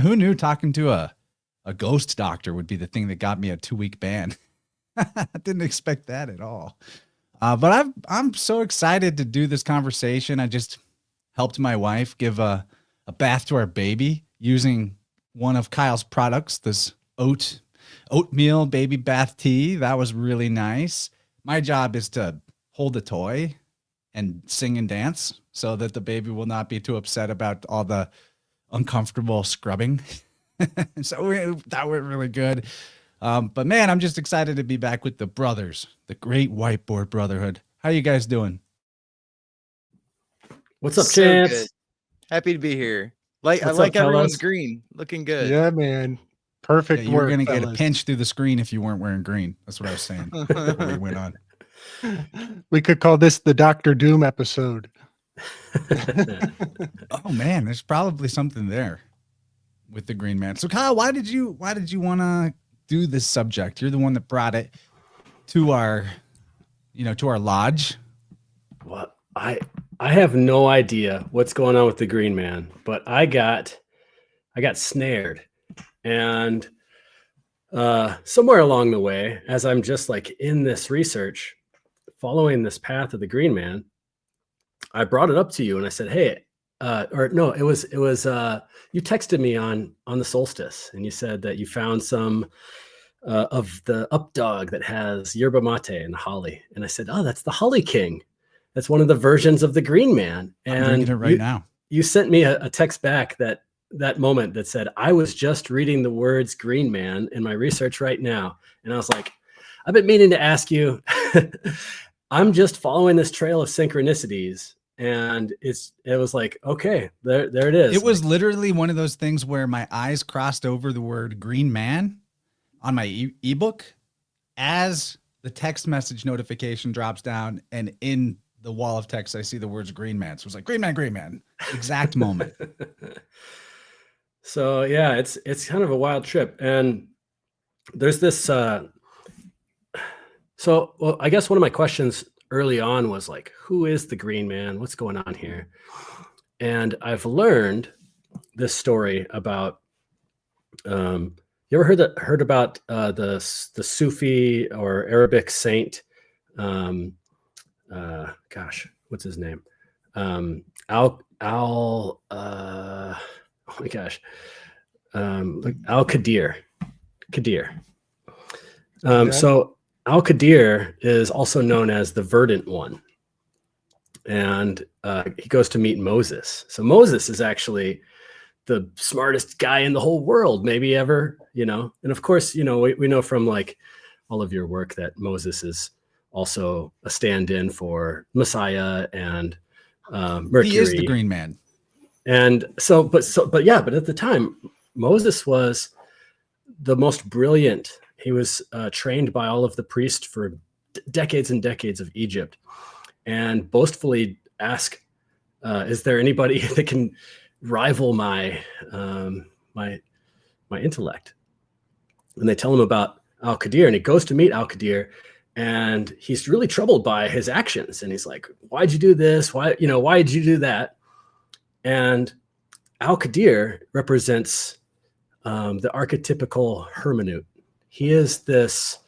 Who knew talking to a ghost doctor would be the thing that got me a 2-week ban? I didn't expect that at all. But I'm so excited to do this conversation. I just helped my wife give a bath to our baby using one of Kyle's products, this oatmeal baby bath tea. That was really nice. My job is to hold the toy and sing and dance so that the baby will not be too upset about all the uncomfortable scrubbing. That went really good. But man, I'm just excited to be back with the brothers, the Great Whiteboard Brotherhood. How you guys doing? What's up, So Chance? good. Happy to be here. I What's like up, everyone's fellas? green. Looking good. Yeah, man. Perfect You were work, going to get a fellas. pinch through the screen if you weren't wearing green. That's what I was saying before we went on. We could call this the Doctor Doom episode. Oh man, there's probably something there with the Green Man. So Kyle, why did you want to do this subject? You're the one that brought it to our lodge. Well, I have no idea what's going on with the Green Man, but I got snared, and somewhere along the way, as I'm just like in this research, following this path of the Green Man, I brought it up to you and I said, "Hey," or no, it was you texted me on the solstice, and you said that you found some of the updog that has yerba mate and holly, and I said, "Oh, that's the Holly King. That's one of the versions of the Green Man." And I'm drinking it right now. You sent me a text back that moment that said, "I was just reading the words Green Man in my research right now," and I was like, "I've been meaning to ask you." I'm just following this trail of synchronicities. And it was like, okay, there it is. It was literally one of those things where my eyes crossed over the word Green Man on my ebook as the text message notification drops down, and in the wall of text, I see the words Green Man. So it was like, Green Man, exact moment. So yeah, it's kind of a wild trip. And there's this, well, I guess one of my questions early on was like, who is the Green Man? What's going on here? And I've learned this story about, you ever heard about the Sufi or Arabic saint? Gosh, what's his name? Oh my gosh, Al-Qadir. So Al-Qadir is also known as the Verdant One, and he goes to meet Moses. So Moses is actually the smartest guy in the whole world, maybe ever, and of course, we know from like all of your work that Moses is also a stand-in for Messiah and Mercury. He is the Green Man. And but at the time, Moses was the most brilliant. He was trained by all of the priests for decades and decades of Egypt, and boastfully ask, "Is there anybody that can rival my intellect?" And they tell him about Al-Qadir, and he goes to meet Al-Qadir, and he's really troubled by his actions. And he's like, "Why'd you do this? Why did you do that?" And Al-Qadir represents the archetypical hermeneut. He is this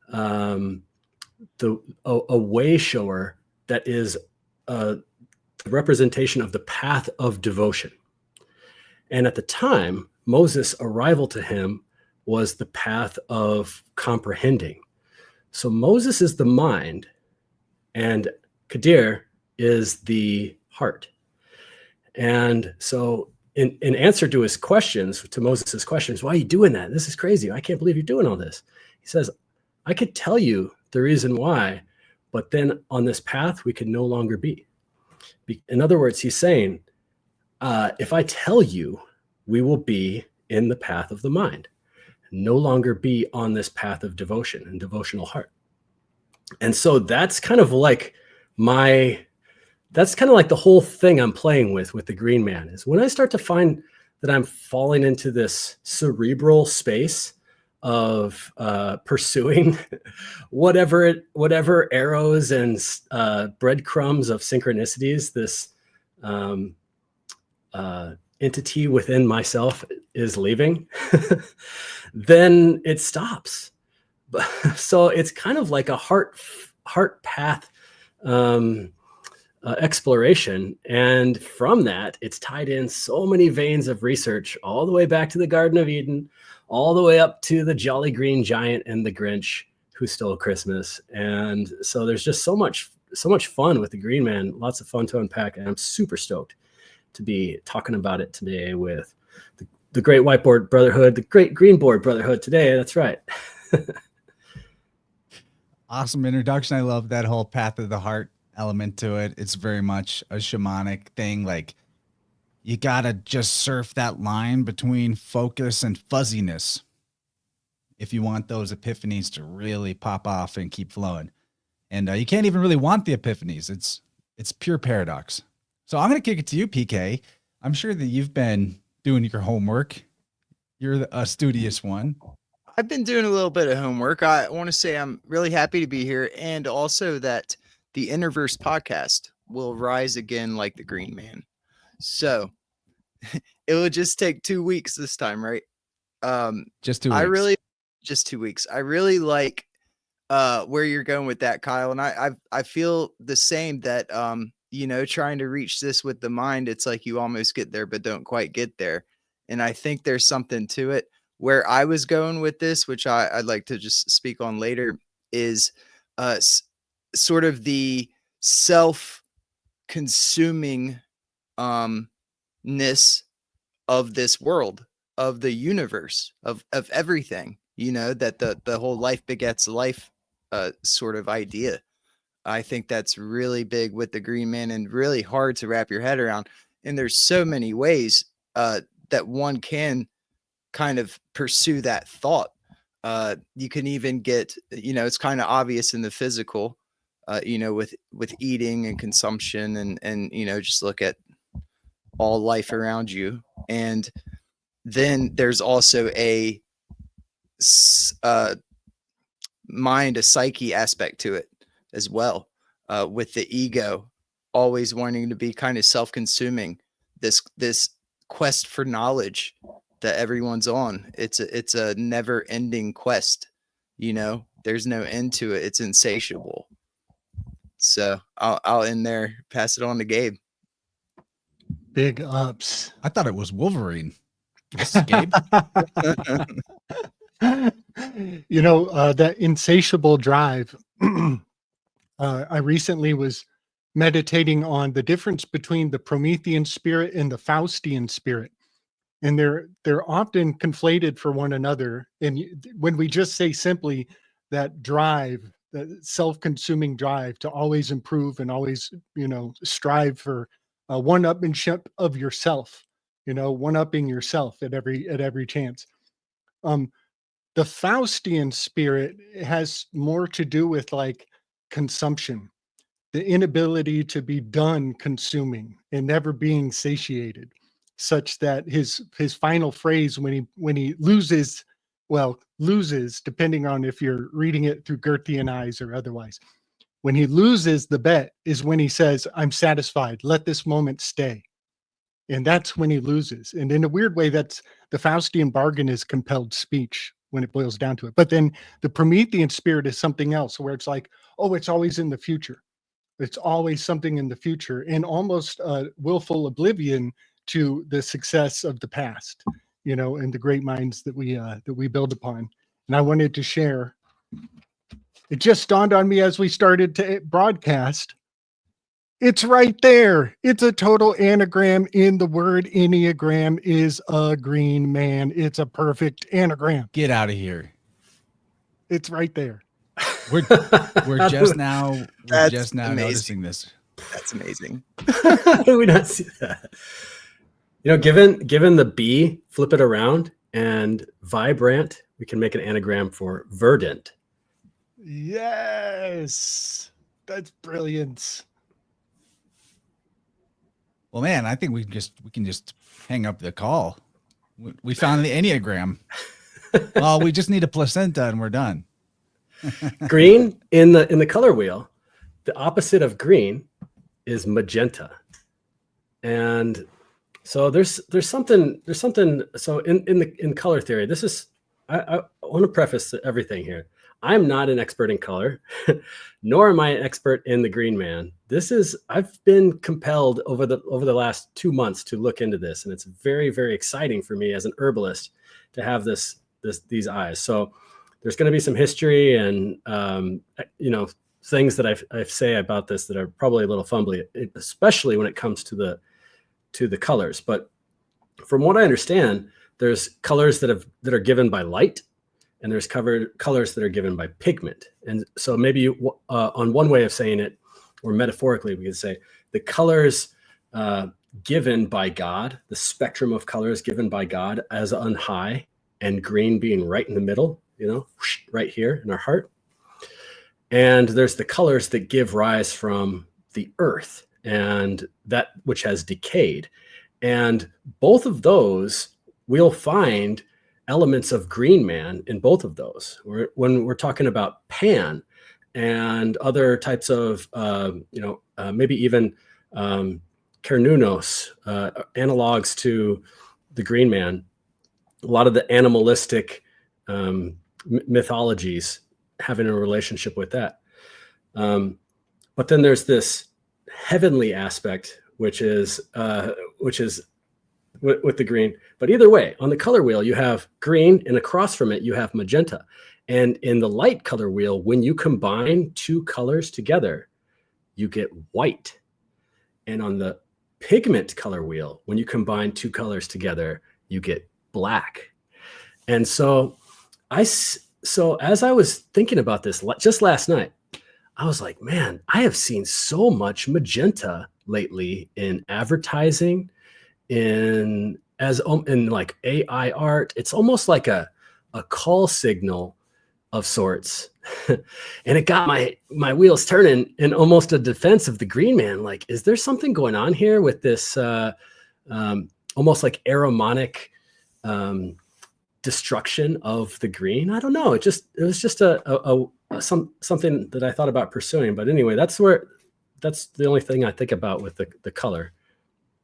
a way shower that is a representation of the path of devotion. And at the time, Moses' arrival to him was the path of comprehending. So Moses is the mind, and Qadir is the heart. And so in answer to his questions, to Moses' questions, "Why are you doing that? This is crazy. I can't believe you're doing all this." He says, "I could tell you the reason why, but then on this path, we can no longer be." In other words, he's saying, if I tell you, we will be in the path of the mind, no longer be on this path of devotion and devotional heart. And so that's kind of like the whole thing I'm playing with the Green Man, is when I start to find that I'm falling into this cerebral space of pursuing whatever arrows and breadcrumbs of synchronicities this entity within myself is leaving, then it stops. So it's kind of like a heart path exploration. And from that, it's tied in so many veins of research, all the way back to the Garden of Eden, all the way up to the Jolly Green Giant and the Grinch who stole Christmas. And so there's just so much fun with the Green Man, lots of fun to unpack. And I'm super stoked to be talking about it today with the Great Whiteboard Brotherhood, the Great Green Board Brotherhood today. That's right. Awesome introduction. I love that whole path of the heart element to it. It's very much a shamanic thing. Like, you gotta just surf that line between focus and fuzziness if you want those epiphanies to really pop off and keep flowing. And you can't even really want the epiphanies. It's pure paradox. So I'm gonna kick it to you, PK. I'm sure that you've been doing your homework. You're a studious one. I've been doing a little bit of homework. I want to say I'm really happy to be here, and also that the Interverse podcast will rise again like the Green Man. So it will just take 2 weeks this time, right? Just 2 weeks. Just 2 weeks. I really like where you're going with that, Kyle. And I feel the same, that trying to reach this with the mind, it's like you almost get there but don't quite get there. And I think there's something to it. Where I was going with this, which I'd like to just speak on later, is sort of the self-consuming ness of this world, of the universe, of everything, that the whole life begets life sort of idea. I think that's really big with the Green Man and really hard to wrap your head around. And there's so many ways that one can kind of pursue that thought. You can even get, it's kind of obvious in the physical, with eating and consumption and just look at all life around you. And then there's also a mind, a psyche aspect to it as well, with the ego always wanting to be kind of self-consuming, this quest for knowledge that everyone's on. It's a never ending quest. There's no end to it. It's insatiable. So I'll end there, pass it on to Gabe. Big ups. I thought it was Wolverine. This is Gabe. That insatiable drive. I recently was meditating on the difference between the Promethean spirit and the Faustian spirit. And they're often conflated for one another. And when we just say simply that drive, that self-consuming drive to always improve and always, strive for one-upmanship of yourself, one-upping yourself at every chance. The Faustian spirit has more to do with like consumption, the inability to be done consuming and never being satiated, such that his final phrase when he loses, depending on if you're reading it through Goethean eyes or otherwise, when he loses the bet is when he says, "I'm satisfied, let this moment stay." And that's when he loses. And in a weird way, that's the Faustian bargain is compelled speech when it boils down to it. But then the Promethean spirit is something else, where it's like, oh, it's always in the future. It's always something in the future, and almost willful oblivion to the success of the past, and the great minds that we build upon. And I wanted to share. It just dawned on me as we started to broadcast. It's right there. It's a total anagram in the word Enneagram is a Green Man. It's a perfect anagram. Get out of here. It's right there. We're just now Amazing. noticing this. That's amazing. How do we not see that? Given the B, flip it around, and Vibe Rant, we can make an anagram for verdant. Yes, that's brilliant. Well, man, I think we can just hang up the call. We found the Enneagram. Well, we just need a placenta and we're done. Green in the color wheel, the opposite of green is magenta. And So there's something. So in color theory, this is I want to preface everything here. I'm not an expert in color, nor am I an expert in the Green Man. I've been compelled over the last 2 months to look into this, and it's very, very exciting for me as an herbalist to have these eyes. So there's going to be some history and things that I say about this that are probably a little fumbly, especially when it comes to the colors. But from what I understand, there's colors that are given by light, and there's colors that are given by pigment. And so maybe on one way of saying it, or metaphorically, we could say the colors given by God, the spectrum of colors given by God as on high, and green being right in the middle, right here in our heart. And there's the colors that give rise from the earth and that which has decayed. And both of those, we'll find elements of Green Man in both of those. When we're talking about Pan and other types of, maybe even Carnunos, analogs to the Green Man, a lot of the animalistic mythologies having a relationship with that. But then there's this heavenly aspect, which is with the green. But either way, on the color wheel, you have green, and across from it, you have magenta. And in the light color wheel, when you combine two colors together, you get white. And on the pigment color wheel, when you combine two colors together, you get black. And so as I was thinking about this just last night, I was like, man, I have seen so much magenta lately in advertising, in like AI art. It's almost like a call signal of sorts. And it got my wheels turning in almost a defense of the Green Man. Like, is there something going on here with this almost like aromanic destruction of the green? I don't know. It was just something that I thought about pursuing. But anyway, that's the only thing I think about with the color.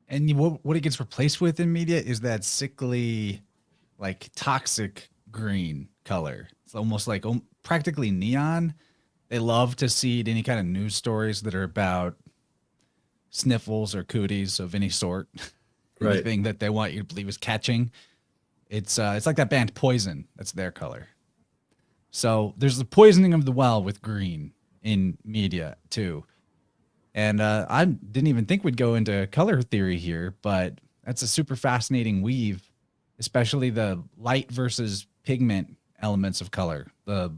And what it gets replaced with in media is that sickly, like toxic green color. It's almost like practically neon. They love to seed any kind of news stories that are about sniffles or cooties of any sort. Right. Anything that they want you to believe is catching. It's like that band Poison. That's their color. So there's the poisoning of the well with green in media too. And I didn't even think we'd go into color theory here, but that's a super fascinating weave, especially the light versus pigment elements of color, the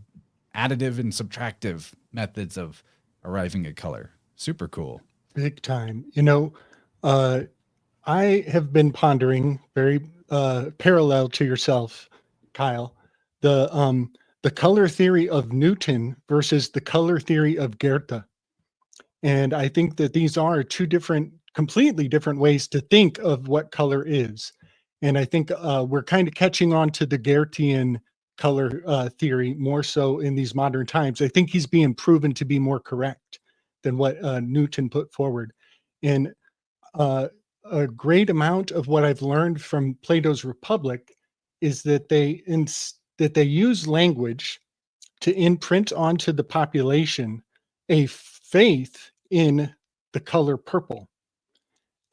additive and subtractive methods of arriving at color. Super cool. Big time. I have been pondering very parallel to yourself, Kyle, the color theory of Newton versus the color theory of Goethe. And I think that these are two completely different ways to think of what color is. And I think we're kind of catching on to the Goethean color theory more so in these modern times. I think he's being proven to be more correct than what Newton put forward. And a great amount of what I've learned from Plato's Republic is that they use language to imprint onto the population a faith in the color purple,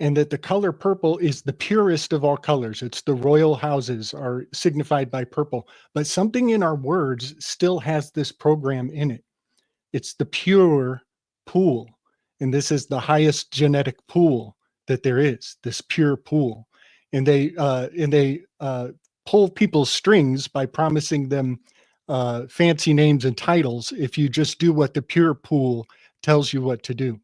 and that the color purple is the purest of all colors. It's the royal houses are signified by purple, but something in our words still has this program in it. It's the pure pool, and this is the highest genetic pool that there is, this pure pool. And they pull people's strings by promising them fancy names and titles if you just do what the pure pool tells you what to do.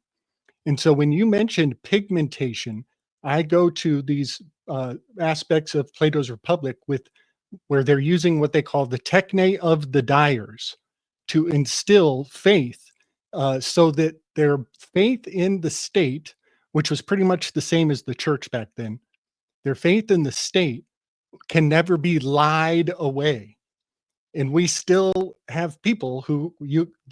And so when you mentioned pigmentation, I go to these aspects of Plato's Republic where they're using what they call the techne of the dyers to instill faith, so that their faith in the state, which was pretty much the same as the church back then, their faith in the state can never be lied away. And we still have people who,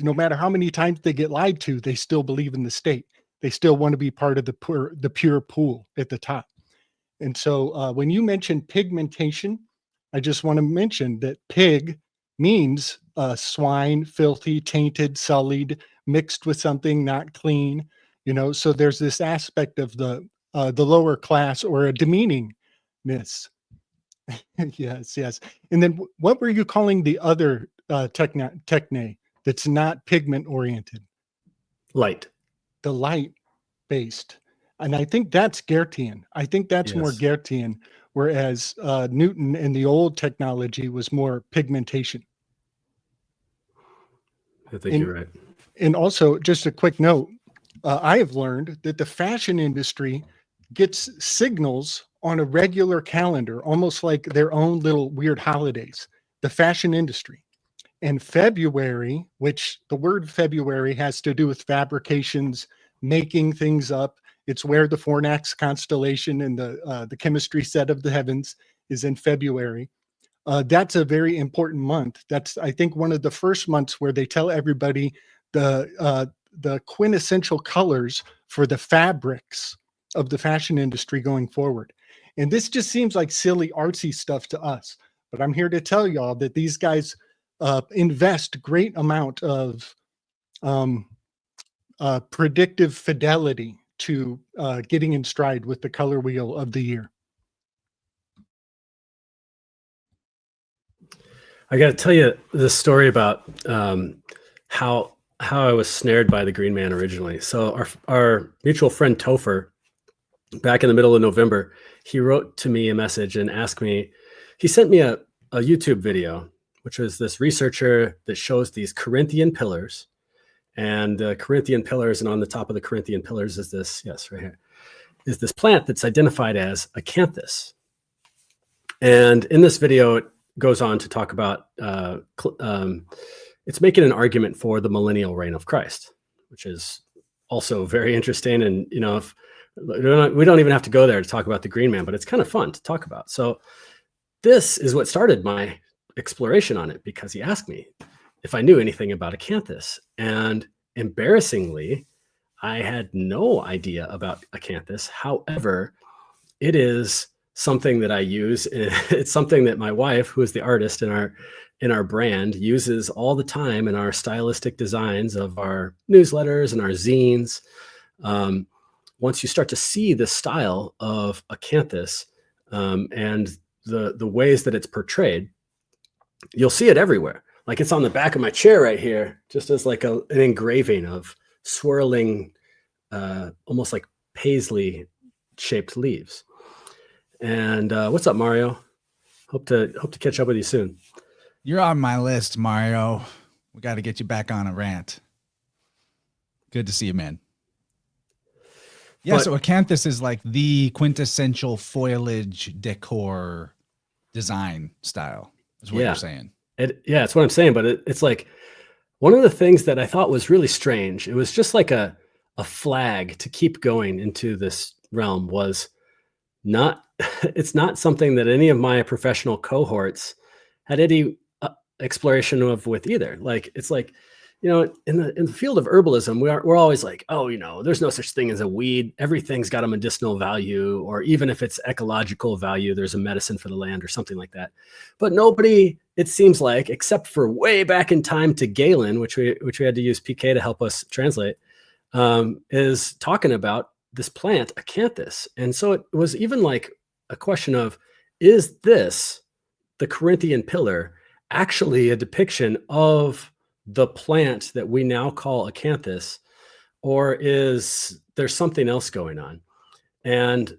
no matter how many times they get lied to, they still believe in the state. They still want to be part of the pure pool at the top. And so when you mention pigmentation, I just want to mention that pig means swine, filthy, tainted, sullied, mixed with something not clean. You know, so there's this aspect of the lower class or a demeaningness. Yes, yes. And then what were you calling the other techne that's not pigment oriented? Light. The light based. And I think that's Goethean. I think that's more Yes. Goethean, whereas Newton in the old technology was more pigmentation. I think And, you're right. and also, just a quick note, I have learned that the fashion industry gets signals on a regular calendar, almost like their own little weird holidays. The fashion industry. And February, which the word February has to do with fabrications, making things up. It's where the Fornax constellation and the chemistry set of the heavens is in February. That's a very important month. That's, I think, one of the first months where they tell everybody the quintessential colors for the fabrics of the fashion industry going forward. And this just seems like silly artsy stuff to us, but I'm here to tell y'all that these guys invest great amount of predictive fidelity to getting in stride with the color wheel of the year. I got to tell you this story about how I was snared by the Green Man originally. So our mutual friend Topher, back in the middle of November, he wrote to me a message and asked me. He sent me a YouTube video, which was this researcher that shows these Corinthian pillars, and Corinthian pillars, and on the top of the Corinthian pillars is this, yes, right here, is this plant that's identified as acanthus. And in this video, it goes on to talk about it's making an argument for the millennial reign of Christ, which is also very interesting. And you know, if we don't even have to go there to talk about the Green Man, but it's kind of fun to talk about. So this is what started my exploration on it, because he asked me if I knew anything about acanthus, and embarrassingly, I had no idea about acanthus. However, it is something that I use. It's something that my wife, who is the artist in our brand, uses all the time in our stylistic designs of our newsletters and our zines. Once you start to see the style of acanthus and the ways that it's portrayed, you'll see it everywhere. Like it's on the back of my chair right here, just as like an engraving of swirling, almost like paisley shaped leaves. And what's up, Mario? Hope to catch up with you soon. You're on my list, Mario. We got to get you back on a rant. Good to see you, man. Yeah, so acanthus is like the quintessential foliage decor design style, is what you're saying. Yeah, it's what I'm saying. But it's like one of the things that I thought was really strange. It was just like a flag to keep going into this realm was not. It's not something that any of my professional cohorts had any exploration of with either. Like it's like, you know, in the field of herbalism, we're always like, oh, you know, there's no such thing as a weed. Everything's got a medicinal value, or even if it's ecological value, there's a medicine for the land or something like that. But nobody, it seems like, except for way back in time to Galen, which we had to use PK to help us translate, is talking about this plant acanthus. And so it was even like a question of, is this the Corinthian pillar actually a depiction of the plant that we now call acanthus, or is there something else going on? And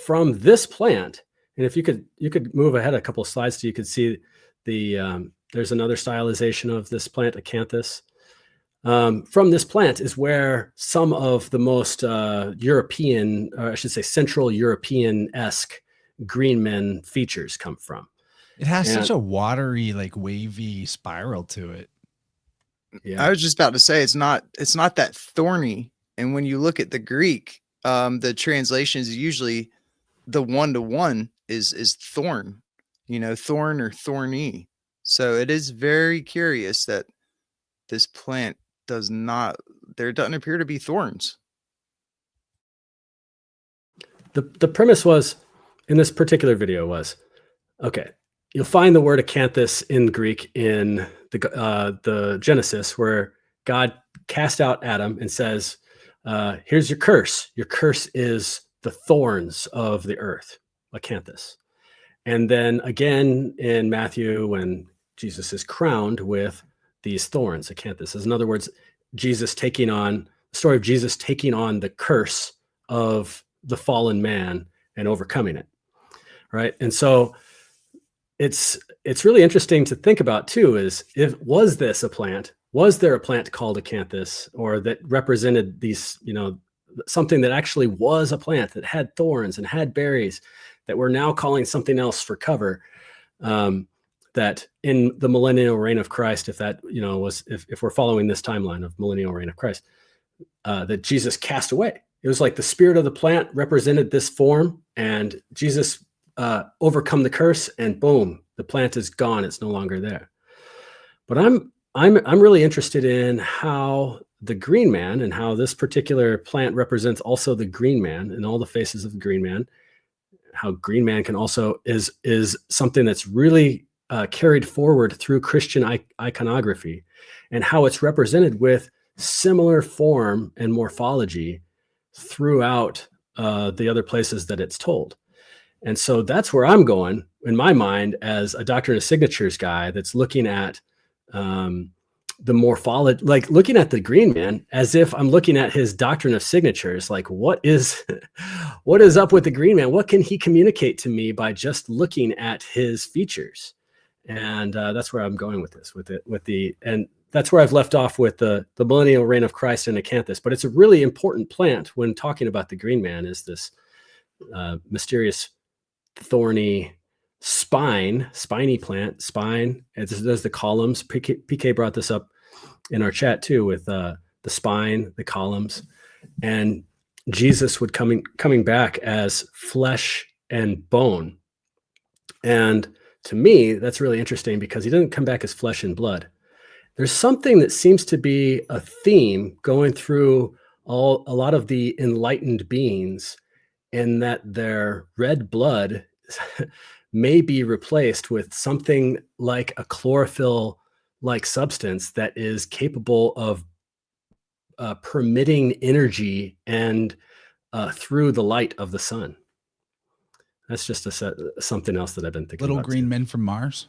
from this plant, and if you could move ahead a couple of slides so you could see the there's another stylization of this plant acanthus. From this plant is where some of the most European, or I should say Central European-esque green men features come from. It has such a watery, like wavy spiral to it. Yeah. I was just about to say it's not that thorny. And when you look at the Greek, the translation is usually the 1-to-1 is thorn, you know, thorn or thorny. So it is very curious that this plant there doesn't appear to be thorns. The premise was, in this particular video was, okay, you'll find the word acanthus in Greek in the Genesis, where God cast out Adam and says, here's your curse. Your curse is the thorns of the earth, acanthus. And then again in Matthew, when Jesus is crowned with these thorns, acanthus. In other words, Jesus taking on the story of Jesus taking on the curse of the fallen man and overcoming it. Right. And so it's really interesting to think about too, is was this a plant? Was there a plant called acanthus, or that represented these, something that actually was a plant that had thorns and had berries that we're now calling something else for cover? That in the millennial reign of Christ, if that, was, if we're following this timeline of millennial reign of Christ, that Jesus cast away. It was like the spirit of the plant represented this form, and Jesus overcome the curse, and boom, the plant is gone. It's no longer there. But I'm really interested in how the green man, and how this particular plant represents also the green man and all the faces of the green man. How green man can also is something that's really carried forward through Christian iconography, and how it's represented with similar form and morphology throughout the other places that it's told. And so that's where I'm going in my mind as a Doctrine of Signatures guy that's looking at the morphology, like looking at the green man as if I'm looking at his Doctrine of Signatures. Like, what is up with the green man? What can he communicate to me by just looking at his features? And that's where I'm going with this, and that's where I've left off with the millennial reign of Christ and acanthus. But it's a really important plant when talking about the green man, is this mysterious thorny spiny plant, spine. It does the columns. PK brought this up in our chat too, with the spine, the columns, and Jesus would coming back as flesh and bone. And to me, that's really interesting, because he doesn't come back as flesh and blood. There's something that seems to be a theme going through a lot of the enlightened beings, in that their red blood may be replaced with something like a chlorophyll-like substance that is capable of permitting energy and through the light of the sun. That's just something else that I've been thinking Little about. green men from Mars.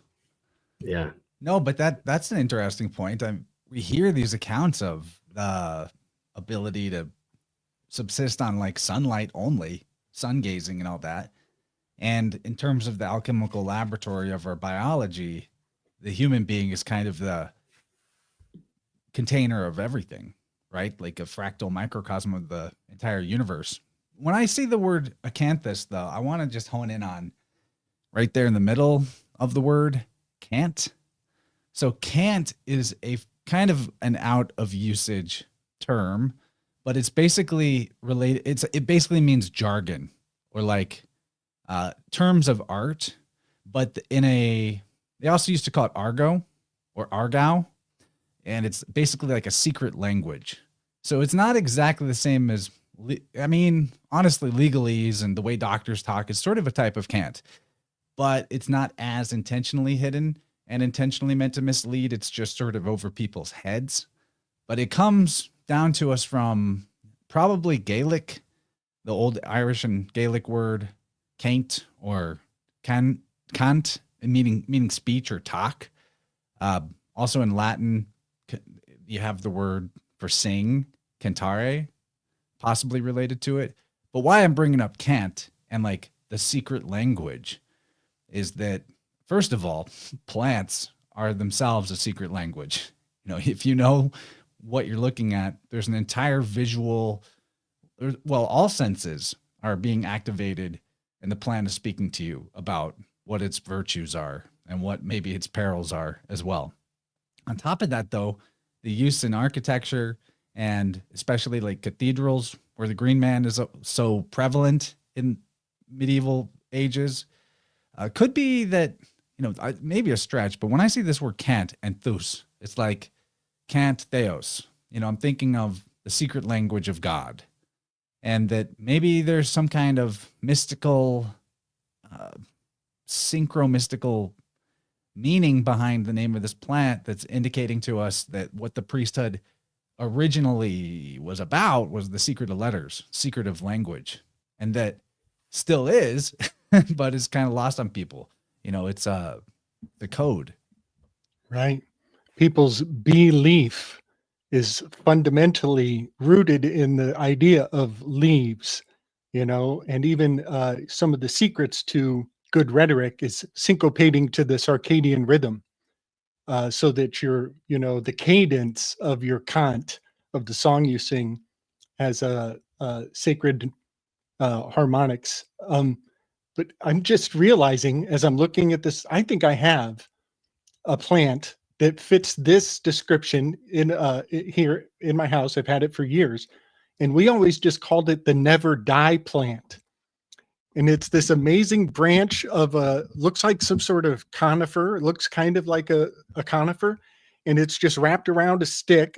Yeah. No, but that's an interesting point. We hear these accounts of the ability to subsist on like sunlight only, sun gazing and all that. And in terms of the alchemical laboratory of our biology, the human being is kind of the container of everything, right? Like a fractal microcosm of the entire universe. When I see the word acanthus, though, I want to just hone in on right there in the middle of the word, can't. So can't is a kind of an out of usage term, but it's basically related. It basically means jargon, or like terms of art, but they also used to call it argo or argao, and it's basically like a secret language. So it's not exactly the same as, honestly, legalese and the way doctors talk is sort of a type of cant, but it's not as intentionally hidden and intentionally meant to mislead. It's just sort of over people's heads, but it comes down to us from probably Gaelic, the old Irish and Gaelic word caint or cant, meaning speech or talk. Also in Latin, you have the word for sing, cantare, possibly related to it. But why I'm bringing up cant and like the secret language is that, first of all, plants are themselves a secret language. If you know what you're looking at, there's an entire visual, all senses are being activated, and the plant is speaking to you about what its virtues are and what maybe its perils are as well. On top of that, though, the use in architecture, and especially like cathedrals, where the green man is so prevalent in medieval ages, could be that, maybe a stretch, but when I see this word cant and thus, it's like cant theos. I'm thinking of the secret language of God, and that maybe there's some kind of mystical synchromystical meaning behind the name of this plant that's indicating to us that what the priesthood originally was about was the secret of letters, secret of language, and that still is, but is kind of lost on people. It's the code. Right. People's belief is fundamentally rooted in the idea of leaves, and even some of the secrets to good rhetoric is syncopating to the circadian rhythm, so that the cadence of your cant of the song you sing has a sacred harmonics. But I'm just realizing as I'm looking at this, I think I have a plant that fits this description here in my house. I've had it for years, and we always just called it the never die plant. And it's this amazing branch of looks like some sort of conifer. It looks kind of like a conifer, and it's just wrapped around a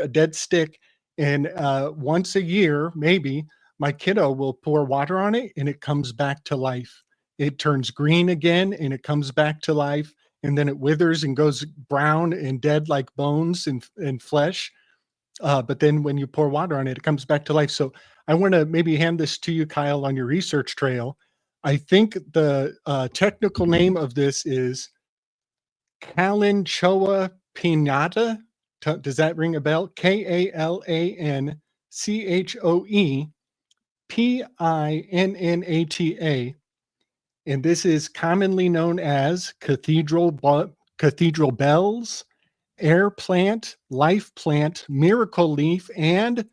dead stick. And once a year, maybe, my kiddo will pour water on it, and it comes back to life. It turns green again, and it comes back to life, and then it withers and goes brown and dead like bones and flesh. But then when you pour water on it, it comes back to life. So I want to maybe hand this to you, Kyle, on your research trail. I think the technical name of this is Kalanchoa pinnata. Does that ring a bell? Kalanchoe pinnata. And this is commonly known as cathedral bells, air plant, life plant, miracle leaf, and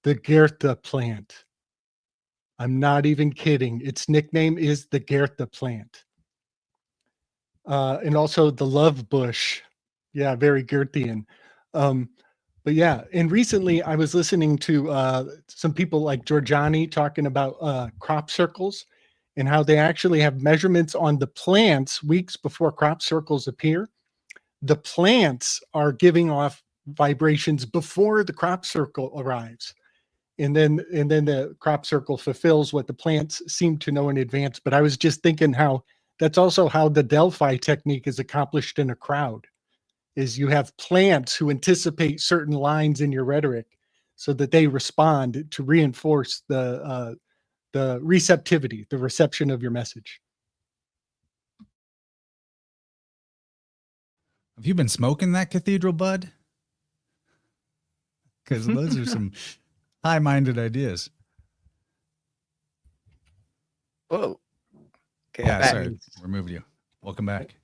the Goethe plant. I'm not even kidding. Its nickname is the Goethe plant. And also the love bush. Yeah, very Goethean. But yeah, and recently I was listening to some people like Giorgiani talking about crop circles and how they actually have measurements on the plants weeks before crop circles appear. The plants are giving off vibrations before the crop circle arrives. And then the crop circle fulfills what the plants seem to know in advance. But I was just thinking how that's also how the Delphi technique is accomplished in a crowd, is you have plants who anticipate certain lines in your rhetoric so that they respond to reinforce the receptivity, the reception of your message. Have you been smoking that cathedral bud? Because those are some high-minded ideas. Whoa. Okay, Yeah, back. sorry, removed you. Welcome back.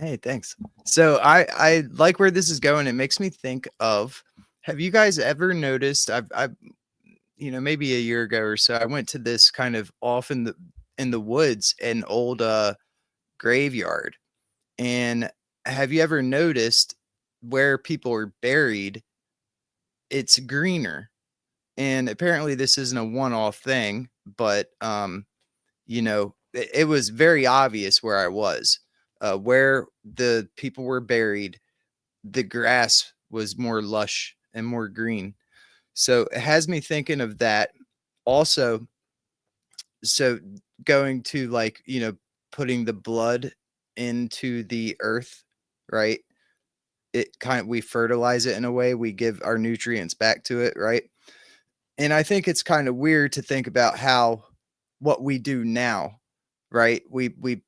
Hey, thanks. So I like where this is going. It makes me think of, have you guys ever noticed, I've maybe a year ago or so, I went to this kind of off in the woods, an old graveyard. And have you ever noticed where people are buried, it's greener? And apparently this isn't a one-off thing, but it was very obvious where I was. Where the people were buried, the grass was more lush and more green. So it has me thinking of that. Also, so going to putting the blood into the earth, right? We fertilize it in a way, we give our nutrients back to it, right? And I think it's kind of weird to think about how what we do now, right? We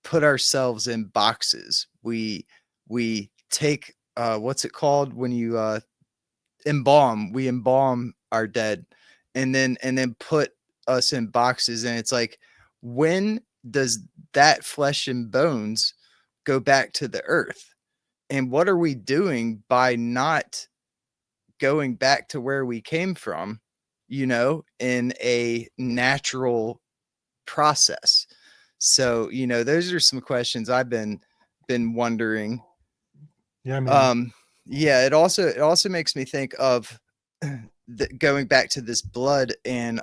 put ourselves in boxes. We take what's it called when you embalm? We embalm our dead and then put us in boxes. And it's like, when does that flesh and bones go back to the earth? And what are we doing by not going back to where we came from, in a natural process? So, those are some questions I've been wondering. Yeah, man. Yeah, it also makes me think of going back to this blood and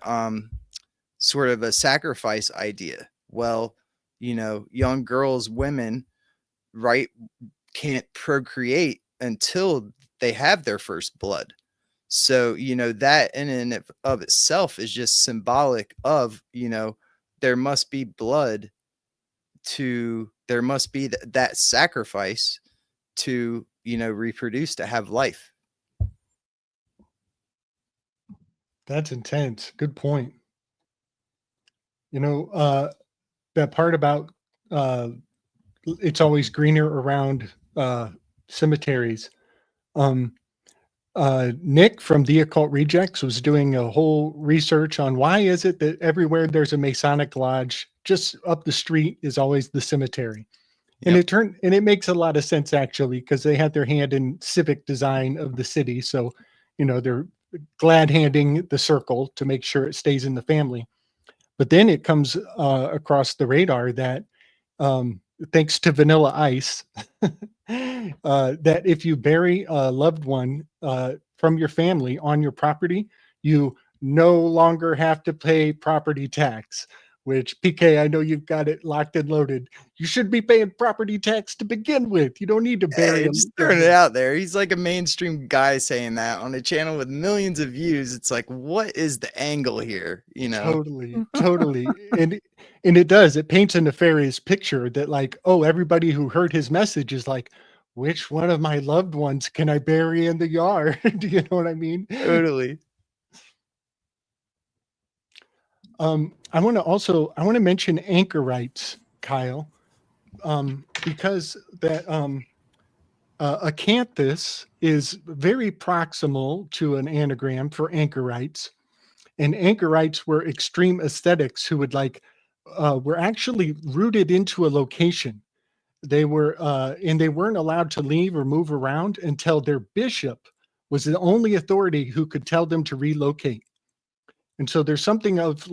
sort of a sacrifice idea. Well, young girls, women, right, can't procreate until they have their first blood. So, that in and of itself is just symbolic of, there must be blood there must be that sacrifice to, reproduce, to have life. That's intense. Good point. That part about it's always greener around cemeteries. Nick from The Occult Rejects was doing a whole research on why is it that everywhere there's a Masonic lodge, just up the street is always the cemetery. And Yep. it makes a lot of sense actually, because they had their hand in civic design of the city. So, they're glad handing the circle to make sure it stays in the family. But then it comes across the radar that thanks to Vanilla Ice, that if you bury a loved one from your family on your property, you no longer have to pay property tax. Which, PK, I know you've got it locked and loaded. You should be paying property tax to begin with. You don't need to bury Hey, them. just throwing it out there. He's like a mainstream guy saying that on a channel with millions of views. It's like, what is the angle here? Totally. And it does. It paints a nefarious picture that, like, oh, everybody who heard his message is like, which one of my loved ones can I bury in the yard? Do you know what I mean? Totally. I want to mention anchorites, Kyle, because that acanthus is very proximal to an anagram for anchorites, and anchorites were extreme aesthetics who would were actually rooted into a location. They were and they weren't allowed to leave or move around until their bishop was the only authority who could tell them to relocate. And so there's something of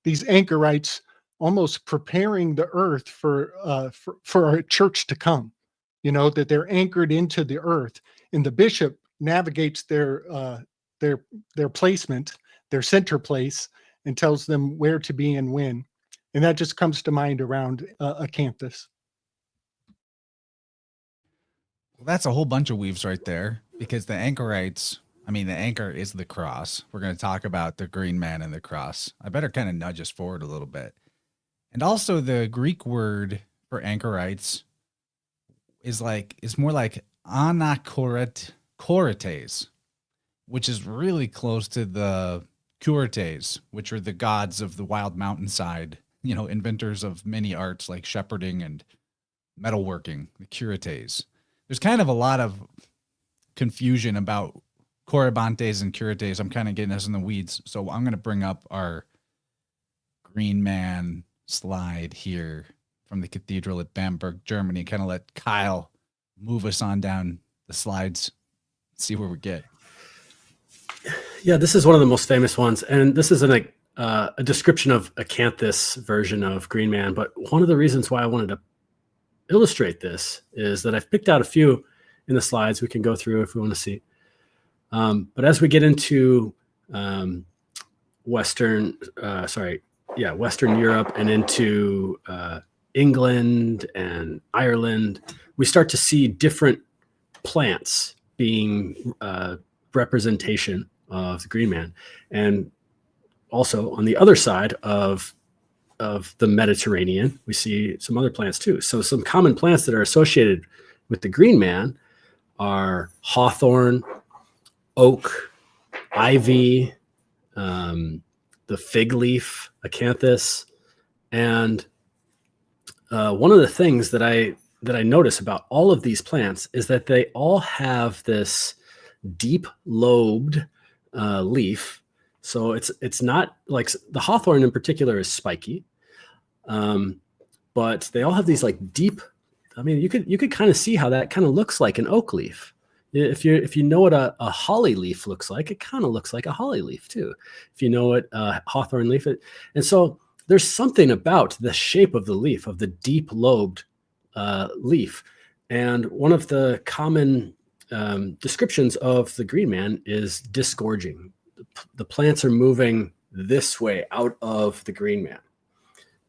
these anchorites almost preparing the earth for a church to come, that they're anchored into the earth, and the bishop navigates their placement, their center place, and tells them where to be and when. And that just comes to mind around acanthus. Well, that's a whole bunch of weaves right there, because the anchorites, the anchor is the cross. We're going to talk about the green man and the cross. I better kind of nudge us forward a little bit. And also the Greek word for anchorites is more like anachorites, which is really close to the curites, which are the gods of the wild mountainside, inventors of many arts like shepherding and metalworking, the curites. There's kind of a lot of confusion about Corybantes and curites. I'm kind of getting us in the weeds. So I'm going to bring up our green man slide here from the cathedral at Bamberg, Germany, kind of let Kyle move us on down the slides, see where we get. Yeah, this is one of the most famous ones. And this is a description of acanthus version of green man. But one of the reasons why I wanted to illustrate this is that I've picked out a few in the slides we can go through if we want to see. But as we get into Western Europe and into England and Ireland, we start to see different plants being representation of the green man. And also on the other side of the Mediterranean, we see some other plants too. So some common plants that are associated with the green man are hawthorn, oak, ivy, the fig leaf, acanthus. And one of the things that I notice about all of these plants is that they all have this deep lobed leaf. So it's not like the hawthorn in particular is spiky, but they all have these like deep. You could kind of see how that kind of looks like an oak leaf. If you know what a holly leaf looks like, it kind of looks like a holly leaf too. If you know what a hawthorn leaf is. And so there's something about the shape of the leaf, of the deep lobed leaf. And one of the common descriptions of the green man is disgorging. The plants are moving this way out of the green man,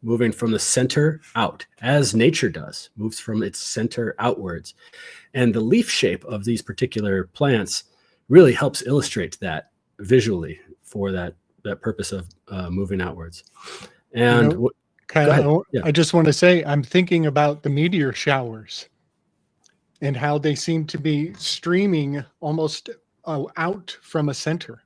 moving from the center out, as nature does, moves from its center outwards. And the leaf shape of these particular plants really helps illustrate that visually for that purpose of moving outwards. And Okay, Go ahead. Yeah. I just want to say I'm thinking about the meteor showers and how they seem to be streaming almost out from a center.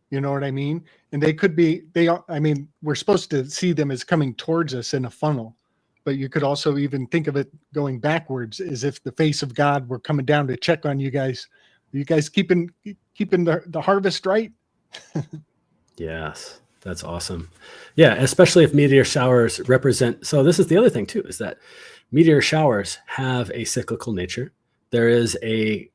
You know what I mean? And they could be, they are, I mean, we're supposed to see them as coming towards us in a funnel, but you could also even think of it going backwards, as if the face of God were coming down to check on you guys. Are you guys keeping the harvest right? Yes, that's awesome. Yeah, especially if meteor showers represent. So this is the other thing too, is that meteor showers have a cyclical nature. There is a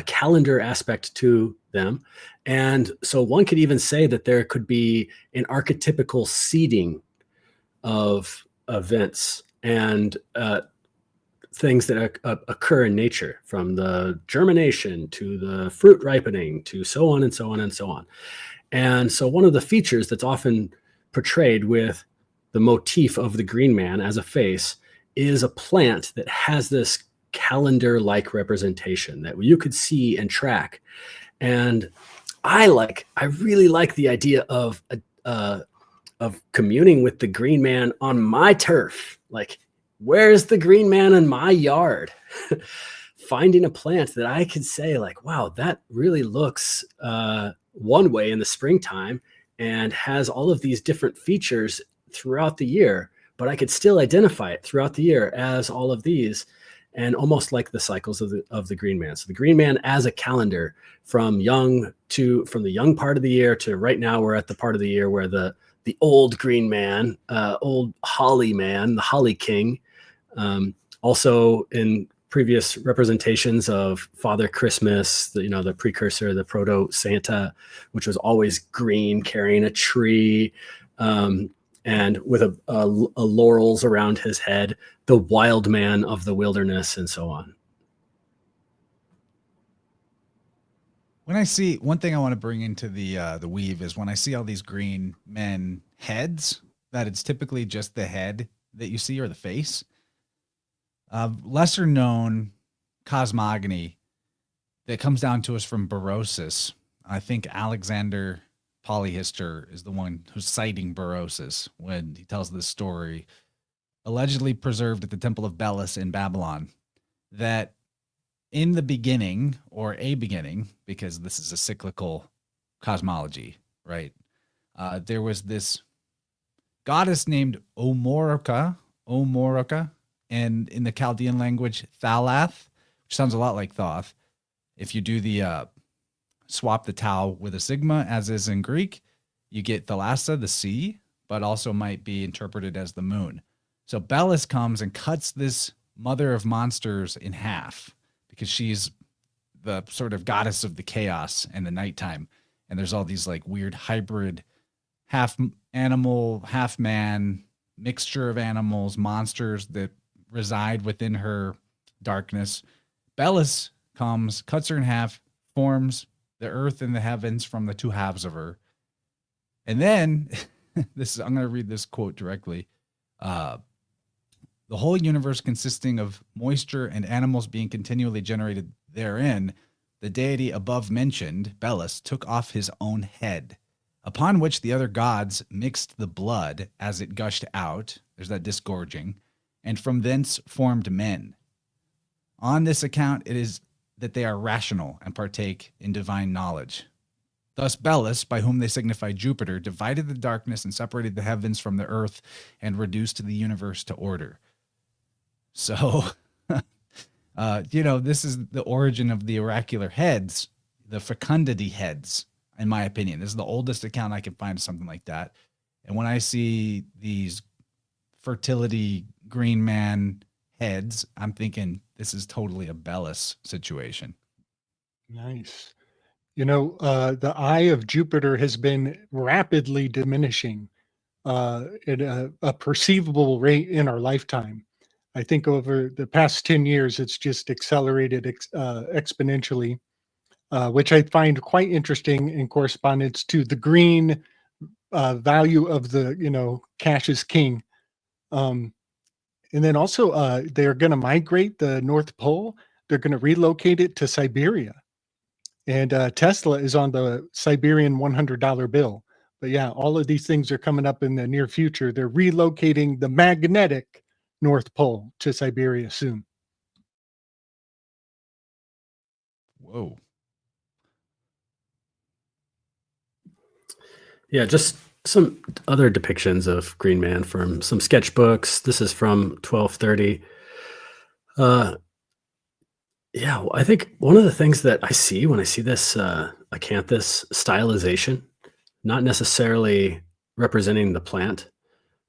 calendar aspect to them. And so one could even say that there could be an archetypical seeding of events and things that occur in nature, from the germination to the fruit ripening to so on and so on and so on. And so one of the features that's often portrayed with the motif of the green man as a face is a plant that has this calendar-like representation that you could see and track. And I really like the idea of communing with the green man on my turf. Like, where's the green man in my yard? Finding a plant that I could say, like, wow, that really looks one way in the springtime and has all of these different features throughout the year, but I could still identify it throughout the year as all of these, and almost like the cycles of the green man. So the green man as a calendar from the young part of the year to right now, we're at the part of the year where the old green man, old holly man, the holly king, also in previous representations of Father Christmas, the precursor, the proto Santa, which was always green, carrying a tree, and with a laurels around his head, the wild man of the wilderness, and so on. When I see one thing I want to bring into the weave is when I see all these green men heads, that it's typically just the head that you see or the face. Lesser known cosmogony that comes down to us from Berosus. I think Alexander Polyhistor is the one who's citing Berosus when he tells this story, allegedly preserved at the Temple of Belus in Babylon, that in the beginning, or a beginning, because this is a cyclical cosmology, right? There was this goddess named Omoroka, and in the Chaldean language, Thalath, which sounds a lot like Thoth. If you do the swap the tau with a sigma, as is in Greek, you get Thalassa, the sea, but also might be interpreted as the moon. So Belus comes and cuts this mother of monsters in half because she's the sort of goddess of the chaos and the nighttime. And there's all these like weird hybrid, half animal, half man, mixture of animals, monsters that reside within her darkness. Belus comes, cuts her in half, forms the earth and the heavens from the two halves of her. And then I'm going to read this quote directly. The whole universe consisting of moisture and animals being continually generated therein, the deity above mentioned, Belus, took off his own head, upon which the other gods mixed the blood as it gushed out. There's that disgorging. And from thence formed men. On this account, it is that they are rational and partake in divine knowledge. Thus Belus, by whom they signify Jupiter, divided the darkness and separated the heavens from the earth and reduced the universe to order. So, this is the origin of the oracular heads, the fecundity heads, in my opinion. This is the oldest account I can find of something like that. And when I see these fertility green man heads, I'm thinking this is totally a Belus situation. Nice. The eye of Jupiter has been rapidly diminishing at a perceivable rate in our lifetime. I think over the past 10 years, it's just accelerated exponentially, which I find quite interesting in correspondence to the green value of the, cash is king. And then also they're going to migrate the North Pole. They're going to relocate it to Siberia. And Tesla is on the Siberian $100 bill. But yeah, all of these things are coming up in the near future. They're relocating the magnetic North Pole to Siberia soon. Whoa. Yeah, just some other depictions of Green Man from some sketchbooks. This is from 1230. Yeah, well, I think one of the things that I see when I see this acanthus stylization, not necessarily representing the plant,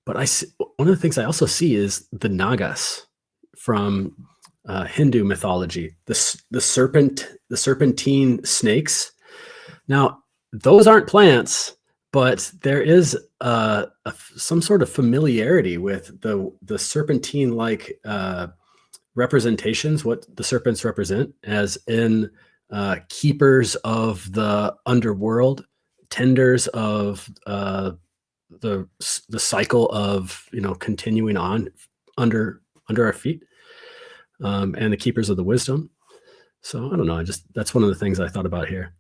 but I see, one of the things I also see is the Nagas from Hindu mythology, the serpentine snakes. Now, those aren't plants, but there is some sort of familiarity with the serpentine-like representations, what the serpents represent, as in keepers of the underworld, tenders of the cycle of continuing on under our feet, and the keepers of the wisdom. So I don't know. That's one of the things I thought about here.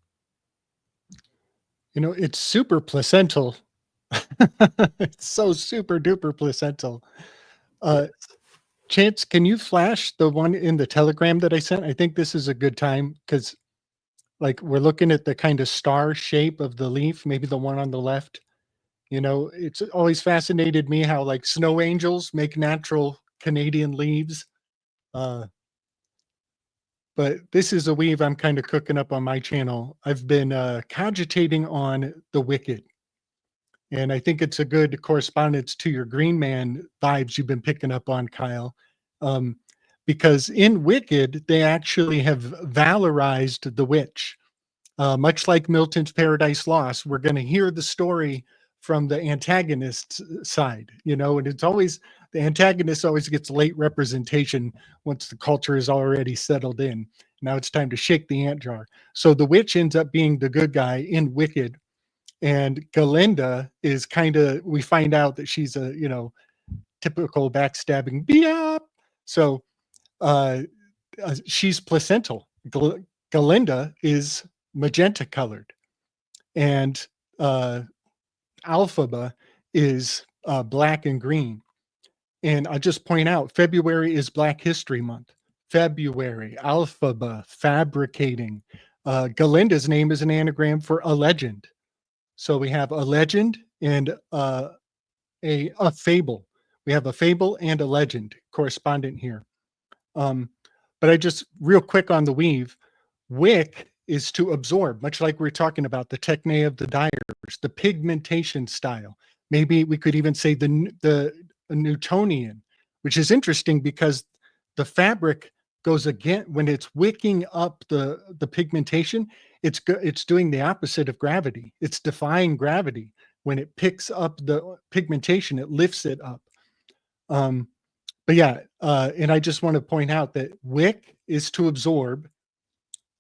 It's super placental. It's so super duper placental. Chance, can you flash the one in the Telegram that I sent? I think this is a good time because, like, we're looking at the kind of star shape of the leaf, maybe the one on the left. It's always fascinated me how, like, snow angels make natural Canadian leaves. But this is a weave I'm kind of cooking up on my channel. I've been cogitating on the Wicked. And I think it's a good correspondence to your Green Man vibes you've been picking up on, Kyle. Because in Wicked, they actually have valorized the witch. Much like Milton's Paradise Lost, we're going to hear the story from the antagonist's side, and it's always the antagonist always gets late representation once the culture is already settled in. Now it's time to shake the ant jar. So the witch ends up being the good guy in Wicked. And Galinda is we find out that she's a, typical backstabbing biap. So she's placental. Galinda is magenta colored. And Alphaba is black and green. And I'll just point out, February is Black History Month. February, Alphaba, fabricating. Galinda's name is an anagram for a legend. So we have a legend and a fable. We have a fable and a legend correspondent here. But I just real quick on the weave, wick is to absorb, much like we we're talking about the techne of the dyers, the pigmentation style. Maybe we could even say the Newtonian, which is interesting because the fabric goes again when it's wicking up the pigmentation. It's doing the opposite of gravity. It's defying gravity. When it picks up the pigmentation, it lifts it up. But yeah, and I just want to point out that wick is to absorb.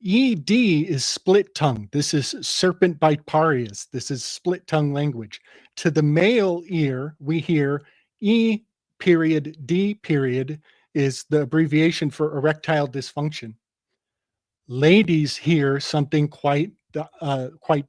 ED is split tongue. This is serpent bite parias. This is split tongue language. To the male ear, we hear E period D period is the abbreviation for erectile dysfunction. Ladies hear something quite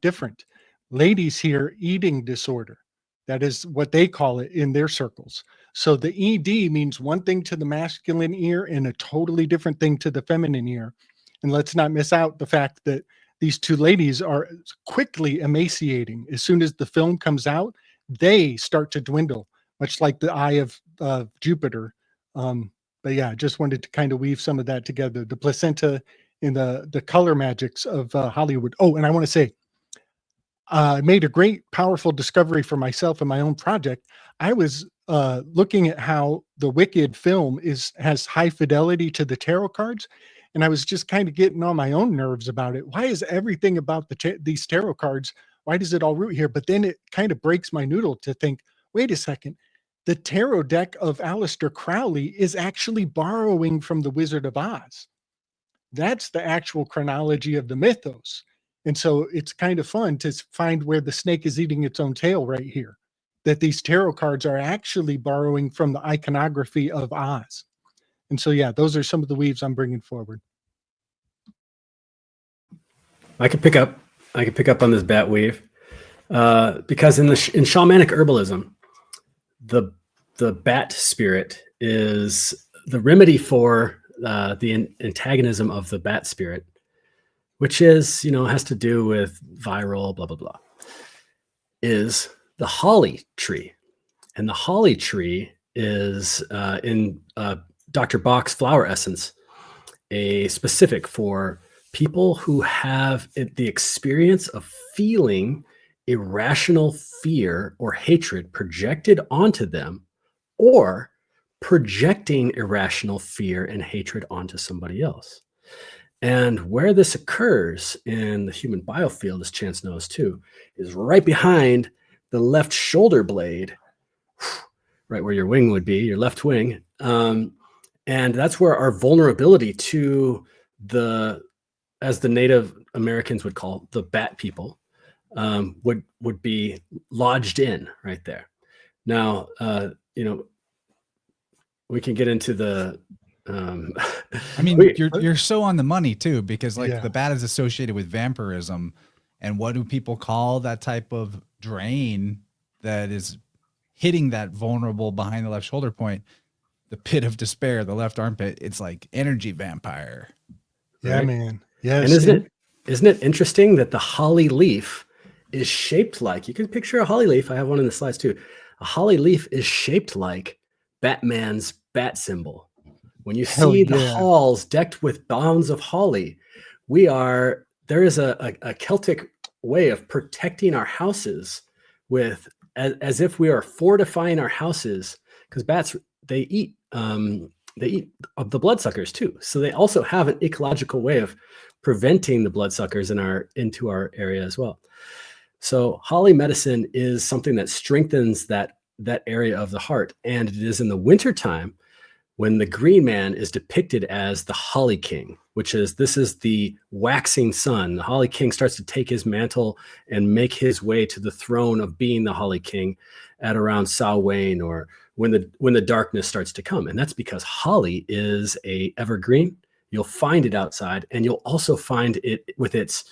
different. Ladies hear eating disorder. That is what they call it in their circles. So the ED means one thing to the masculine ear and a totally different thing to the feminine ear. And let's not miss out the fact that these two ladies are quickly emaciating. As soon as the film comes out, they start to dwindle, much like the eye of Jupiter. But yeah, just wanted to kind of weave some of that together. The placenta and the color magics of Hollywood. Oh, and I want to say, I made a great, powerful discovery for myself in my own project. I was looking at how the Wicked film has high fidelity to the tarot cards, and I was just kind of getting on my own nerves about it. Why is everything about these tarot cards? Why does it all root here? But then it kind of breaks my noodle to think, wait a second, the tarot deck of Aleister Crowley is actually borrowing from the Wizard of Oz. That's the actual chronology of the mythos. And so it's kind of fun to find where the snake is eating its own tail right here, that these tarot cards are actually borrowing from the iconography of Oz. And so, yeah, those are some of the weaves I'm bringing forward. I could pick up on this bat weave. Because in shamanic herbalism, the bat spirit is the remedy for the antagonism of the bat spirit, which is, has to do with viral, blah, blah, blah, is the holly tree. And the holly tree is in Dr. Bach's flower essence, a specific for people who have the experience of feeling irrational fear or hatred projected onto them, or projecting irrational fear and hatred onto somebody else. And where this occurs in the human biofield, as Chance knows too, is right behind the left shoulder blade, right where your wing would be, your left wing. And that's where our vulnerability to as the Native Americans would call the bat people, would be lodged in right there. Now, we can get into the. I mean, you're so on the money too, because like the bat is associated with vampirism, and what do people call that type of drain that is hitting that vulnerable behind the left shoulder point? The pit of despair, the left armpit. It's like energy vampire. Right? Yeah, man. Yes. And isn't it interesting that the holly leaf is shaped like, you can picture a holly leaf. I have one in the slides too. A holly leaf is shaped like Batman's bat symbol. When you see the halls decked with bounds of holly, there is a Celtic way of protecting our houses with, as if we are fortifying our houses, because bats, they eat the bloodsuckers too. So they also have an ecological way of preventing the bloodsuckers into our area as well. So holly medicine is something that strengthens that area of the heart. And it is in the wintertime when the green man is depicted as the holly king, this is the waxing sun. The holly king starts to take his mantle and make his way to the throne of being the holly king at around Samhain, or when the darkness starts to come. And that's because holly is a evergreen. You'll find it outside, and you'll also find it with its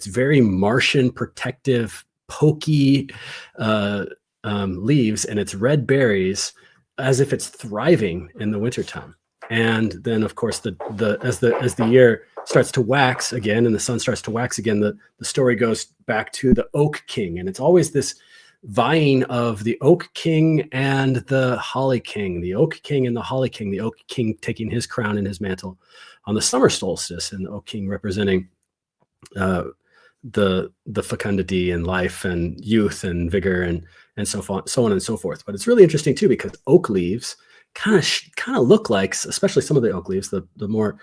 very Martian protective, pokey leaves and its red berries, as if it's thriving in the wintertime. And then, of course, as the year starts to wax again and the sun starts to wax again, the story goes back to the oak king. And it's always this vying of the oak king and the holly king, the oak king and the holly king, the oak king taking his crown and his mantle on the summer solstice, and the oak king representing the fecundity and life and youth and vigor and so on and so forth. But it's really interesting too, because oak leaves kind of look like, especially some of the oak leaves, the more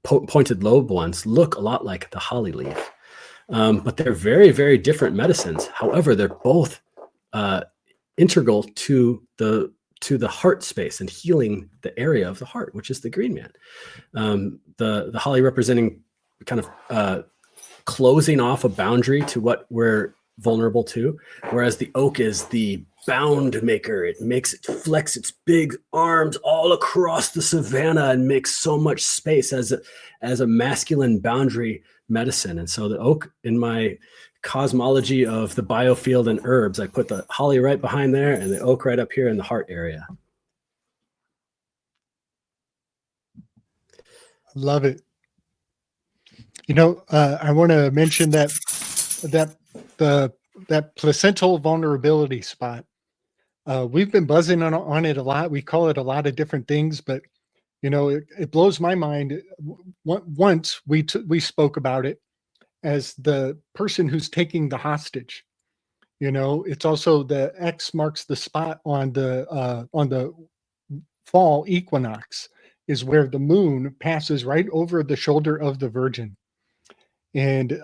pointed lobe ones look a lot like the holly leaf. But they're very, very different medicines. However, they're both integral to the heart space and healing the area of the heart, which is the green man. The holly representing kind of closing off a boundary to what we're vulnerable to, whereas the oak is the bound maker. It flex its big arms all across the savanna and makes so much space as a masculine boundary medicine. And so the oak, in my cosmology of the biofield and herbs, I put the holly right behind there and the oak right up here in the heart area. Love it. I want to mention that placental vulnerability spot. We've been buzzing on it a lot. We call it a lot of different things, but it blows my mind. Once we spoke about it as the person who's taking the hostage. It's also the X marks the spot on the fall equinox, is where the moon passes right over the shoulder of the Virgin. And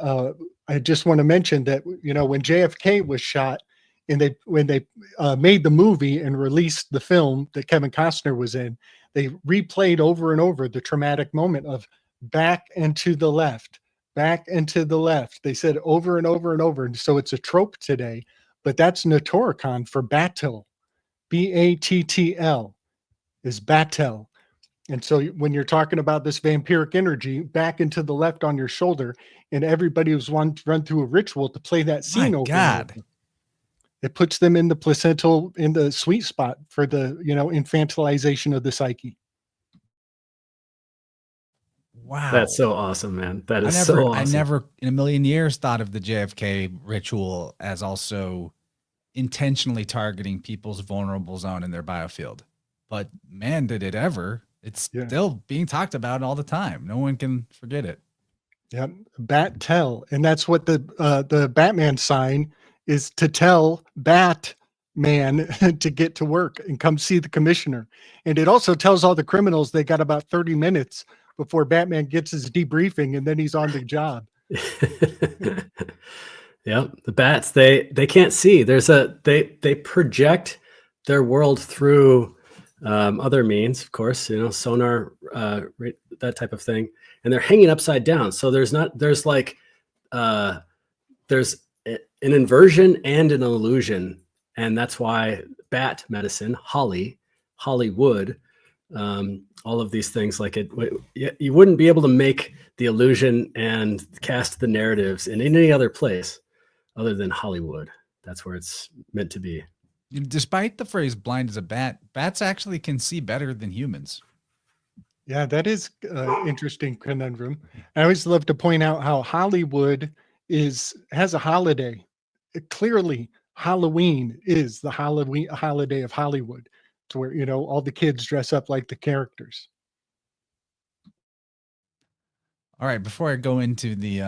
I just want to mention that, when JFK was shot and when they made the movie and released the film that Kevin Costner was in, they replayed over and over the traumatic moment of back and to the left, back and to the left. They said over and over and over. And so it's a trope today, but that's Notoricon for Battle. Battl is Battle. And so when you're talking about this vampiric energy back into the left on your shoulder, and everybody was one to run through a ritual to play that My scene over and God. over, it puts them in the placental, in the sweet spot for the, infantilization of the psyche. Wow. That's so awesome, man. That I is never, so awesome. I never in a million years thought of the JFK ritual as also intentionally targeting people's vulnerable zone in their biofield. But man, did it ever. It's Yeah. still being talked about all the time. No one can forget it. Yep. Bat tell. And that's what the Batman sign is, to tell Batman to get to work and come see the commissioner. And it also tells all the criminals they got about 30 minutes before Batman gets his debriefing, and then he's on the job. Yep. The bats, they can't see. They project their world through other means, of course, sonar, that type of thing. And they're hanging upside down. So there's an inversion and an illusion. And that's why bat medicine, Hollywood, all of these things, like you wouldn't be able to make the illusion and cast the narratives in any other place other than Hollywood. That's where it's meant to be. Despite the phrase blind as a bat, bats actually can see better than humans. Yeah, that is interesting conundrum. I always love to point out how Hollywood has a holiday. Clearly, Halloween is the holiday of Hollywood, to where all the kids dress up like the characters. All right, before I go into the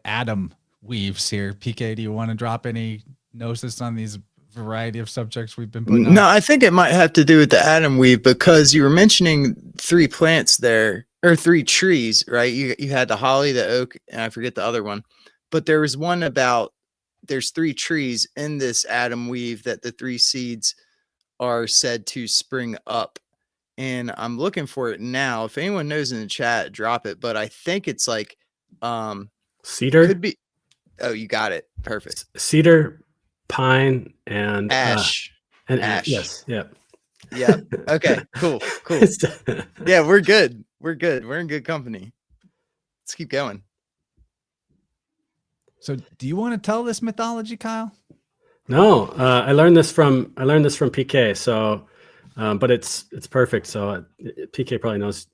Adam weaves here, PK, do you want to drop any gnosis on these variety of subjects we've been putting on? No, I think it might have to do with the atom weave, because you were mentioning 3 plants there, or 3 trees, right? You had the holly, the oak, and I forget the other one. But there was one about, there's 3 trees in this atom weave that the 3 seeds are said to spring up. And I'm looking for it now. If anyone knows in the chat, drop it. But I think it's like Cedar? Could be. Oh, you got it. Perfect. Cedar, pine, and Ash. and ash. Yes. Yep. Yeah. Okay. Cool. Yeah, we're good. We're in good company. Let's keep going. So, do you want to tell this mythology, Kyle? No, I learned this from PK. So, but it's perfect. So PK probably knows.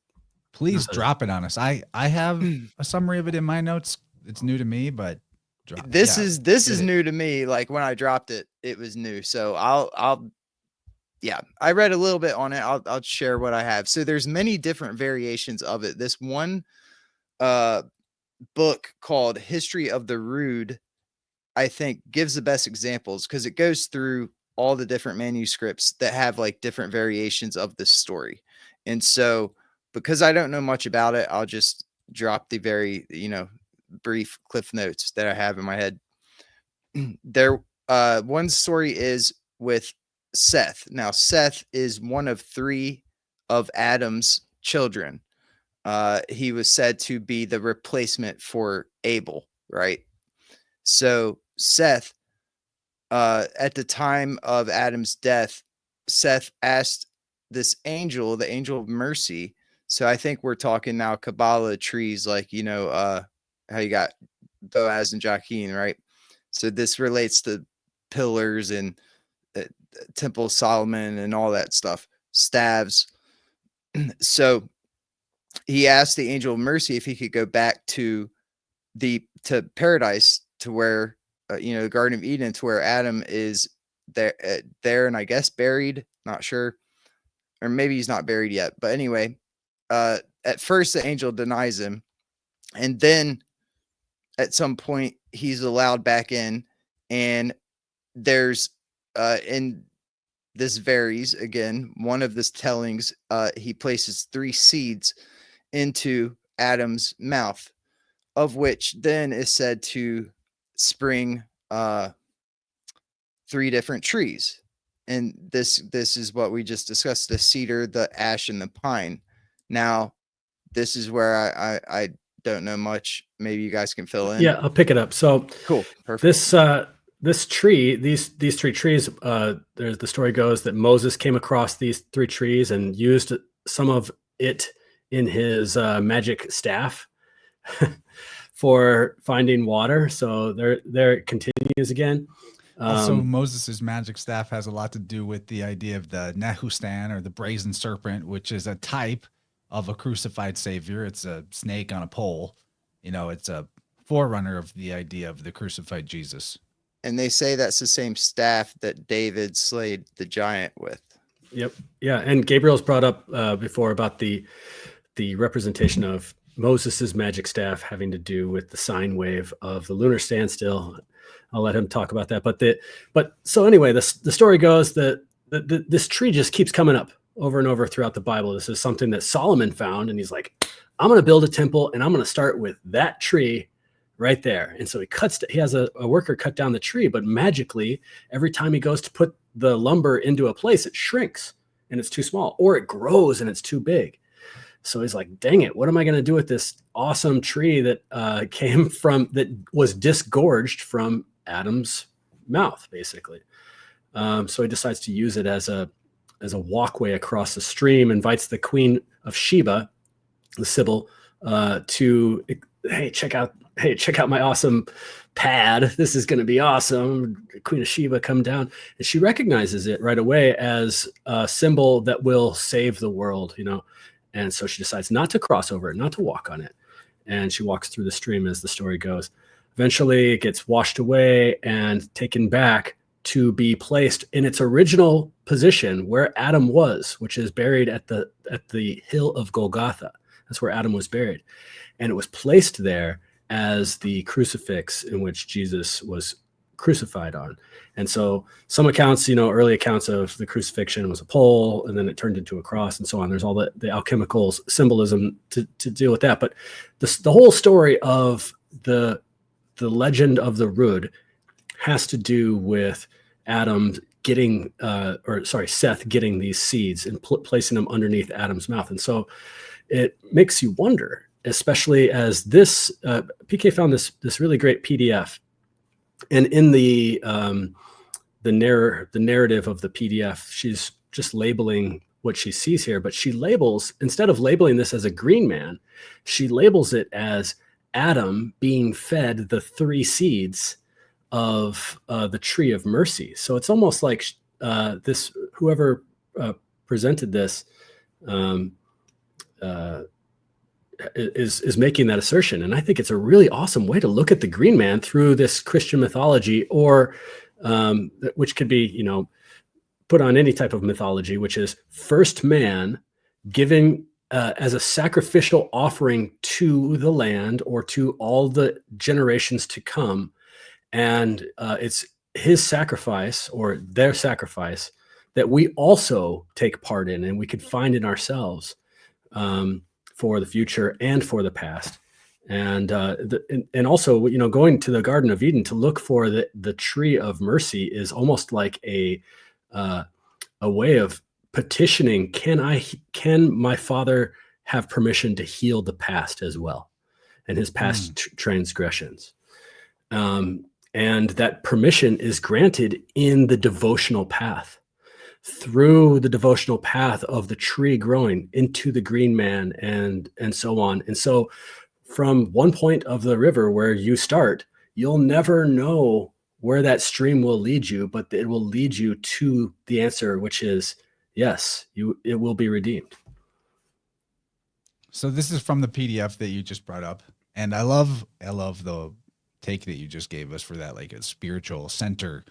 Please drop it on us. I have a summary of it in my notes. It's new to me, but This is new to me. Like when I dropped it, it was new. So I read a little bit on it. I'll share what I have. So there's many different variations of it. This one book called History of the Rood, I think, gives the best examples, because it goes through all the different manuscripts that have like different variations of this story. And so, because I don't know much about it, I'll just drop the very, brief cliff notes that I have in my head. There, one story is with Seth. Now, Seth is one of 3 of Adam's children. He was said to be the replacement for Abel, right? So Seth, at the time of Adam's death, Seth asked this angel, the angel of mercy. So I think we're talking now Kabbalah trees, like, how you got Boaz and Joachim, right? So this relates to pillars and Temple of Solomon and all that stuff, staves. So he asked the angel of mercy if he could go back to paradise, to where the Garden of Eden, to where Adam is there, and I guess buried, not sure, or maybe he's not buried yet. But anyway, at first the angel denies him, and then at some point he's allowed back in, and there's in this varies again. One of the tellings, he places 3 seeds into Adam's mouth, of which then is said to spring 3 different trees. And this is what we just discussed: the cedar, the ash, and the pine. Now, this is where I don't know much. Maybe you guys can fill in. Yeah, I'll pick it up. So cool. Perfect. This tree, these 3 trees, the story goes that Moses came across these 3 trees and used some of it in his magic staff for finding water. So there it continues again. Also, Moses's magic staff has a lot to do with the idea of the Nehustan, or the brazen serpent, which is a type of a crucified savior. It's a snake on a pole. It's a forerunner of the idea of the crucified Jesus. And they say that's the same staff that David slayed the giant with. Yep. Yeah. And Gabriel's brought up before about the representation of Moses's magic staff having to do with the sine wave of the lunar standstill. I'll let him talk about that. But so anyway, the story goes that this tree just keeps coming up over and over throughout the Bible. This is something that Solomon found, and he's like, I'm going to build a temple, and I'm going to start with that tree right there. And so he has a worker cut down the tree, but magically, every time he goes to put the lumber into a place, it shrinks and it's too small, or it grows and it's too big. So he's like, dang it, what am I going to do with this awesome tree that that was disgorged from Adam's mouth, basically? So he decides to use it as a walkway across the stream, invites the Queen of Sheba, the Sibyl, to, hey, check out my awesome pad. This is going to be awesome. Queen of Sheba, come down. And she recognizes it right away as a symbol that will save the world, And so she decides not to cross over it, not to walk on it. And she walks through the stream as the story goes. Eventually it gets washed away and taken back to be placed in its original position where Adam was, which is buried at the hill of Golgotha. That's where Adam was buried. And it was placed there as the crucifix in which Jesus was crucified on. And so some accounts, early accounts of the crucifixion was a pole, and then it turned into a cross and so on. There's all the alchemical symbolism to deal with that. But the whole story of the legend of the rood has to do with Adam getting, Seth getting these seeds and placing them underneath Adam's mouth. And so it makes you wonder, especially as this, PK found this really great PDF. And in the narrative of the PDF, she's just labeling what she sees here, but she labels, instead of labeling this as a green man, she labels it as Adam being fed the 3 seeds of the tree of mercy. So it's almost like whoever presented this is making that assertion. And I think it's a really awesome way to look at the green man through this Christian mythology, or which could be, put on any type of mythology, which is first man giving as a sacrificial offering to the land or to all the generations to come. And it's his sacrifice or their sacrifice that we also take part in, and we could find in ourselves for the future and for the past. And also, going to the Garden of Eden to look for the tree of mercy is almost like a way of petitioning. Can my Father have permission to heal the past as well, and his past transgressions? And that permission is granted in the devotional path, through the devotional path of the tree growing into the green man, and so on. And so from one point of the river where you start, you'll never know where that stream will lead you, but it will lead you to the answer, which is yes, it will be redeemed. So this is from the PDF that you just brought up. And I love the take that you just gave us for that, like a spiritual center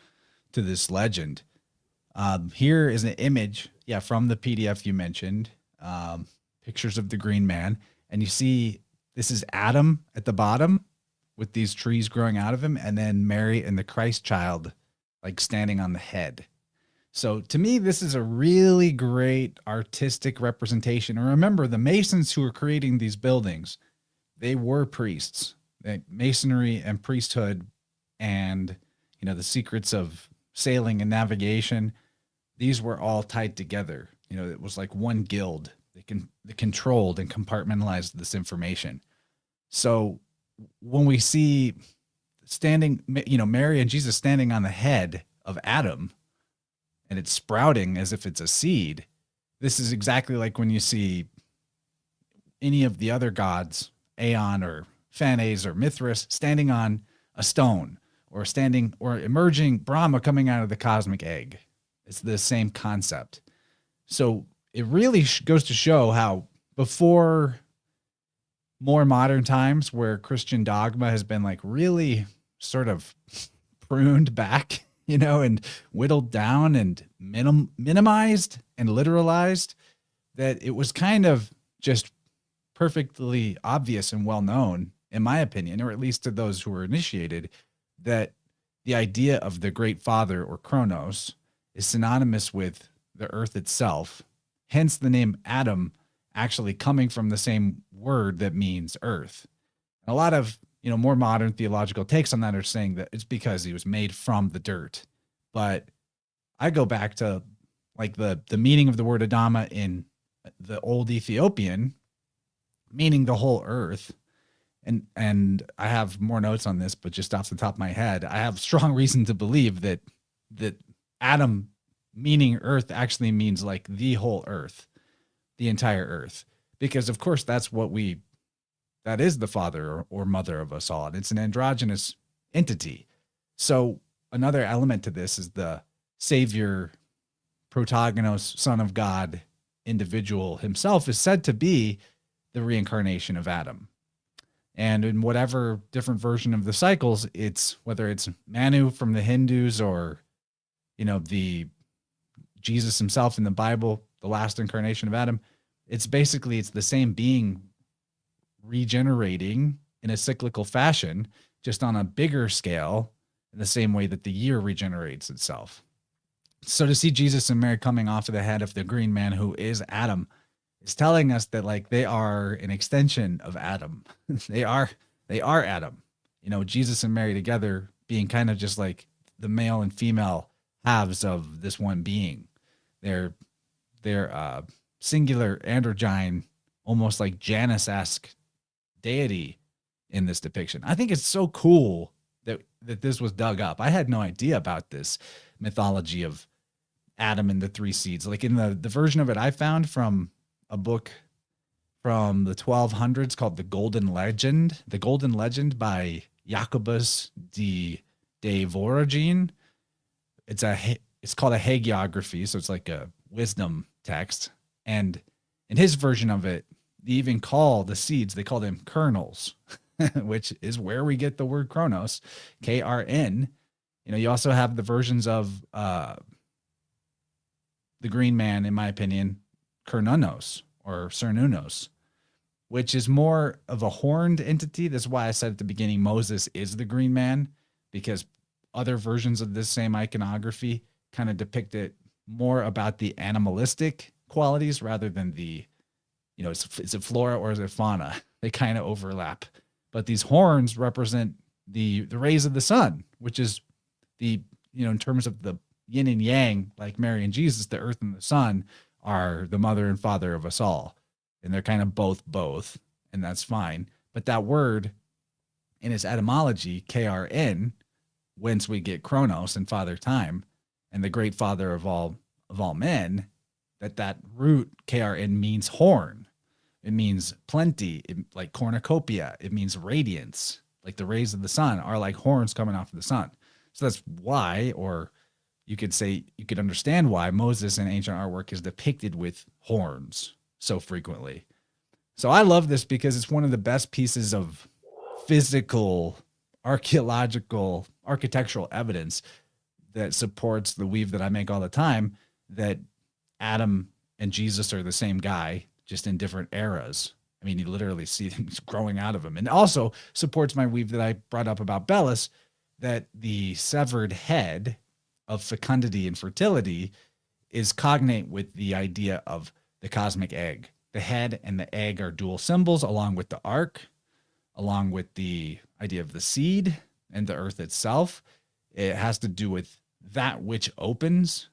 to this legend. Here is an image, from the PDF you mentioned, pictures of the green man. And you see, this is Adam at the bottom with these trees growing out of him, and then Mary and the Christ child, like standing on the head. So to me, this is a really great artistic representation. And remember, the Masons who were creating these buildings, they were priests. Masonry and priesthood, and the secrets of sailing and navigation, these were all tied together. It was like one guild. They controlled and compartmentalized this information. So when we see Mary and Jesus standing on the head of Adam, and it's sprouting as if it's a seed, this is exactly like when you see any of the other gods, Aeon or Phanes or Mithras, standing on a stone or standing or emerging Brahma coming out of the cosmic egg. It's the same concept. So it really goes to show how before more modern times where Christian dogma has been like really sort of pruned back, you know, and whittled down and minimized and literalized, that it was kind of just perfectly obvious and well known, in my opinion, or at least to those who were initiated, that the idea of the great father or Kronos is synonymous with the earth itself. Hence the name Adam actually coming from the same word that means earth. And a lot of, you know, more modern theological takes on that are saying that it's because he was made from the dirt. But I go back to like the meaning of the word Adama in the old Ethiopian, meaning the whole earth. And I have more notes on this, but just off the top of my head, I have strong reason to believe that Adam meaning earth actually means like the whole earth, the entire earth. Because of course that is the father or mother of us all. And it's an androgynous entity. So another element to this is the savior, protagonos, son of God individual himself is said to be the reincarnation of Adam. And in whatever different version of the cycles, it's whether it's Manu from the Hindus or, you know, the Jesus himself in the Bible, the last incarnation of Adam, it's the same being regenerating in a cyclical fashion, just on a bigger scale, in the same way that the year regenerates itself. So to see Jesus and Mary coming off of the head of the green man who is Adam is telling us that like they are an extension of Adam. they are Adam. You know, Jesus and Mary together being kind of just like the male and female halves of this one being. They're singular androgyne, almost like Janus-esque deity in this depiction. I think it's so cool that this was dug up. I had no idea about this mythology of Adam and the three seeds. Like in the version of it I found from a book from the 1200s called The Golden Legend by Jacobus de Voragine. It's called a hagiography, so it's like a wisdom text. And in his version of it, they even call the seeds, they call them kernels, which is where we get the word Kronos, Krn. You know, you also have the versions of the green man, in my opinion, Kernunos or Cernunos, which is more of a horned entity. That's why I said at the beginning Moses is the green man, because other versions of this same iconography kind of depict it more about the animalistic qualities rather than the, you know, is it flora or is it fauna? They kind of overlap. But these horns represent the rays of the sun, which is the, you know, in terms of the yin and yang, like Mary and Jesus, the earth and the sun are the mother and father of us all. And they're kind of both, and that's fine. But that word in its etymology, Krn, whence we get Kronos and Father Time, and the great father of all men, that root Krn means horn. It means plenty, like cornucopia. It means radiance, like the rays of the sun are like horns coming off of the sun. So that's why, or you could understand why Moses in ancient artwork is depicted with horns so frequently. So I love this because it's one of the best pieces of physical, archaeological, architectural evidence that supports the weave that I make all the time, that Adam and Jesus are the same guy, just in different eras. I mean, you literally see things growing out of him. And also supports my weave that I brought up about Belus, that the severed head of fecundity and fertility is cognate with the idea of the cosmic egg. The head and the egg are dual symbols, along with the ark, along with the idea of the seed and the earth itself. It has to do with that which opens,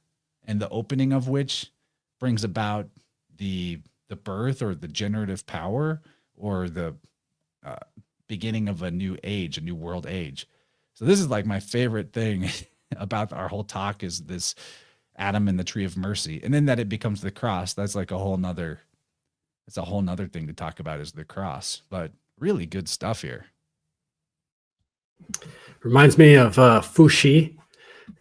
and the opening of which brings about the birth or the generative power or the beginning of a new age, a new world age. So this is like my favorite thing about our whole talk, is this Adam and the tree of mercy, and then that it becomes the cross. That's like a whole nother thing to talk about, is the cross. But really good stuff here. Reminds me of Fuxi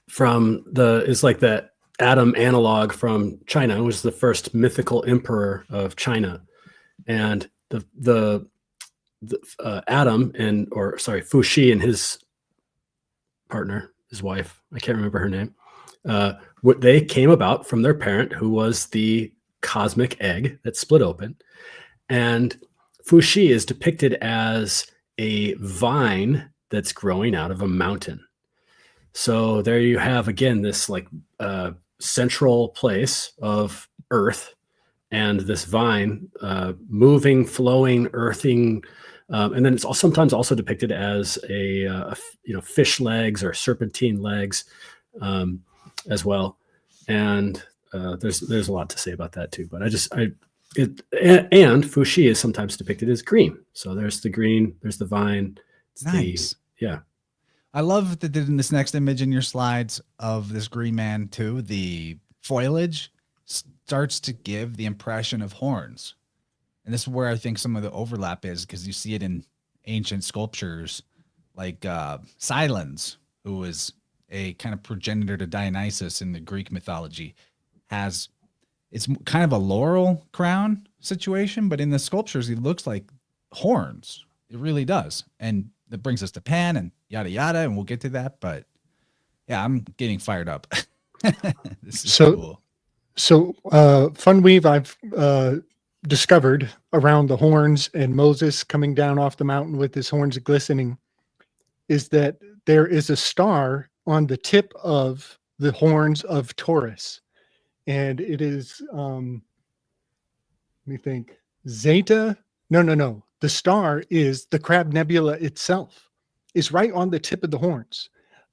is like the Adam analog from China. It was the first mythical emperor of China, and the Adam Fuxi and his partner, his wife, I can't remember her name. What they came about from their parent, who was the cosmic egg that split open, and Fuxi is depicted as a vine that's growing out of a mountain. So there you have again this like central place of earth, and this vine moving, flowing, earthing, and then it's sometimes also depicted as a fish legs or serpentine legs as well. And there's a lot to say about that too. But and Fuxi is sometimes depicted as green. So there's the green, there's the vine. Nice. Yeah. I love that in this next image in your slides of this green man too, the foliage starts to give the impression of horns. And this is where I think some of the overlap is, because you see it in ancient sculptures like Silens, who was a kind of progenitor to Dionysus in the Greek mythology, it's kind of a laurel crown situation, but in the sculptures, he looks like horns. It really does. And that brings us to Pan and yada, yada, and we'll get to that. But yeah, I'm getting fired up. This is cool. So fun weave I've discovered around the horns and Moses coming down off the mountain with his horns glistening is that there is a star on the tip of the horns of Taurus. And it is, let me think, Zeta. No. The star is the Crab Nebula itself. Is right on the tip of the horns.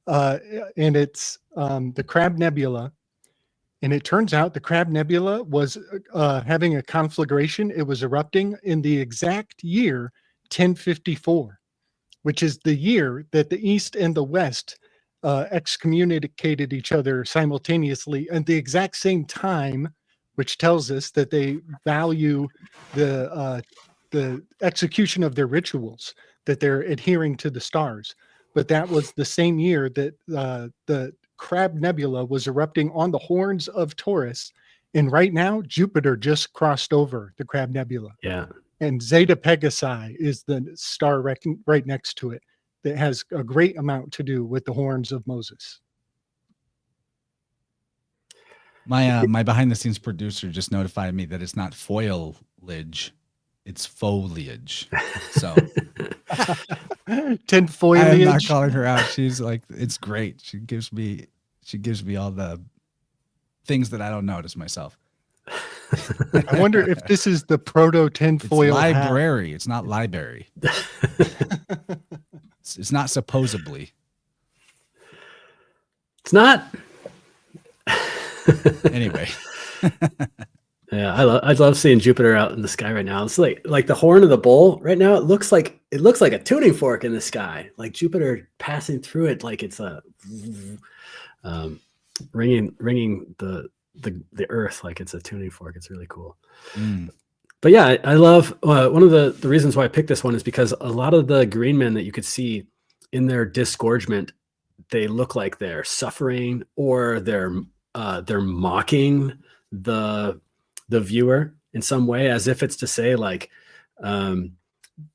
And it's the Crab Nebula. And it turns out the Crab Nebula was having a conflagration. It was erupting in the exact year 1054, which is the year that the East and the West excommunicated each other simultaneously at the exact same time, which tells us that they value the execution of their rituals, that they're adhering to the stars. But that was the same year that the Crab Nebula was erupting on the horns of Taurus. And right now, Jupiter just crossed over the Crab Nebula. Yeah. And Zeta Pegasi is the star right next to it that has a great amount to do with the horns of Moses. My behind the scenes producer just notified me that it's not foliage, it's foliage. So tinfoilage. I'm not calling her out. She's like, it's great. She gives me all the things that I don't notice myself. I wonder if this is the proto tinfoil. It's library. It's not library. It's not supposedly. It's not. Anyway. Yeah, I love seeing Jupiter out in the sky right now. It's like the horn of the bull right now. It looks like a tuning fork in the sky, like Jupiter passing through it, like it's a ringing the earth like it's a tuning fork. It's really cool. But yeah, I love one of the reasons why I picked this one is because a lot of the green men that you could see in their disgorgement, they look like they're suffering or they're mocking the viewer in some way, as if it's to say like,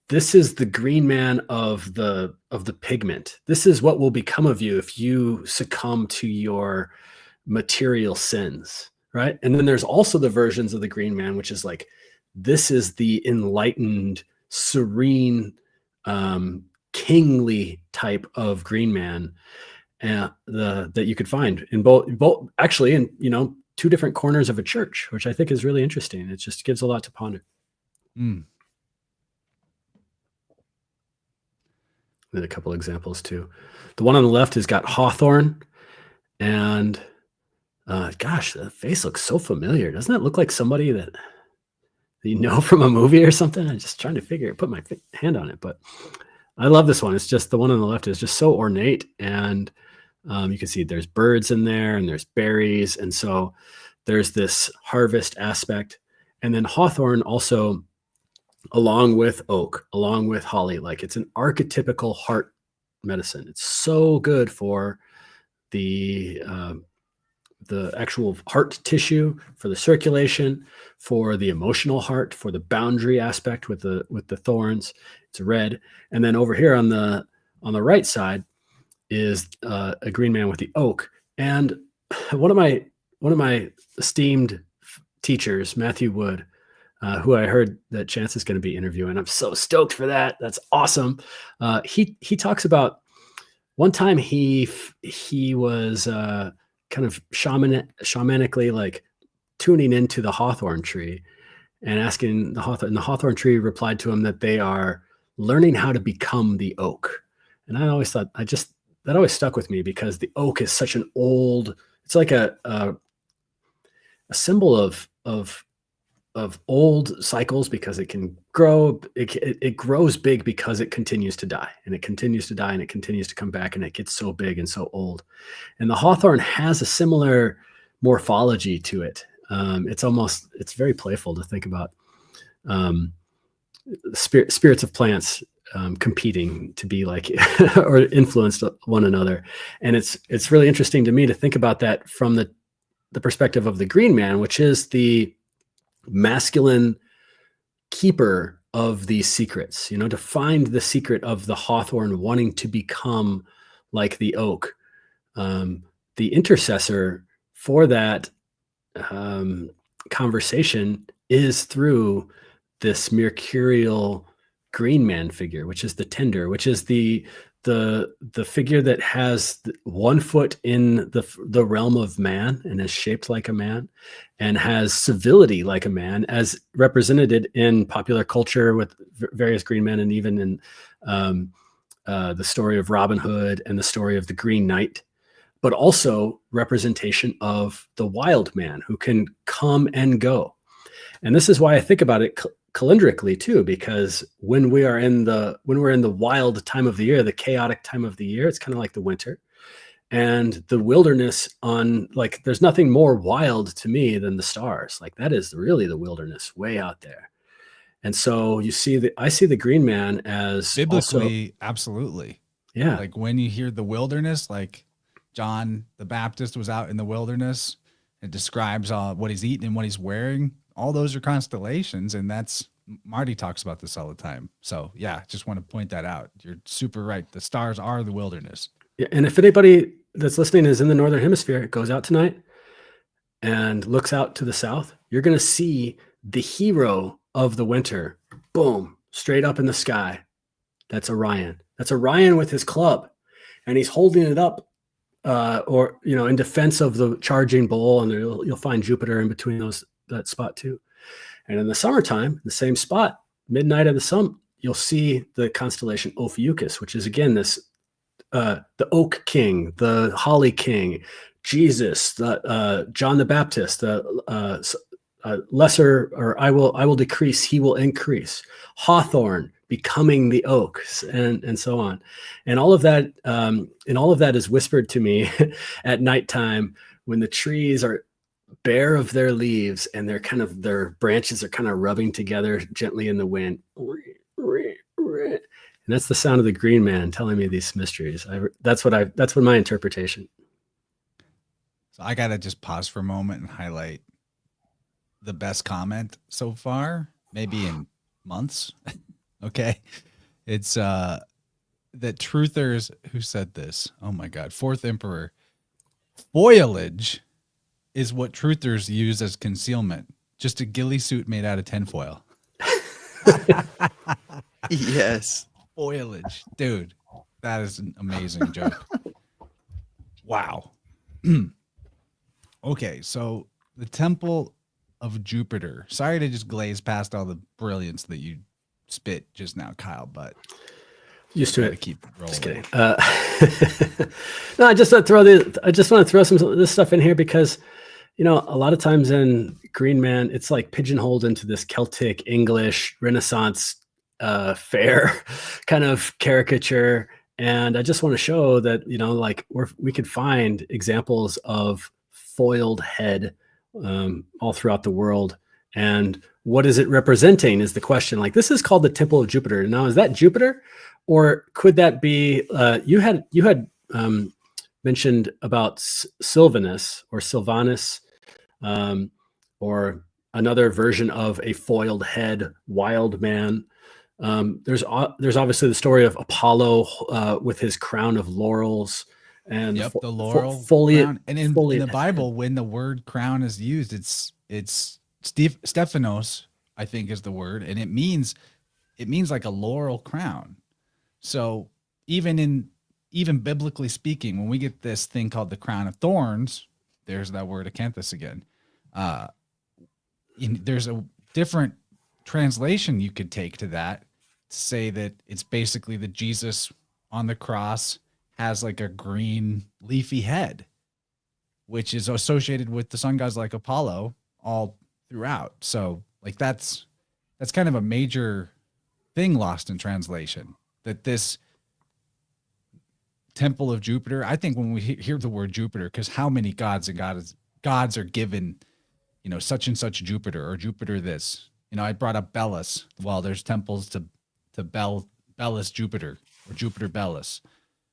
this is the green man of the pigment. This is what will become of you if you succumb to your material sins, right? And then there's also the versions of the green man, which is like, this is the enlightened, serene, kingly type of green man that you could find in both actually in two different corners of a church, which I think is really interesting. It just gives a lot to ponder. Then a couple examples too. The one on the left has got hawthorn, and gosh, the face looks so familiar. Doesn't that look like somebody that you know from a movie or something? I'm just trying to put my hand on it, but I love this one. It's just the one on the left is just so ornate and You can see there's birds in there and there's berries. And so there's this harvest aspect. And then hawthorn also, along with oak, along with holly, like it's an archetypical heart medicine. It's so good for the actual heart tissue, for the circulation, for the emotional heart, for the boundary aspect with the thorns. It's red. And then over here on the right side is a green man with the oak. And one of my esteemed teachers, Matthew Wood, who I heard that Chance is going to be interviewing. I'm so stoked for that. That's awesome. He talks about one time he was kind of shamanically like tuning into the hawthorn tree and asking the hawthorn. And the hawthorn tree replied to him that they are learning how to become the oak. And I always thought that always stuck with me, because the oak is such an old. It's like a symbol of old cycles, because it can grow. It grows big because it continues to die, and it continues to die, and it continues to come back, and it gets so big and so old. And the hawthorn has a similar morphology to it. It's very playful to think about spirits of plants competing to be like or influence one another. And it's really interesting to me to think about that from the perspective of the green man, which is the masculine keeper of these secrets, to find the secret of the hawthorn wanting to become like the oak. The intercessor for that conversation is through this mercurial green man figure, which is the tender, which is the figure that has 1 foot in the realm of man and is shaped like a man and has civility like a man, as represented in popular culture with various green men, and even in the story of Robin Hood and the story of the Green Knight, but also representation of the wild man who can come and go. And this is why I think about it calendrically too, because when we're in the wild time of the year, the chaotic time of the year, it's kind of like the winter. And the wilderness there's nothing more wild to me than the stars. Like, that is really the wilderness way out there. And so I see the green man as biblically, absolutely. Yeah. Like when you hear the wilderness, like John the Baptist was out in the wilderness, it describes what he's eating and what he's wearing. All those are constellations, and Marty talks about this all the time. So yeah, just want to point that out. You're super right. The stars are the wilderness. Yeah, and if anybody that's listening is in the Northern Hemisphere, goes out tonight and looks out to the south, you're going to see the hero of the winter, boom, straight up in the sky. That's Orion. That's Orion with his club, and he's holding it up, in defense of the charging bull. And you'll find Jupiter in between that spot too. And in the summertime, the same spot, midnight of the sun, you'll see the constellation Ophiuchus, which is again this the oak king, the holly king, Jesus, John the Baptist, lesser, or I will decrease, he will increase. Hawthorn becoming the oak, and so on. And all of that is whispered to me at nighttime when the trees are bare of their leaves and their branches are kind of rubbing together gently in the wind. And that's the sound of the green man telling me these mysteries. That's what my interpretation. So I got to just pause for a moment and highlight the best comment so far, maybe in months. Okay. It's that truthers who said this. Oh my God. Fourth Emperor. Foliage is what truthers use as concealment. Just a ghillie suit made out of tinfoil. Yes. Foliage. Dude, that is an amazing joke. Wow. Okay, so the Temple of Jupiter. Sorry to just glaze past all the brilliance that you spit just now, Kyle, but used to it. Keep rolling. Just kidding. No, I just want to throw some of this stuff in here because, a lot of times in Green Man, it's like pigeonholed into this Celtic, English, Renaissance, fair kind of caricature. And I just want to show that, like we could find examples of foiled head all throughout the world. And what is it representing is the question. Like, this is called the Temple of Jupiter. Now, is that Jupiter, or could that be? You had mentioned about Sylvanus or Sylvanus, or another version of a foiled head, wild man. There's obviously the story of Apollo with his crown of laurels and the laurel foliate. crown. And in the Bible, when the word crown is used, it's Stephanos, I think is the word, and it means like a laurel crown. So even biblically speaking, when we get this thing called the crown of thorns, there's that word acanthus again. There's a different translation you could take to that, to say that it's basically that Jesus on the cross has like a green leafy head, which is associated with the sun gods like Apollo all throughout. So like that's kind of a major thing lost in translation, that this temple of Jupiter, I think when we hear the word Jupiter, because how many gods are given, such and such Jupiter, or Jupiter this, I brought up Belus. Well, there's temples to Belus Jupiter, or Jupiter Belus,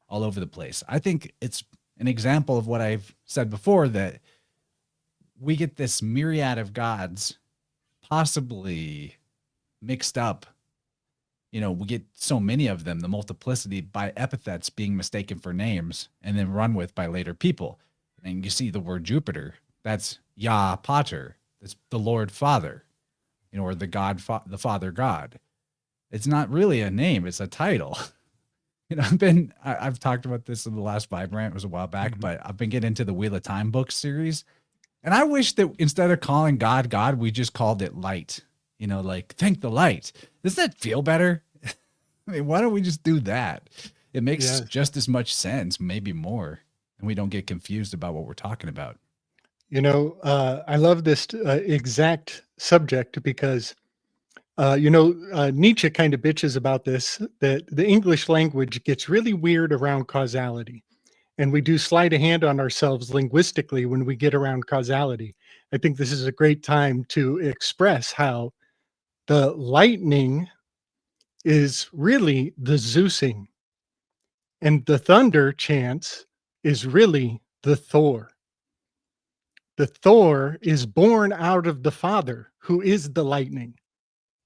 all over the place. I think it's an example of what I've said before, that we get this myriad of gods possibly mixed up. We get so many of them, the multiplicity, by epithets being mistaken for names and then run with by later people. And you see the word Jupiter, that's Yah Pater, that's the Lord Father, or the God, the Father God. It's not really a name, it's a title. I've talked about this in the last Vibe Rant, it was a while back, but I've been getting into the Wheel of Time books series. And I wish that instead of calling God, we just called it light. Like, thank the light. Does that feel better? I mean, why don't we just do that? It makes just as much sense, maybe more, and we don't get confused about what we're talking about. I love this exact subject because, Nietzsche kind of bitches about this, that the English language gets really weird around causality. And we do sleight of hand on ourselves linguistically when we get around causality. I think this is a great time to express how the lightning is really the Zeusing, and the thunder chants is really the Thor. The Thor is born out of the Father, who is the lightning.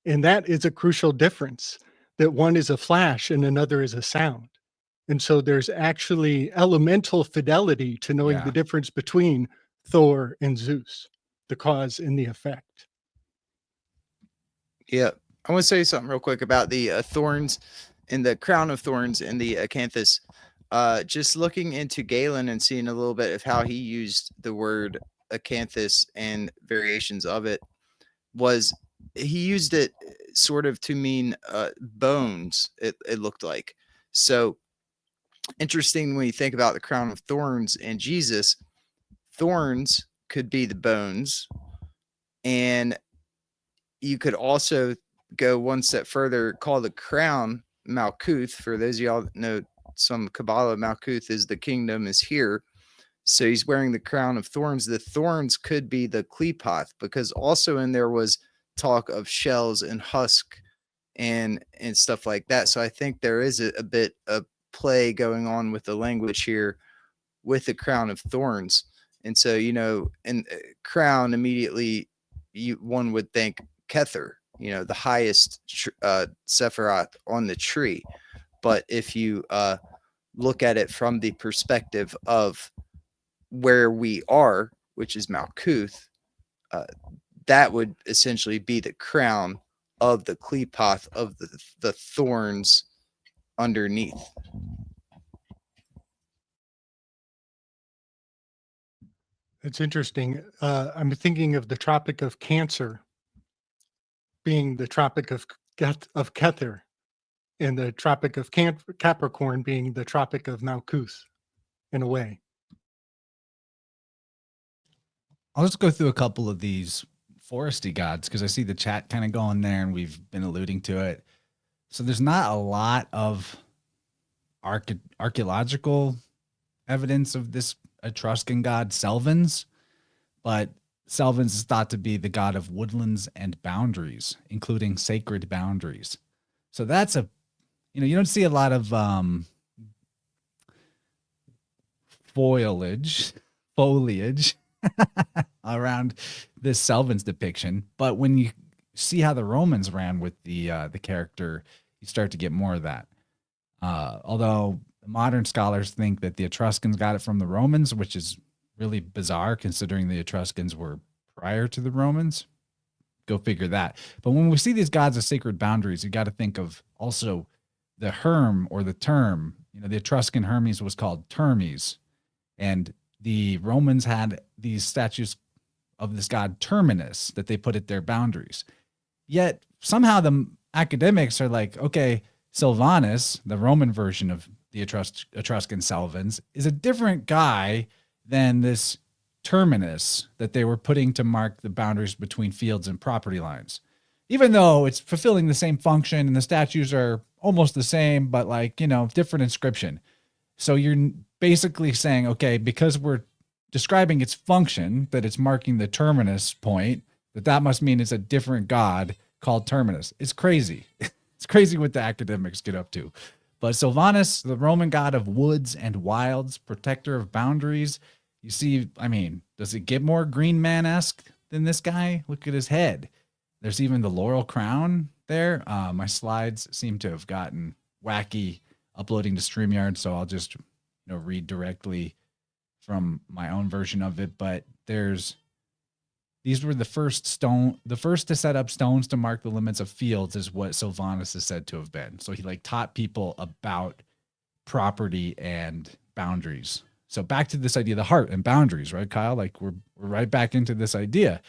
And that is a crucial difference, that one is a flash and another is a sound. And so there's actually elemental fidelity to knowing the difference between Thor and Zeus, the cause and the effect. Yeah. I want to say something real quick about the thorns and the crown of thorns and the acanthus. Just looking into Galen and seeing a little bit of how he used the word acanthus and variations of it, was he used it sort of to mean bones, it looked like. So interesting when you think about the crown of thorns and Jesus, thorns could be the bones, and you could also go one step further, call the crown Malkuth. For those of y'all that know some Kabbalah, Malkuth is the kingdom is here. So he's wearing the crown of thorns. The thorns could be the klepoth, because also in there was talk of shells and husk and stuff like that. So I think there is a bit of play going on with the language here with the crown of thorns. And so, and crown, immediately one would think Kether, the highest Sephiroth on the tree. But if you look at it from the perspective of where we are, which is Malkuth, that would essentially be the crown of the klepoth of the thorns underneath. It's interesting. I'm thinking of the Tropic of Cancer being the Tropic of Kether, and the Tropic of Capricorn being the Tropic of Malkuth, in a way. I'll just go through a couple of these foresty gods, because I see the chat kind of going there and we've been alluding to it. So there's not a lot of archaeological evidence of this Etruscan god Selvens, but Selvens is thought to be the god of woodlands and boundaries, including sacred boundaries. So that's you don't see a lot of foliage around this Selvens depiction, but when you see how the Romans ran with the character, you start to get more of that. Although modern scholars think that the Etruscans got it from the Romans, which is really bizarre considering the Etruscans were prior to the Romans. Go figure that. But when we see these gods of sacred boundaries, you got to think of also the Herm or the term. The Etruscan Hermes was called Termes, and the Romans had these statues of this god Terminus that they put at their boundaries. Yet somehow the academics are like, okay, Silvanus, the Roman version of the Etruscan Selvens, is a different guy than this Terminus that they were putting to mark the boundaries between fields and property lines. Even though it's fulfilling the same function and the statues are almost the same, but different inscription. So you're basically saying, okay, because we're describing its function, that it's marking the terminus point, that must mean it's a different god called Terminus. It's crazy. It's crazy what the academics get up to. But Silvanus, the Roman god of woods and wilds, protector of boundaries, you see, does it get more Green Man-esque than this guy? Look at his head. There's even the laurel crown there. My slides seem to have gotten wacky uploading to StreamYard, so I'll just read directly from my own version of it. But these were the first to set up stones to mark the limits of fields, is what Silvanus is said to have been. So he taught people about property and boundaries. So back to this idea of the heart and boundaries, right, Kyle? We're right back into this idea.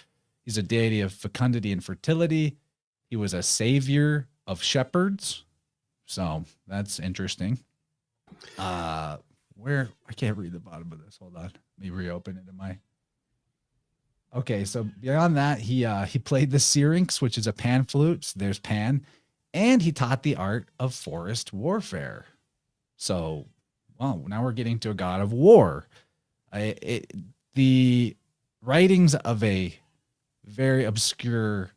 He's a deity of fecundity and fertility. He was a savior of shepherds. So that's interesting. Where I can't read the bottom of this. Hold on. Let me reopen it. Okay, so beyond that, he played the syrinx, which is a pan flute. So there's Pan, and he taught the art of forest warfare. So, now we're getting to a god of war. The writings of a very obscure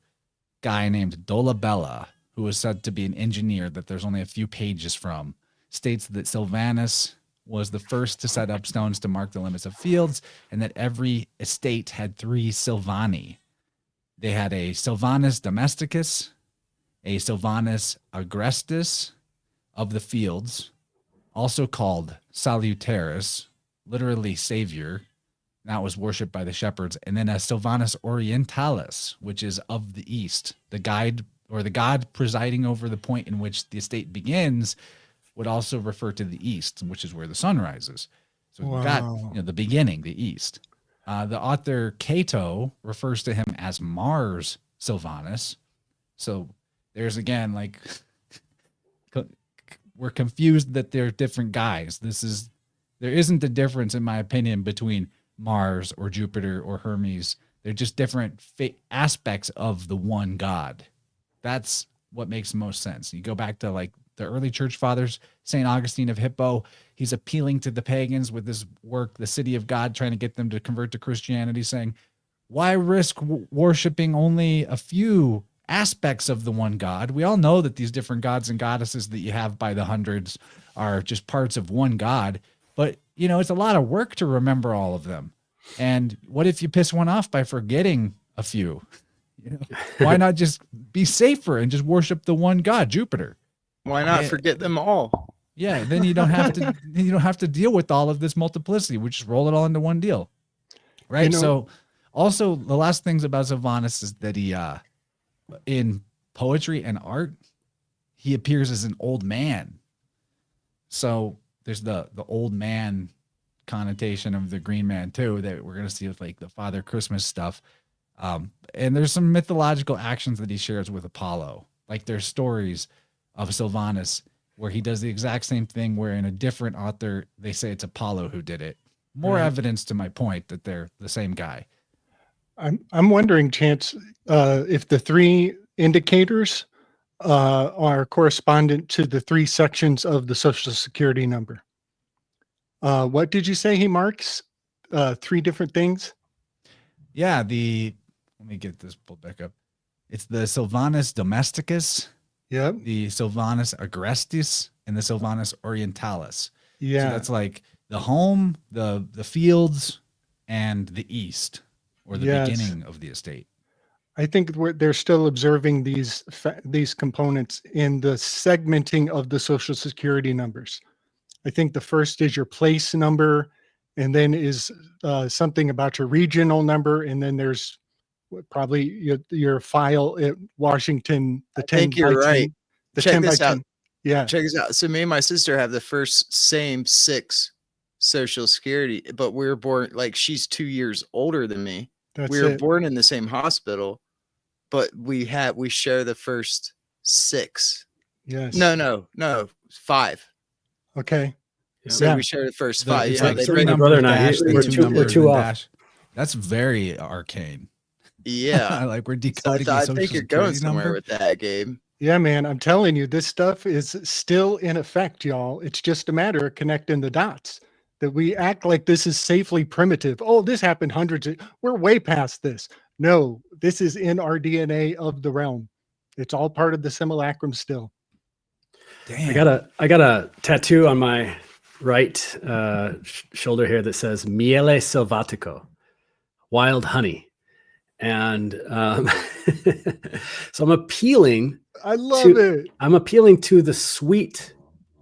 guy named Dolabella, who was said to be an engineer that there's only a few pages from, states that Silvanus was the first to set up stones to mark the limits of fields, and that every estate had 3 Silvani. They had a Silvanus domesticus, a Silvanus agrestis of the fields, also called Salutaris, literally savior. That was worshipped by the shepherds. And then a Silvanus orientalis, which is of the east. The guide or the god presiding over the point in which the estate begins would also refer to the east, which is where the sun rises. So we've got the beginning, the east. The author Cato refers to him as Mars Silvanus. So there's again, we're confused that they're different guys. There isn't a difference, in my opinion, between Mars or Jupiter or Hermes. They're just different aspects of the one god. That's what makes the most sense. You go back to the early church fathers, St. Augustine of Hippo. He's appealing to the pagans with this work, The City of God, trying to get them to convert to Christianity, saying, why risk worshiping only a few aspects of the one god? We all know that these different gods and goddesses that you have by the hundreds are just parts of one god, but it's a lot of work to remember all of them. And what if you piss one off by forgetting a few? Why not just be safer and just worship the one god, Jupiter? Why not forget them all? Yeah, then you don't have to deal with all of this multiplicity. We just roll it all into one deal, right? So also the last things about Silvanus is that he in poetry and art, he appears as an old man. So there's the old man connotation of the Green Man too, that we're going to see with the Father Christmas stuff. And there's some mythological actions that he shares with Apollo. There's stories of Silvanus where he does the exact same thing, where in a different author, they say it's Apollo who did it. More evidence to my point that they're the same guy. I'm wondering, Chance, if the 3 indicators are correspondent to the 3 sections of the Social Security number. What did you say he marks? 3 different things? Yeah, let me get this pulled back up. It's the Sylvanus domesticus, Yep. the Sylvanus agrestis, and the Sylvanus orientalis. Yeah. So that's like the home, the fields, and the east, or the Yes. beginning of the estate. I think they're still observing these components in the segmenting of the Social Security numbers. I think the first is your place number, and then is something about your regional number, and then there's probably your file at Washington, the I 10 think by you're 10, right. the Check 10 by this out. 10. Yeah, Check this out. So me and my sister have the first same 6 Social Security, but we were born, like, she's 2 years older than me. that's We were it. born in the same hospital, but we share the first 6. Yes. No, 5. Okay. So Yeah. we share the first 5. It's Yeah, like they 3 break. my numbers brother and I, dash, we're then 2 two- we're numbers, 2 then off. dash. That's very arcane. Yeah. Like we're So decoding the I Social think you're going Security somewhere number. with that, Gabe. Yeah, man, I'm telling you, this stuff is still in effect, y'all. It's just a matter of connecting the dots. That we act like this is safely primitive. Oh, this happened we're way past this. No, this is in our DNA of the realm. It's all part of the simulacrum still. Damn. I got a tattoo on my right shoulder here that says Miele Selvatico, wild honey. And so I'm appealing I love it. to the sweet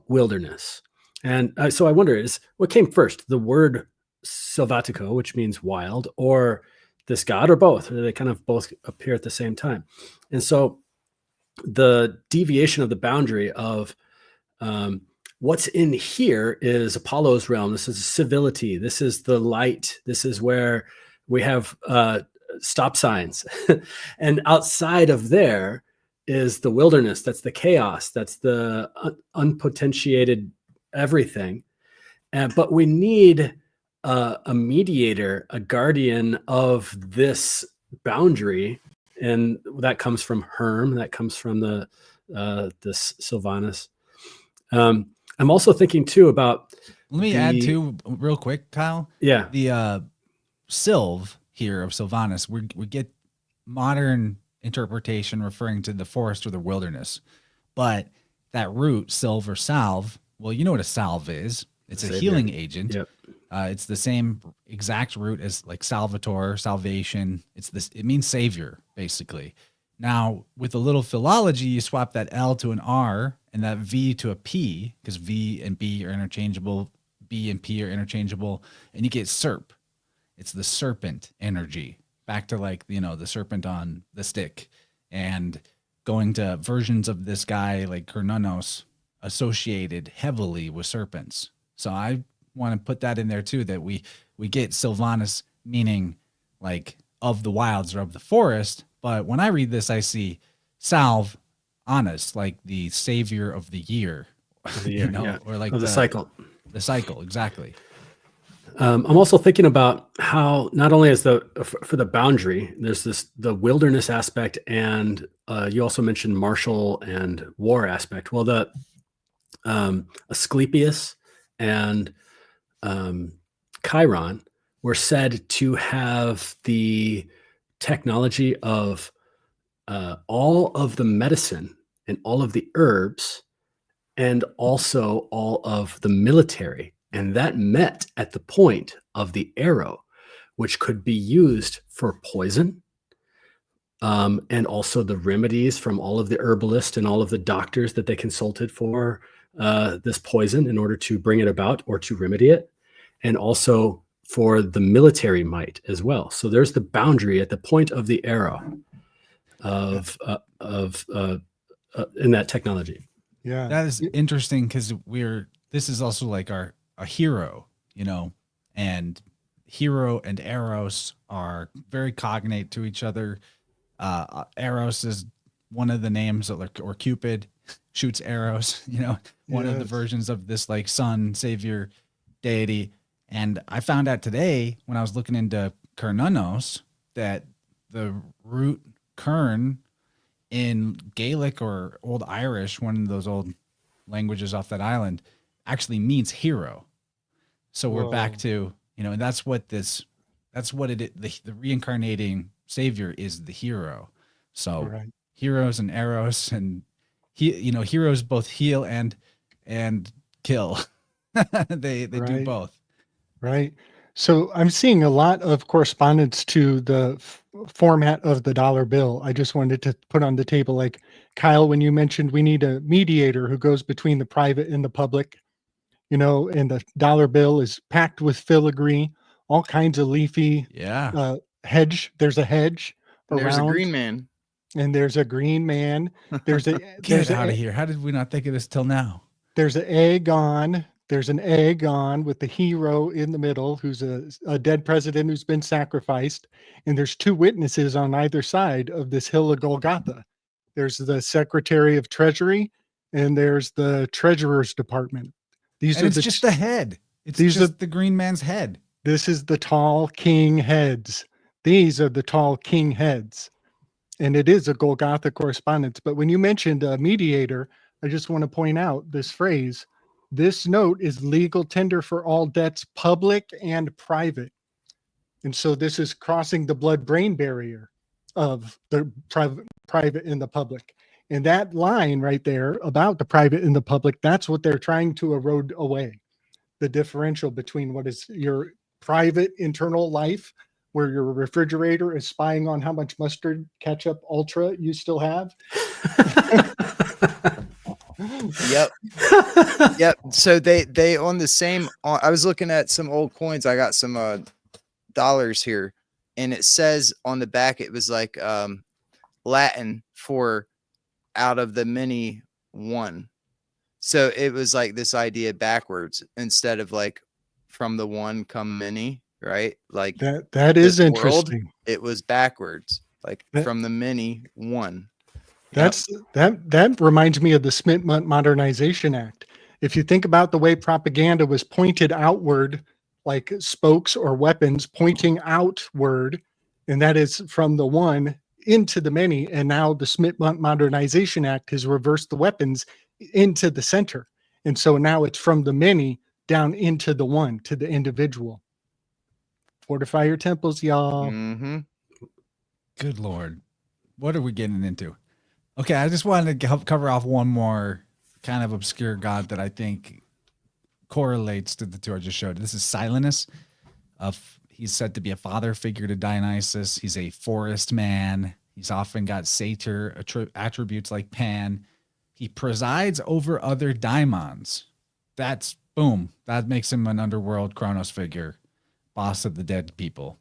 wilderness. And so I wonder, what came first, the word Selvatico, which means wild, or this god, or both? Or they kind of both appear at the same time. And so the deviation of the boundary of what's in here is Apollo's realm. This is civility. This is the light. This is where we have stop signs. And outside of there is the wilderness. That's the chaos. That's the unpotentiated everything. But we need a mediator, a guardian of this boundary. And that comes from Herm. That comes from this Sylvanus. I'm also thinking too about. Let me add too, real quick, Kyle. Yeah. The Sylv here of Sylvanus, we get modern interpretation referring to the forest or the wilderness, but that root, Sylv or salve, well, you know what a salve is. It's a healing agent. Yep. It's the same exact root as like Salvator, salvation. It means savior, basically. Now, with a little philology, you swap that L to an R and that V to a P, because V and B are interchangeable, B and P are interchangeable, and you get serp. It's the serpent energy, back to like, the serpent on the stick, and going to versions of this guy like Cernunnos associated heavily with serpents. So I want to put that in there too, that we get Sylvanus meaning like of the wilds or of the forest. But when I read this, I see salve, honest, like the savior of the year, or like the cycle. The cycle, exactly. I'm also thinking about how not only is for the boundary, there's the wilderness aspect, and you also mentioned martial and war aspect. Well, the Asclepius and Chiron were said to have the technology of all of the medicine and all of the herbs, and also all of the military. And that met at the point of the arrow, which could be used for poison, and also the remedies from all of the herbalists and all of the doctors that they consulted for this poison in order to bring it about or to remedy it, and also for the military might as well. So there's the boundary at the point of the arrow of in that technology. Yeah, that is interesting, because this is also like a hero, and hero and eros are very cognate to each other. Eros is one of the names or Cupid shoots arrows, one of the versions of this like sun savior deity. And I found out today when I was looking into Cernunnos that the root Kern in Gaelic or Old Irish, one of those old languages off that island, actually means hero. So we're back Whoa. to, and that's what the reincarnating savior is, the hero. So Right. heroes and arrows, and heroes both heal and kill. they do Right. both. Right. So I'm seeing a lot of correspondence to the format of the dollar bill. I just wanted to put on the table, like Kyle, when you mentioned we need a mediator who goes between the private and the public, and the dollar bill is packed with filigree, all kinds of leafy Yeah. hedge. There's a hedge And there's a green around, man. and there's a green man. There's a Get there's out of a here. How did we not think of this till now? there's an egg on. There's an egg on with the hero in the middle, who's a dead president who's been sacrificed. And there's two witnesses on either side of this hill of Golgotha. There's the Secretary of Treasury, and there's the Treasurer's Department. These And are it's the just the head. It's these just are the green man's head. this is the tall king heads. These are the tall king heads. And it is a Golgotha correspondence. But when you mentioned a mediator, I just want to point out this phrase: this note is legal tender for all debts, public and private. And so this is crossing the blood-brain barrier of the private and the public. And that line right there about the private and the public, that's what they're trying to erode away. The differential between what is your private internal life, where your refrigerator is spying on how much mustard, ketchup, ultra you still have. Yep. Yep. So they on the same. I was looking at some old coins. I got some dollars here, and it says on the back it was like Latin for out of the many one. So it was like this idea backwards instead of like from the one come many, right? Like That is this world, interesting. it was backwards, like That- from the many one. That reminds me of the Smith Modernization Act. If you think about the way propaganda was pointed outward, like spokes or weapons pointing outward, and that is from the one into the many. And now the Smith Modernization Act has reversed the weapons into the center. And so now it's from the many down into the one, to the individual. Fortify your temples, y'all. Mm-hmm. Good Lord. What are we getting into? Okay, I just wanted to help cover off one more kind of obscure god that I think correlates to the two I just showed. This is Silenus. He's said to be a father figure to Dionysus. He's a forest man. He's often got satyr attributes like Pan. He presides over other daimons. That's boom. That makes him an underworld Kronos figure, boss of the dead people.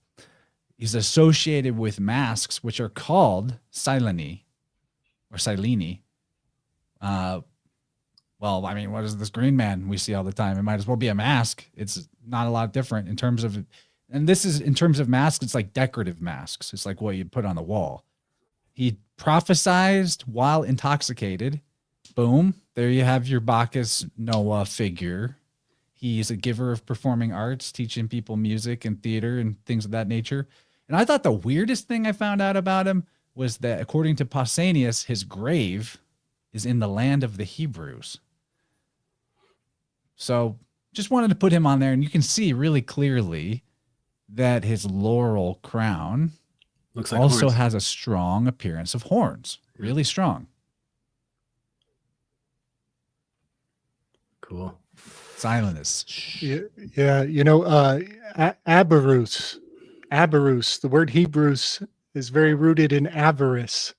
He's associated with masks, which are called Sileni or Sileni. Well, I mean, what is this green man we see all the time? It might as well be a mask. It's not a lot different in terms of, and this is in terms of masks, it's like decorative masks. It's like what you put on the wall. He prophesized while intoxicated. Boom. There you have your Bacchus Noah figure. He's a giver of performing arts, teaching people music and theater and things of that nature. And I thought the weirdest thing I found out about him was that according to Pausanias, his grave is in the land of the Hebrews. So just wanted to put him on there, and you can see really clearly that his laurel crown Looks like also horns. has a strong appearance of horns, really strong. Cool. Silenus. Yeah, Aberus. Aberus, the word Hebrews is very rooted in avarice.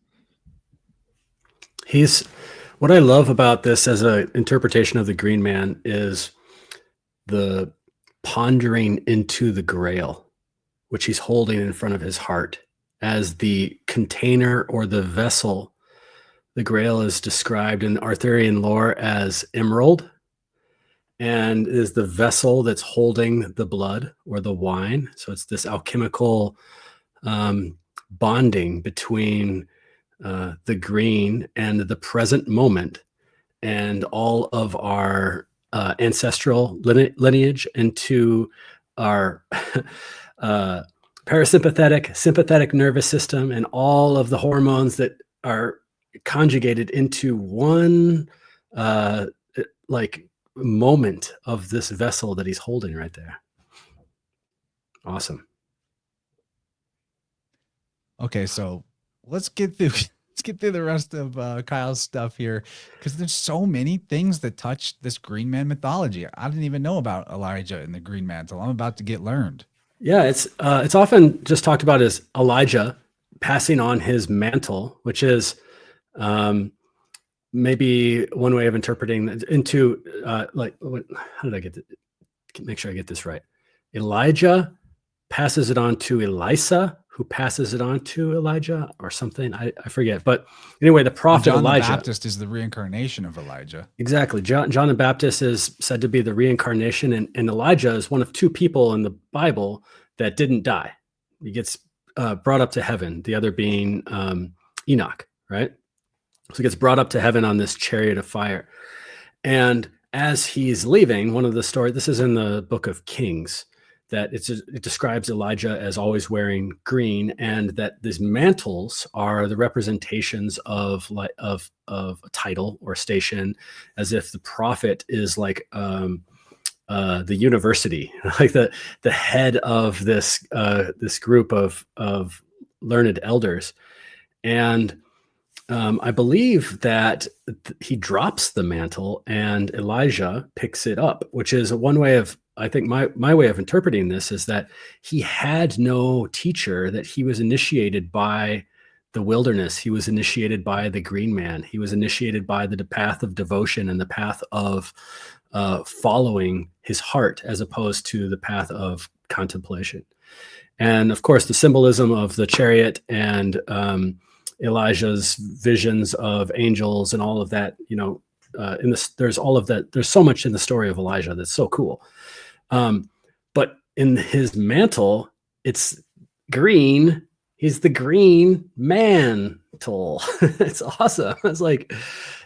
What I love about this as an interpretation of the green man is the pondering into the grail, which he's holding in front of his heart as the container or the vessel. The grail is described in Arthurian lore as emerald, and is the vessel that's holding the blood or the wine. So it's this alchemical bonding between the green and the present moment, and all of our ancestral lineage into our parasympathetic, sympathetic nervous system, and all of the hormones that are conjugated into one like moment of this vessel that he's holding right there. Awesome. Okay, so let's get through the rest of Kyle's stuff here, because there's so many things that touch this Green Man mythology. I didn't even know about Elijah and the Green Mantle. I'm about to get learned. Yeah, it's often just talked about as Elijah passing on his mantle, which is maybe one way of interpreting that into like how did I get make sure I get this right? Elijah passes it on to Elisha, who passes it on to Elijah or something. I forget. But anyway, the prophet John Elijah. the Baptist is the reincarnation of Elijah. Exactly. John the Baptist is said to be the reincarnation, and Elijah is one of two people in the Bible that didn't die. He gets brought up to heaven, the other being Enoch, right? So he gets brought up to heaven on this chariot of fire. And as he's leaving, one of the stories, this is in the book of Kings, that it describes Elijah as always wearing green, and that these mantles are the representations of a title or station, as if the prophet is like the university, like the head of this group of learned elders. And I believe that he drops the mantle and Elijah picks it up, which is one way of, I think my way of interpreting this is that he had no teacher, that he was initiated by the wilderness. He was initiated by the Green Man. He was initiated by the path of devotion and the path of following his heart, as opposed to the path of contemplation. And of course, the symbolism of the chariot and Elijah's visions of angels and all of that, in this, there's all of that. There's so much in the story of Elijah that's so cool. But in his mantle, it's green. He's the Green Mantle. It's awesome. It's like,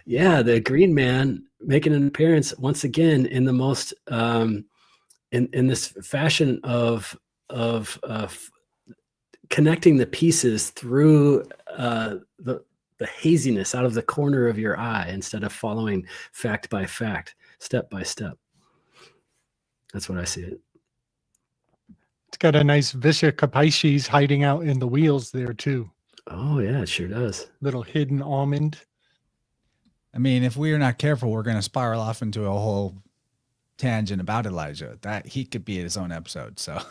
yeah, the Green Man making an appearance once again in the most in this fashion of connecting the pieces through the haziness out of the corner of your eye, instead of following fact by fact, step by step. That's what I see it. It's got a nice Viscera Pisces hiding out in the wheels there too. Oh yeah, it sure does. Little hidden almond. I mean, if we are not careful, we're going to spiral off into a whole tangent about Elijah. That he could be his own episode. So,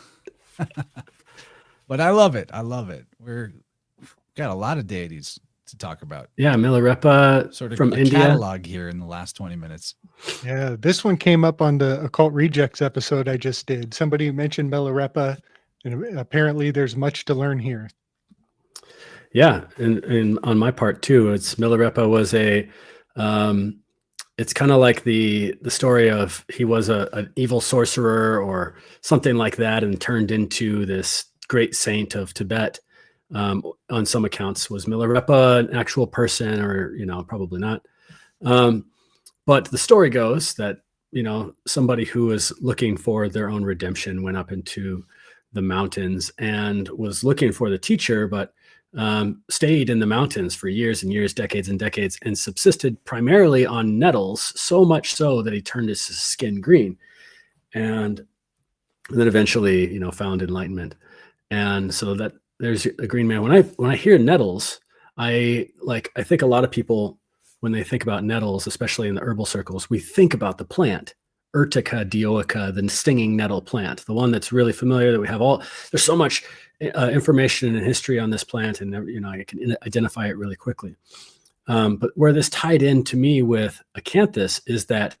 but I love it. I love it. We're got a lot of deities to talk about. Yeah, Milarepa Sort of from a India. catalog here in the last 20 minutes. Yeah, this one came up on the Occult Rejects episode I just did. Somebody mentioned Milarepa, and apparently there's much to learn here. Yeah, and on my part too, it's Milarepa was a it's kind of like the story of he was an evil sorcerer or something like that, and turned into this great saint of Tibet. On some accounts, was Milarepa an actual person, or probably not. But the story goes that somebody who was looking for their own redemption went up into the mountains and was looking for the teacher, but stayed in the mountains for years and years, decades and decades, and subsisted primarily on nettles, so much so that he turned his skin green, and then eventually found enlightenment. And so that there's a Green Man. When I hear nettles, I think a lot of people, when they think about nettles, especially in the herbal circles, we think about the plant Urtica dioica, the stinging nettle plant, the one that's really familiar, that we have there's so much information and history on this plant, and I can identify it really quickly. But where this tied in to me with acanthus is that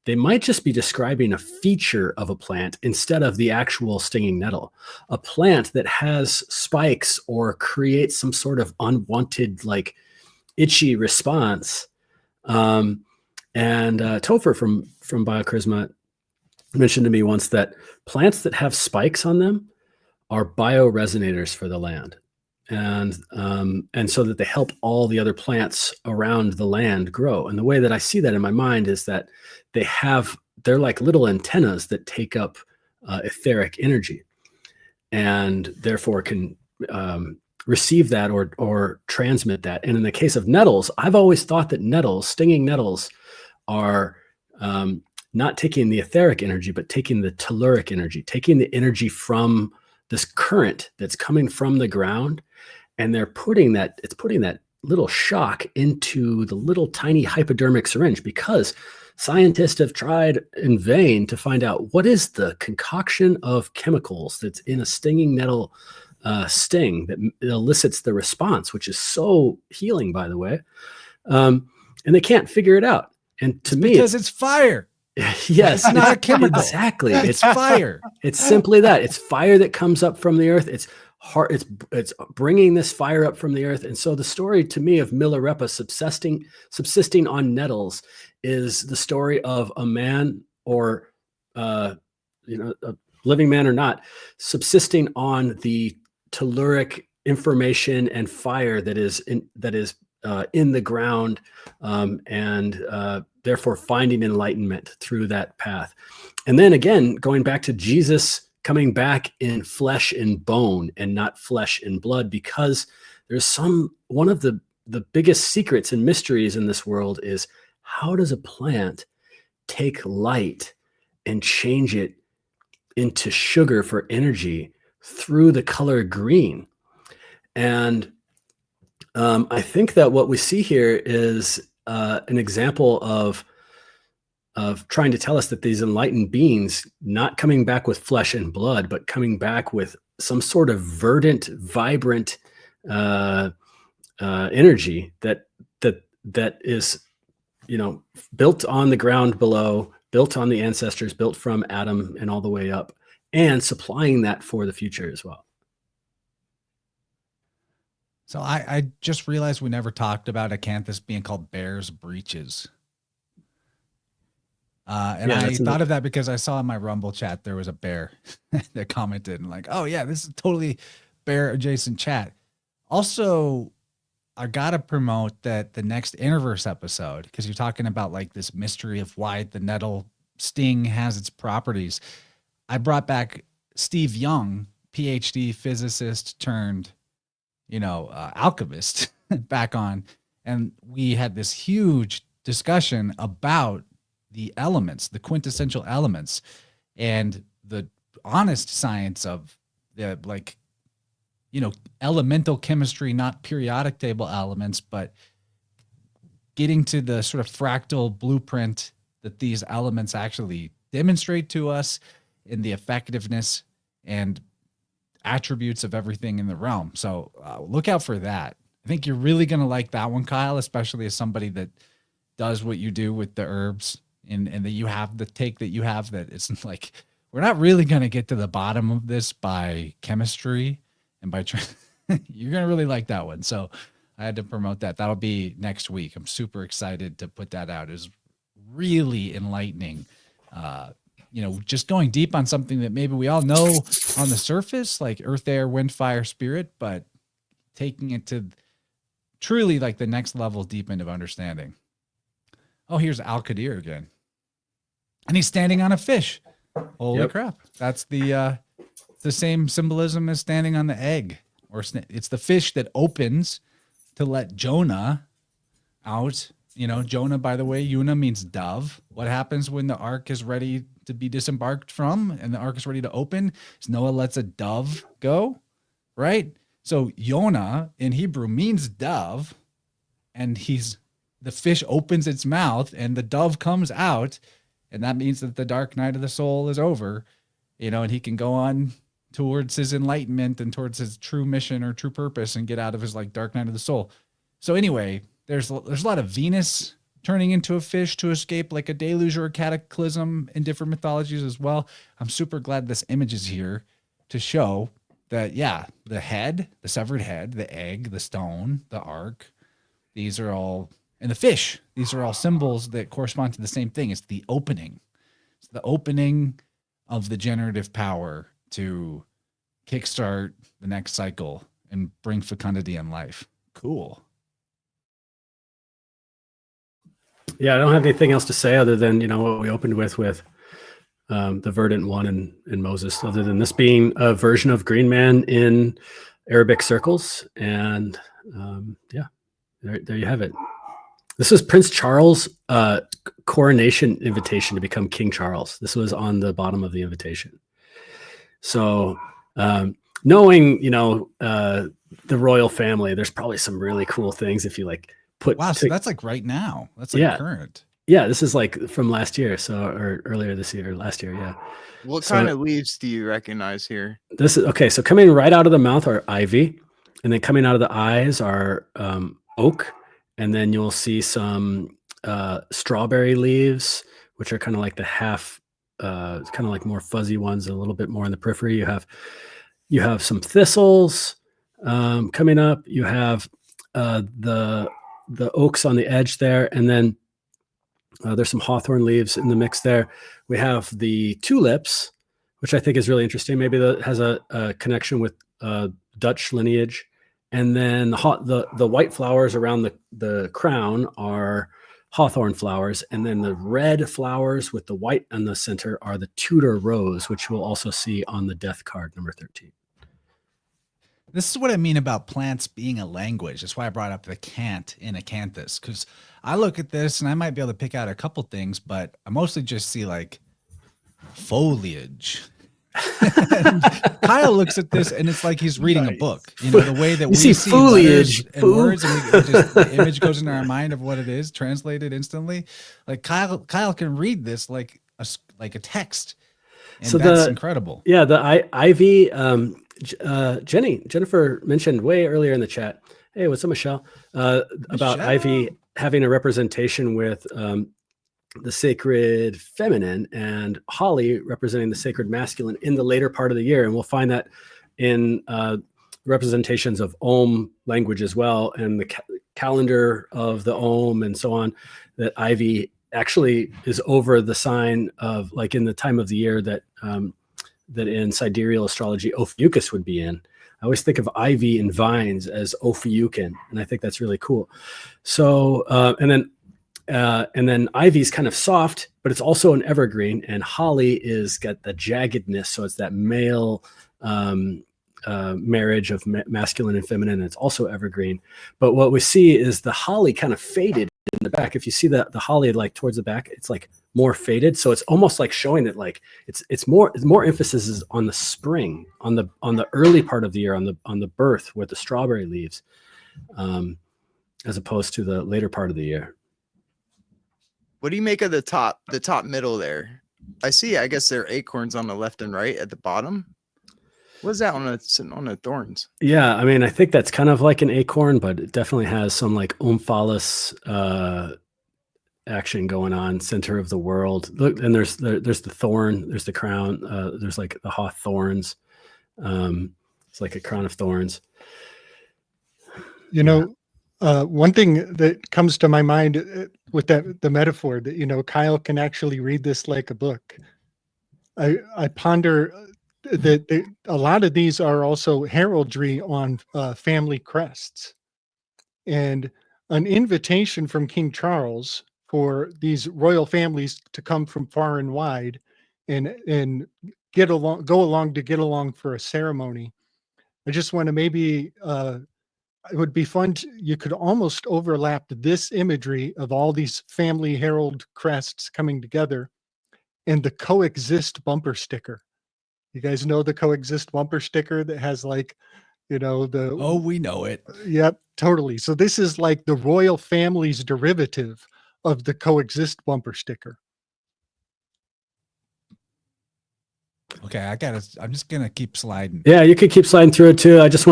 they might just be describing a feature of a plant instead of the actual stinging nettle. A plant that has spikes or creates some sort of unwanted, like itchy response. And Topher from Biocharisma mentioned to me once that plants that have spikes on them are bioresonators for the land. And so that they help all the other plants around the land grow. And the way that I see that in my mind is that they're like little antennas that take up etheric energy, and therefore can receive that or transmit that. And in the case of nettles, I've always thought that nettles, stinging nettles, are not taking the etheric energy, but taking the telluric energy, taking the energy from this current that's coming from the ground, and they're putting that little shock into the little tiny hypodermic syringe, because scientists have tried in vain to find out what is the concoction of chemicals that's in a stinging nettle sting that elicits the response, which is so healing, by the way. And they can't figure it out. And to me, because it's fire. Yes, it's not a chemical. Exactly. It's fire. It's simply that. It's fire that comes up from the earth. It's heart. It's bringing this fire up from the earth. And so the story to me of Milarepa subsisting on nettles is the story of a man, or a living man or not, subsisting on the telluric information and fire that is in the ground, and therefore finding enlightenment through that path. And then again, going back to Jesus coming back in flesh and bone and not flesh and blood, because there's one of the biggest secrets and mysteries in this world is, how does a plant take light and change it into sugar for energy through the color green? And I think that what we see here is an example of trying to tell us that these enlightened beings, not coming back with flesh and blood, but coming back with some sort of verdant, vibrant energy that is, built on the ground below, built on the ancestors, built from Adam and all the way up, and supplying that for the future as well. So I just realized we never talked about acanthus being called bear's breeches. And I thought of that because I saw in my Rumble chat there was a bear that commented and like, oh yeah, this is totally bear adjacent chat. Also, I gotta promote that the next Interverse episode, because you're talking about like this mystery of why the nettle sting has its properties. I brought back Steve Young, PhD physicist turned alchemist back on, and we had this huge discussion about the elements, the quintessential elements, and the honest science of the elemental chemistry, not periodic table elements, but getting to the sort of fractal blueprint that these elements actually demonstrate to us in the effectiveness and attributes of everything in the realm. So look out for that. I think you're really going to like that one, Kyle, especially as somebody that does what you do with the herbs, and that you have the take that you have, that it's like, we're not really going to get to the bottom of this by chemistry and by you're going to really like that one. So I had to promote that. That'll be next week. I'm super excited to put that out. It's really enlightening. Just going deep on something that maybe we all know on the surface, like earth, air, wind, fire, spirit, but taking it to truly like the next level deep into understanding. Oh, here's Al-Qadir again. And he's standing on a fish. Holy crap. That's the same symbolism as standing on the egg. Or it's the fish that opens to let Jonah out. Jonah, by the way, Yuna means dove. What happens when the ark is ready to be disembarked from and the ark is ready to open? Is Noah lets a dove go, right? So Yona in Hebrew means dove, and the fish opens its mouth and the dove comes out, and that means that the dark night of the soul is over, and he can go on towards his enlightenment and towards his true mission or true purpose and get out of his dark night of the soul. So anyway, there's a lot of Venus turning into a fish to escape like a deluge or a cataclysm in different mythologies as well. I'm super glad this image is here to show that, the head, the severed head, the egg, the stone, the ark, these are all, and the fish, these are all symbols that correspond to the same thing. It's the opening. It's the opening of the generative power to kickstart the next cycle and bring fecundity in life. Cool. Yeah, I don't have anything else to say other than, what we opened with the verdant one and Moses, other than this being a version of Green Man in Arabic circles. And yeah, there you have it. This was Prince Charles' coronation invitation to become King Charles. This was on the bottom of the invitation. So knowing, the royal family, there's probably some really cool things if you like put. Wow, so that's like right now. That's like current. Yeah, this is like from last year, or earlier this year, or last year. Yeah. What kind of leaves do you recognize here? This is okay. So coming right out of the mouth are ivy, and then coming out of the eyes are oak, and then you'll see some strawberry leaves, which are kind of like the half, kind of like more fuzzy ones, a little bit more in the periphery. You have some thistles coming up. You have the oaks on the edge there, and then there's some hawthorn leaves in the mix there. We have the tulips, which I think is really interesting. Maybe that has a connection with Dutch lineage. And then the white flowers around the crown are hawthorn flowers. And then the red flowers with the white in the center are the Tudor rose, which we'll also see on the death card number 13. This is what I mean about plants being a language. That's why I brought up the cant in acanthus, because I look at this and I might be able to pick out a couple things, but I mostly just see like foliage. And Kyle looks at this and it's like he's reading a book. The way that we see foliage and words, and the image goes into our mind of what it is, translated instantly. Like Kyle can read this like a text, and so that's incredible. Yeah, the ivy. Jennifer mentioned way earlier in the chat. Hey, what's up, Michelle? About ivy having a representation with the sacred feminine, and holly representing the sacred masculine in the later part of the year. And we'll find that in representations of Om language as well, and the calendar of the Om and so on, that ivy actually is over the sign of, like, in the time of the year that that in sidereal astrology Ophiuchus would be in. I always think of ivy and vines as Ophiucan, and I think that's really cool. So and then ivy is kind of soft, but it's also an evergreen, and holly is got the jaggedness, so it's that male marriage of masculine and feminine, and it's also evergreen. But what we see is the holly kind of faded in the back. If you see the holly like towards the back, it's like more faded, so it's almost like showing that like it's more emphasis is on the spring, on the early part of the year, on the birth with the strawberry leaves, as opposed to the later part of the year. What do you make of the top middle there? I guess there are acorns on the left and right at the bottom. What is that on the thorns? Yeah, I mean, I think that's kind of like an acorn, but it definitely has some like omphalos action going on, center of the world. Look, and there's the thorn, there's the crown, there's like the hawthorns. It's like a crown of thorns. One thing that comes to my mind with the metaphor that, Kyle can actually read this like a book. I ponder that a lot of these are also heraldry on family crests, and an invitation from King Charles for these royal families to come from far and wide and go along for a ceremony. I just want to maybe it would be fun you could almost overlap this imagery of all these family herald crests coming together and the coexist bumper sticker. You guys know the coexist bumper sticker that has like, we know it. Yep, totally. So this is like the royal family's derivative of the coexist bumper sticker. Okay, I'm just gonna keep sliding. Yeah, you could keep sliding through it too. I just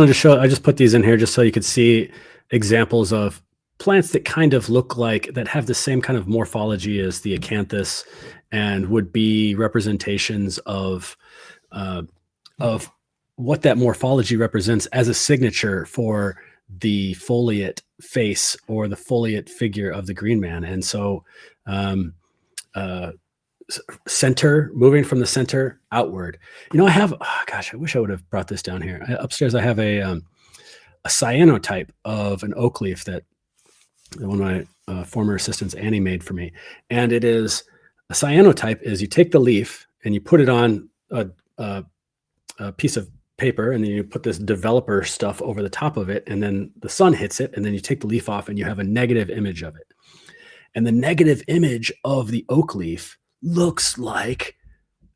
put these in here just so you could see examples of plants that kind of look like, that have the same kind of morphology as the acanthus, and would be representations of what that morphology represents as a signature for the foliate face or the foliate figure of the green man. And so center, moving from the center outward. I wish I would have brought this down here. Upstairs I have a cyanotype of an oak leaf that one of my former assistants, Annie, made for me. And it is, a cyanotype is you take the leaf and you put it on a piece of paper, and then you put this developer stuff over the top of it, and then the sun hits it, and then you take the leaf off and you have a negative image of it. And the negative image of the oak leaf looks like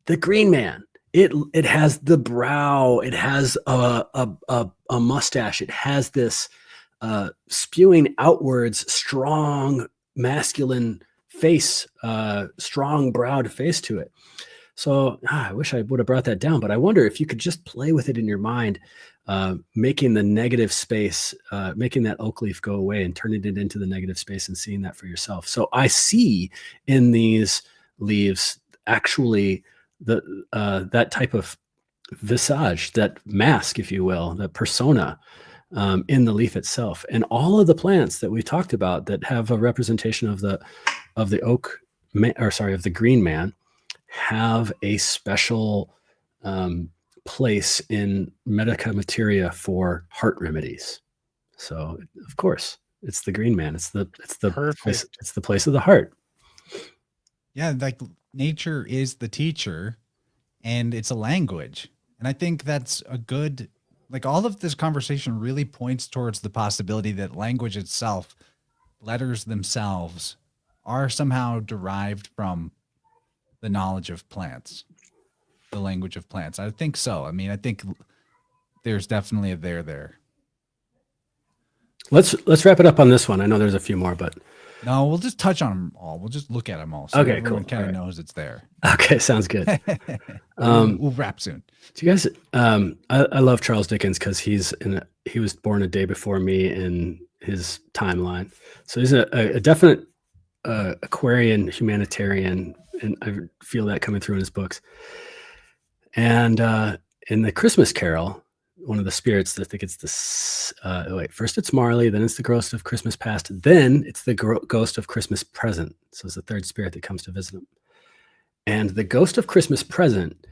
the green man. It has the brow, it has a mustache, it has this spewing outwards strong masculine face, strong browed face to it. So I wish I would have brought that down, but I wonder if you could just play with it in your mind, making the negative space, making that oak leaf go away and turning it into the negative space and seeing that for yourself. So I see in these leaves actually that type of visage, that mask, if you will, that persona in the leaf itself. And all of the plants that we talked about that have a representation of the oak, of the green man, have a special place in medica materia for heart remedies. So of course it's the green man. It's the place, it's the place of the heart. Yeah, like nature is the teacher, and it's a language. And I think that's a good, like, all of this conversation really points towards the possibility that language itself, letters themselves, are somehow derived from the knowledge of plants, the language of plants. I think so. I mean, I think there's definitely a there. Let's wrap it up on this one. I know there's a few more, but no, we'll just touch on them all. We'll just look at them all. So okay, everyone cool. kind of knows it's there. Okay, sounds good. We'll wrap soon. Do you guys? I love Charles Dickens because he was born a day before me in his timeline. So he's a definite Aquarian humanitarian, and I feel that coming through in his books. And in the Christmas Carol, one of the spirits, I think it's first it's Marley, then it's the ghost of Christmas past, then it's the ghost of Christmas present. So it's the third spirit that comes to visit him. And the ghost of Christmas present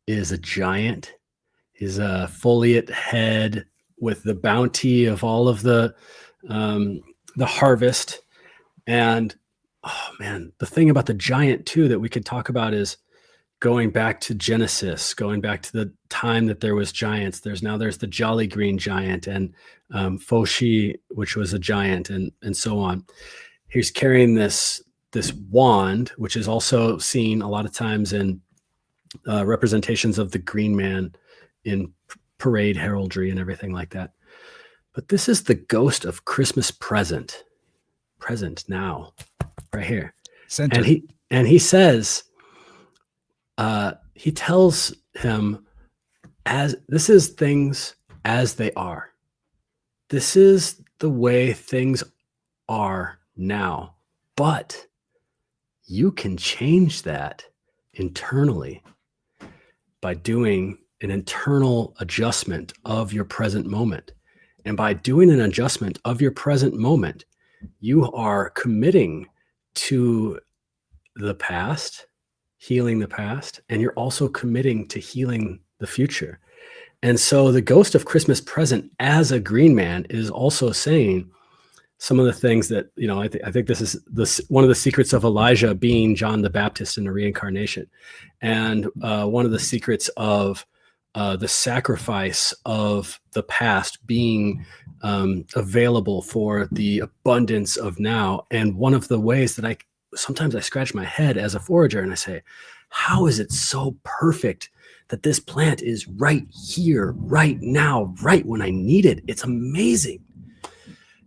is a giant. He's a foliate head with the bounty of all of the harvest. And oh man, the thing about the giant too that we could talk about is going back to Genesis, going back to the time that there was giants. There's the jolly green giant, and Foshi, which was a giant, and so on. He's carrying this wand, which is also seen a lot of times in representations of the green man in parade heraldry and everything like that. But this is the ghost of Christmas present now, right here. Center. And he says, he tells him, as this is things as they are. This is the way things are now, but you can change that internally by doing an internal adjustment of your present moment. And by doing an adjustment of your present moment, you are committing to the past, healing the past, and you're also committing to healing the future. And so the ghost of Christmas present as a green man is also saying some of the things that, I think this is one of the secrets of Elijah being John the Baptist in the reincarnation. And one of the secrets of the sacrifice of the past being available for the abundance of now. And one of the ways that sometimes I scratch my head as a forager and I say, how is it so perfect that this plant is right here, right now, right when I need it? It's amazing.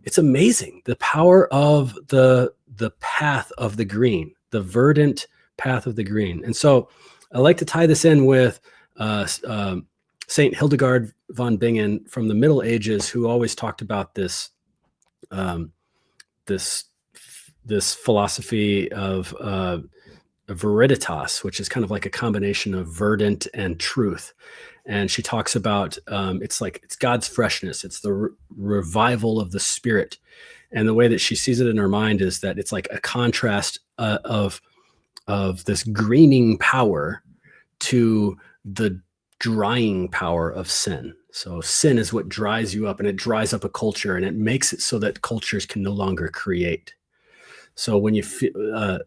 It's amazing. The power of the path of the green, the verdant path of the green. And so I like to tie this in with Saint Hildegard von Bingen from the Middle Ages, who always talked about this philosophy of veriditas, which is kind of like a combination of verdant and truth. And she talks about it's God's freshness. It's the revival of the spirit. And the way that she sees it in her mind is that it's like a contrast of this greening power to the drying power of sin. So sin is what dries you up, and it dries up a culture, and it makes it so that cultures can no longer create. So when you feel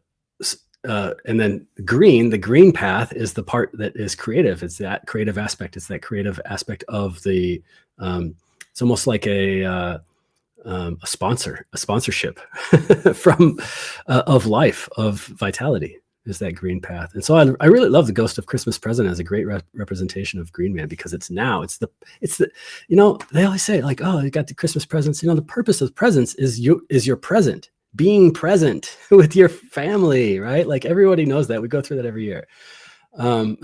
and then the green path is the part that is creative. It's that creative aspect. It's that creative aspect of the, it's almost like a sponsorship from, of life, of vitality, is that green path. And so I really love the Ghost of Christmas Present as a great representation of Green Man, because it's the, you know, they always say like, oh, you got the Christmas presents. You know, the purpose of presents is your present, being present with your family, right? Like everybody knows that. We go through that every year. And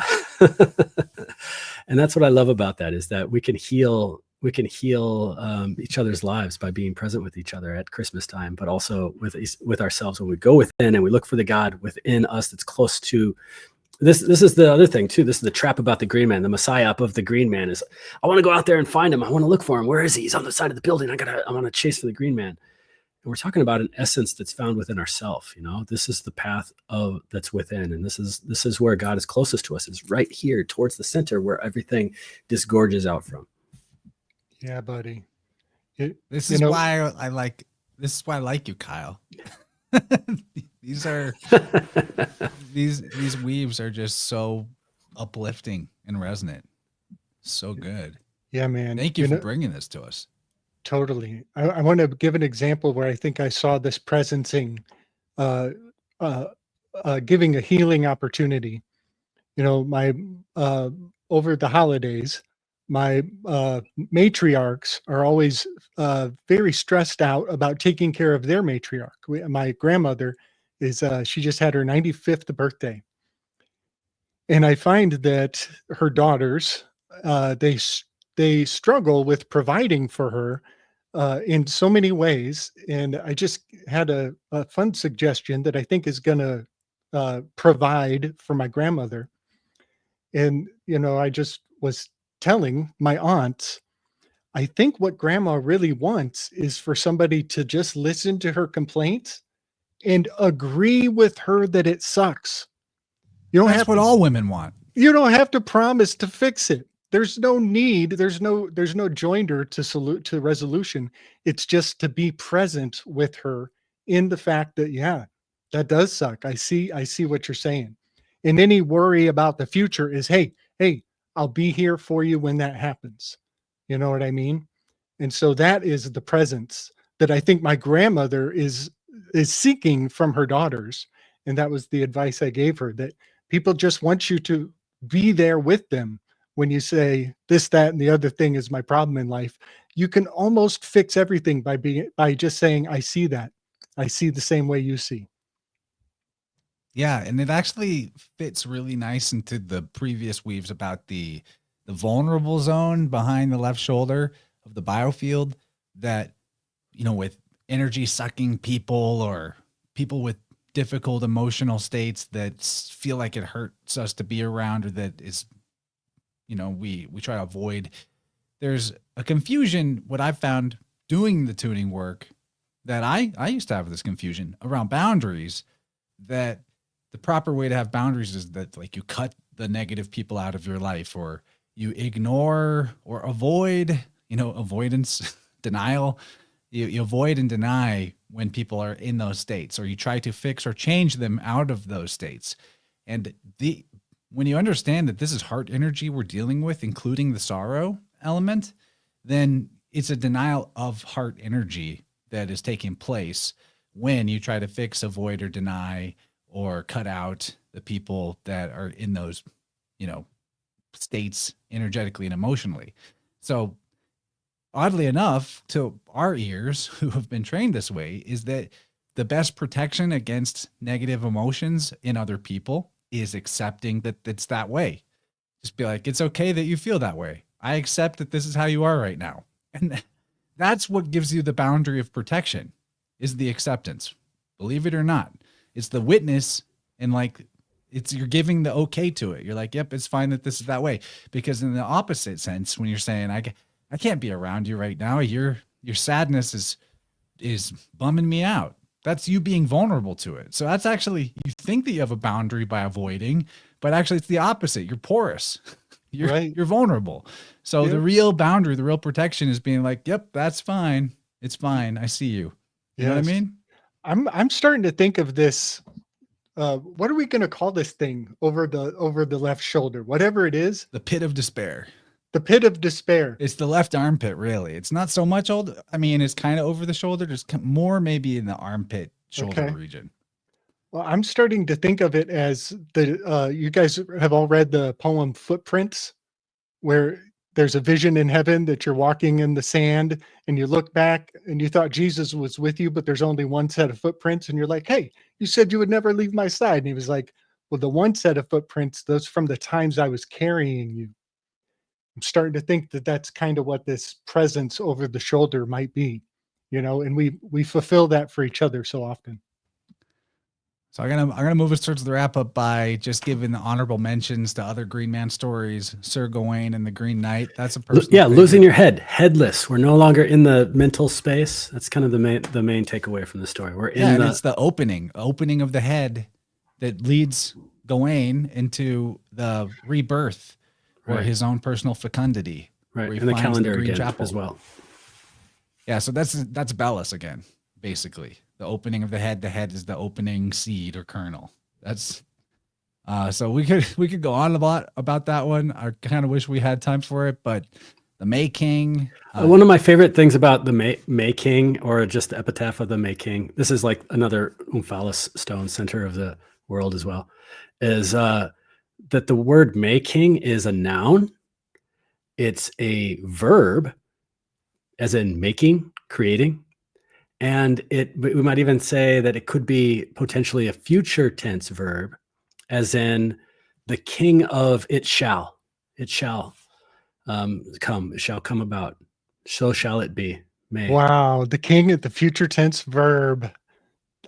that's what I love about that, is that we can heal each other's lives by being present with each other at Christmas time, but also with ourselves when we go within and we look for the God within us that's close to this. This is the other thing too. This is the trap about the Green Man. The Messiah of the Green Man is, I want to go out there and find him. I want to look for him. Where is he? He's on the side of the building. I want to chase for the Green Man. And we're talking about an essence that's found within ourselves. You know, this is the path that's within, and this is where God is closest to us. Is right here towards the center, where everything disgorges out from. Yeah, buddy. This is why I like you, Kyle. These weaves are just so uplifting and resonant. So good. Yeah, man. Thank you for bringing this to us. Totally. I want to give an example where I think I saw this presencing, giving a healing opportunity. You know, my over the holidays, my matriarchs are always very stressed out about taking care of their matriarch. My grandmother is, she just had her 95th birthday. And I find that her daughters, they struggle with providing for her in so many ways. And I just had a fun suggestion that I think is going to provide for my grandmother. And, you know, I just was telling my aunts, I think what grandma really wants is for somebody to just listen to her complaints and agree with her that it sucks. You don't That's what all women want. You don't have to promise to fix it. There's no need. There's no joinder to resolution. It's just to be present with her in the fact that, yeah, that does suck. I see what you're saying. And any worry about the future is, hey, I'll be here for you when that happens. You know what I mean? And so that is the presence that I think my grandmother is seeking from her daughters. And that was the advice I gave her, that people just want you to be there with them. When you say this, that, and the other thing is my problem in life, you can almost fix everything by just saying, I see that. I see the same way you see. Yeah, and it actually fits really nice into the previous weaves about the vulnerable zone behind the left shoulder of the biofield, that, you know, with energy sucking people or people with difficult emotional states that feel like it hurts us to be around, or that is, you know, we try to avoid. There's a confusion, what I've found doing the tuning work, that I used to have this confusion around boundaries, that the proper way to have boundaries is that, like, you cut the negative people out of your life, or you ignore or avoid, you know, avoidance, denial. You avoid and deny when people are in those states, or you try to fix or change them out of those states. And when you understand that this is heart energy we're dealing with, including the sorrow element, then it's a denial of heart energy that is taking place when you try to fix, avoid, or deny, or cut out the people that are in those, you know, states energetically and emotionally. So oddly enough, to our ears who have been trained this way, is that the best protection against negative emotions in other people is accepting that it's that way. Just be like, it's okay that you feel that way. I accept that this is how you are right now. And that's what gives you the boundary of protection, is the acceptance. Believe it or not. It's the witness, and like, you're giving the okay to it. You're like, yep, it's fine that this is that way. Because in the opposite sense, when you're saying, I can't be around you right now, your sadness is bumming me out. That's you being vulnerable to it. So that's actually, you think that you have a boundary by avoiding, but actually it's the opposite. You're porous. You're vulnerable. So the real boundary, the real protection is being like, yep, that's fine. It's fine. I see you. You know what I mean? I'm starting to think of this what are we going to call this thing over the left shoulder? Whatever it is, The pit of despair. the pit of despair. It's the left armpit, really. It's not so much old. I mean, it's kind of over the shoulder. Just more maybe in the armpit shoulder Okay. region. Well, I'm starting to think of it as you guys have all read the poem Footprints, where there's a vision in heaven that you're walking in the sand and you look back and you thought Jesus was with you, but there's only one set of footprints. And you're like, hey, you said you would never leave my side. And he was like, well, the one set of footprints, those from the times I was carrying you. I'm starting to think that that's kind of what this presence over the shoulder might be, and we fulfill that for each other so often. So I'm gonna move us towards the wrap up by just giving the honorable mentions to other Green Man stories. Sir Gawain and the Green Knight. That's a person. Yeah, losing your head, headless. We're no longer in the mental space. That's kind of the main takeaway from the story. We're in it's the opening of the head that leads Gawain into the rebirth or his own personal fecundity. Right, and the calendar again chapel as well. Yeah, so that's Bellis again, basically. The opening of the head. The head is the opening seed or kernel. That's so we could go on a lot about that one. I kind of wish we had time for it, but the May King. One of my favorite things about the May King, or just the epitaph of the May King, this is like another Omphalos stone, center of the world as well, is that the word May King is a noun. It's a verb, as in making, creating. And we might even say that it could be potentially a future tense verb, as in the king of it shall come, it shall come about, so shall it be. May. Wow, the king at the future tense verb.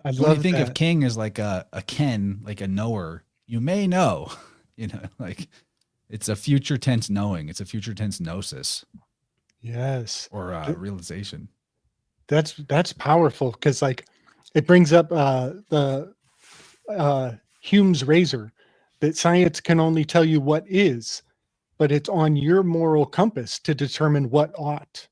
I love when you think that. of king as like a ken, like a knower, you may know, like it's a future tense knowing. It's a future tense gnosis. Yes. Or realization. That's powerful, because like it brings up the Hume's razor, that science can only tell you what is, but it's on your moral compass to determine what ought.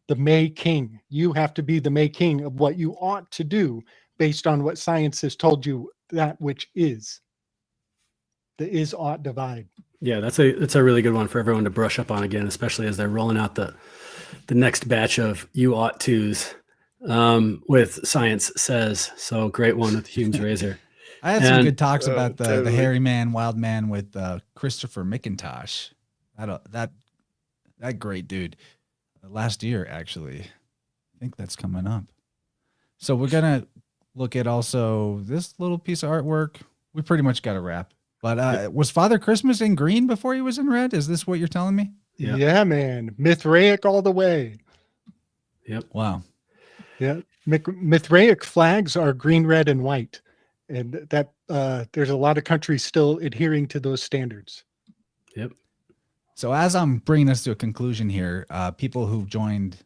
The May King. You have to be the May King of what you ought to do based on what science has told you that which is. The is ought divide. Yeah, that's a really good one for everyone to brush up on again, especially as they're rolling out the next batch of you ought tos with science says. So great one with Hume's razor. I had some good talks about the hairy man, wild man with Christopher McIntosh. That great dude. Last year, actually. I think that's coming up. So we're gonna look at also this little piece of artwork. We pretty much got a wrap. But was Father Christmas in green before he was in red? Is this what you're telling me? Yeah, man. Mithraic all the way. Yep. Wow. Yeah. Mithraic flags are green, red, and white. And that there's a lot of countries still adhering to those standards. Yep. So as I'm bringing us to a conclusion here, people who joined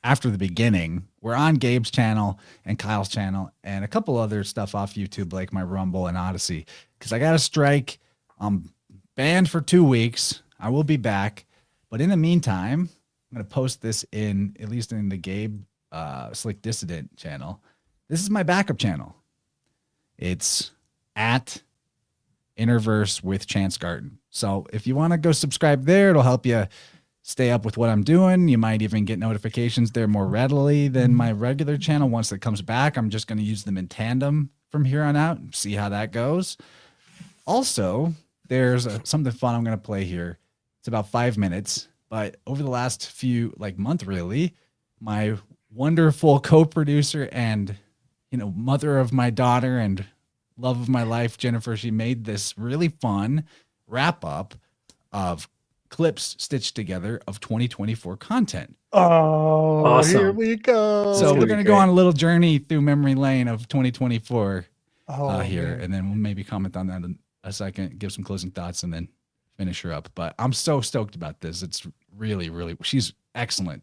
after the beginning, we're on Gabe's channel and Kyle's channel and a couple other stuff off YouTube, like my Rumble and Odyssey, because I got a strike. I'm banned for 2 weeks. I will be back. But in the meantime, I'm going to post this at least in the Gabe Slick Dissident channel. This is my backup channel. It's at Interverse with Chance Garten. So if you want to go subscribe there, it'll help you stay up with what I'm doing. You might even get notifications there more readily than my regular channel. Once it comes back, I'm just going to use them in tandem from here on out and see how that goes. Also, there's something fun I'm going to play here. It's about 5 minutes, but over the last month really, my wonderful co-producer and mother of my daughter and love of my life, Jennifer, she made this really fun wrap up of clips stitched together of 2024 content. Oh, awesome. Here we go. So we're going to go on a little journey through memory lane of 2024 here, man. and then we'll maybe comment on that in a second, give some closing thoughts, and then finish her up. But I'm so stoked about this. It's really, really, she's excellent.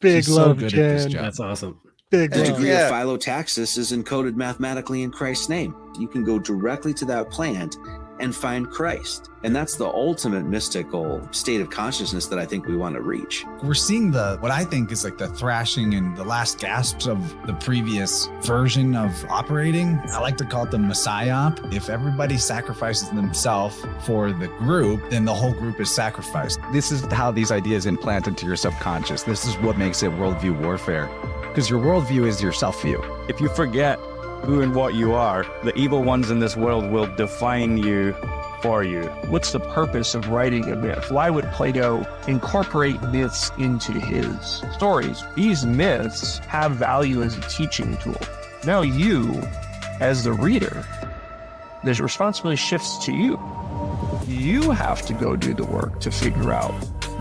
Big she's love, so good Jen. at this job. That's awesome. Big The love. degree Yeah. of phyllotaxis is encoded mathematically in Christ's name. You can go directly to that plant and find Christ. And that's the ultimate mystical state of consciousness that I think we want to reach. We're seeing what I think is like the thrashing and the last gasps of the previous version of operating. I like to call it the messiah. If everybody sacrifices themselves for the group, then the whole group is sacrificed. This is how these ideas implant into your subconscious. This is what makes it worldview warfare, because your worldview is your self-view. If you forget who and what you are, the evil ones in this world will define you for you. What's the purpose of writing a myth? Why would Plato incorporate myths into his stories? These myths have value as a teaching tool. Now you, as the reader, the responsibility shifts to you. You have to go do the work to figure out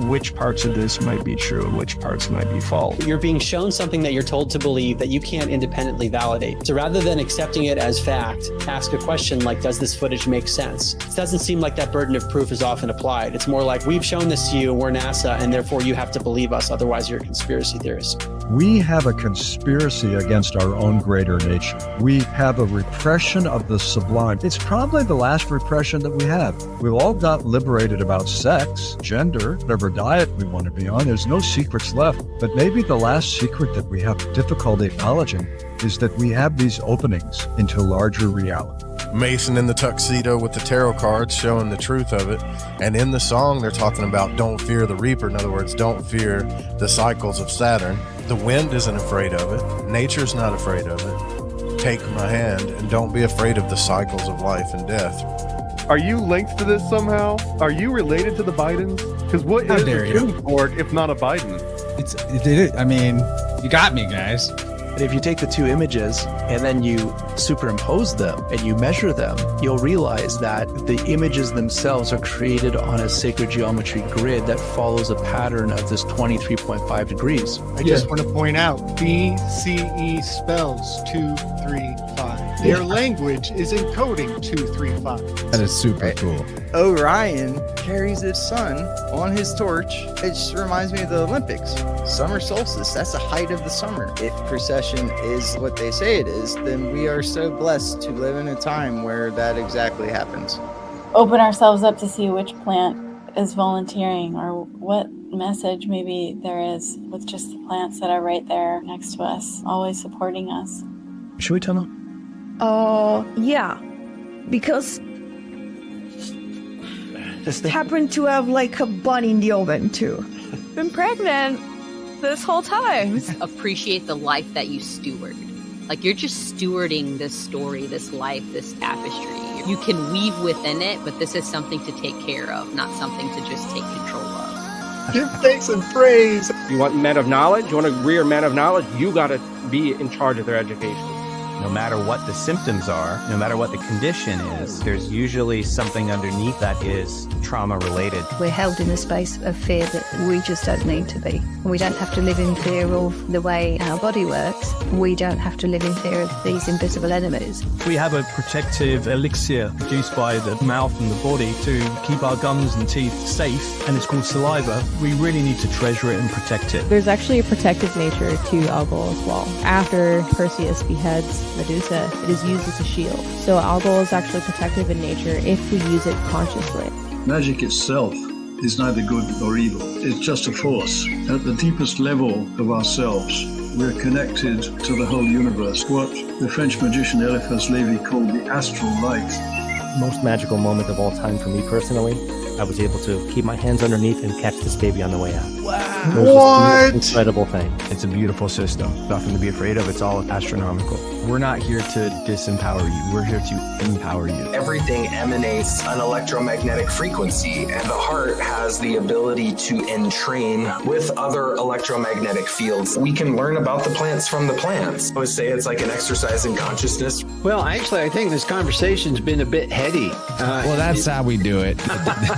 which parts of this might be true and which parts might be false. You're being shown something that you're told to believe that you can't independently validate. So rather than accepting it as fact, ask a question like, does this footage make sense? It doesn't seem like that burden of proof is often applied. It's more like, we've shown this to you, we're NASA, and therefore you have to believe us, otherwise you're a conspiracy theorist. We have a conspiracy against our own greater nature. We have a repression of the sublime. It's probably the last repression that we have. We've all got liberated about sex, gender, whatever diet we want to be on. There's no secrets left. But maybe the last secret that we have difficulty acknowledging is that we have these openings into larger reality. Mason in the tuxedo with the tarot cards showing the truth of it. And in the song, they're talking about don't fear the reaper. In other words, don't fear the cycles of Saturn. The wind isn't afraid of it. Nature's not afraid of it. Take my hand and don't be afraid of the cycles of life and death. Are you linked to this somehow? Are you related to the Bidens? Because what is a Doom Court if not a Biden? I mean, you got me, guys. But if you take the two images and then you superimpose them and you measure them, you'll realize that the images themselves are created on a sacred geometry grid that follows a pattern of this 23.5 degrees. I just want to point out, BCE spells 235. Their language is encoding 235. That is super cool. Orion carries his sun on his torch. It just reminds me of the Olympics. Summer solstice, that's the height of the summer. If precession is what they say it is, then we are so blessed to live in a time where that exactly happens. Open ourselves up to see which plant is volunteering or what message maybe there is with just the plants that are right there next to us, always supporting us. Should we tell them? Yeah, because happened to have like a bun in the oven too. Been pregnant this whole time. Appreciate the life that you steward. Like, you're just stewarding this story, this life, this tapestry. You can weave within it, but this is something to take care of, not something to just take control of. Give thanks and praise. You want men of knowledge? You want to rear men of knowledge? You got to be in charge of their education. No matter what the symptoms are, no matter what the condition is, there's usually something underneath that is trauma related. We're held in a space of fear that we just don't need to be. We don't have to live in fear of the way our body works. We don't have to live in fear of these invisible enemies. We have a protective elixir produced by the mouth and the body to keep our gums and teeth safe, and it's called saliva. We really need to treasure it and protect it. There's actually a protective nature to alcohol as well. After Perseus beheads Medusa, it is used as a shield. So alcohol is actually protective in nature if we use it consciously. Magic itself is neither good nor evil. It's just a force. At the deepest level of ourselves, we're connected to the whole universe. What the French magician Eliphas Lévy called the astral light. Most magical moment of all time for me personally, I was able to keep my hands underneath and catch this baby on the way out. Wow. What? Incredible thing. It's a beautiful system. Nothing to be afraid of. It's all astronomical. We're not here to disempower you. We're here to empower you. Everything emanates an electromagnetic frequency, and the heart has the ability to entrain with other electromagnetic fields. We can learn about the plants from the plants. I would say it's like an exercise in consciousness. Well, actually, I think this conversation's been a bit heady. Well, that's how we do it.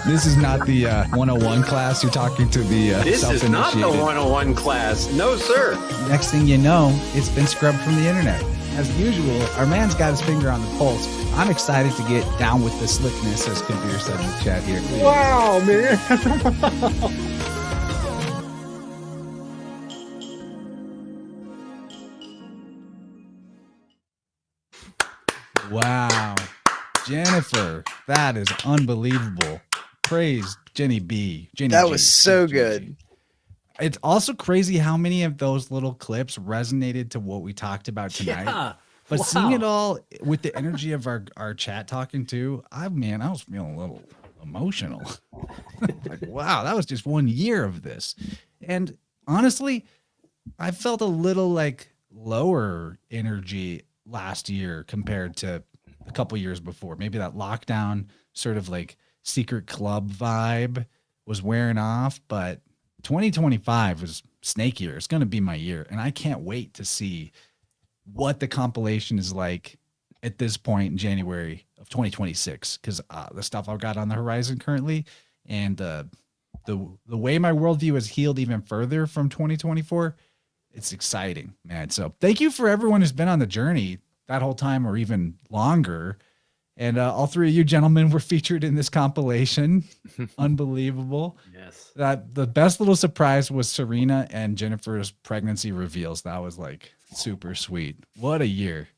This is not the 101 class. You're talking to the This is not the 101 class. No, sir. Next thing you know, it's been scrubbed from the internet. As usual, our man's got his finger on the pulse. I'm excited to get down with the slickness, as Kabir said in the chat here. Wow, man. Wow. Jennifer. Jennifer, that is unbelievable. Praise Jenny B. Jenny That G, was so Jenny G. good. It's also crazy how many of those little clips resonated to what we talked about tonight. Yeah. But Wow. seeing it all with the energy of our chat talking too, I was feeling a little emotional. Like, wow, that was just 1 year of this. And honestly, I felt a little like lower energy last year compared to a couple years before. Maybe that lockdown sort of like secret club vibe was wearing off, but 2025 was snakier. It's going to be my year. And I can't wait to see what the compilation is like at this point in January of 2026. Cause the stuff I've got on the horizon currently and the way my worldview has healed even further from 2024, it's exciting, man. So thank you for everyone who's been on the journey that whole time or even longer. And all three of you gentlemen were featured in this compilation. Unbelievable. Yes. The best little surprise was Serena and Jennifer's pregnancy reveals. That was like super sweet. What a year,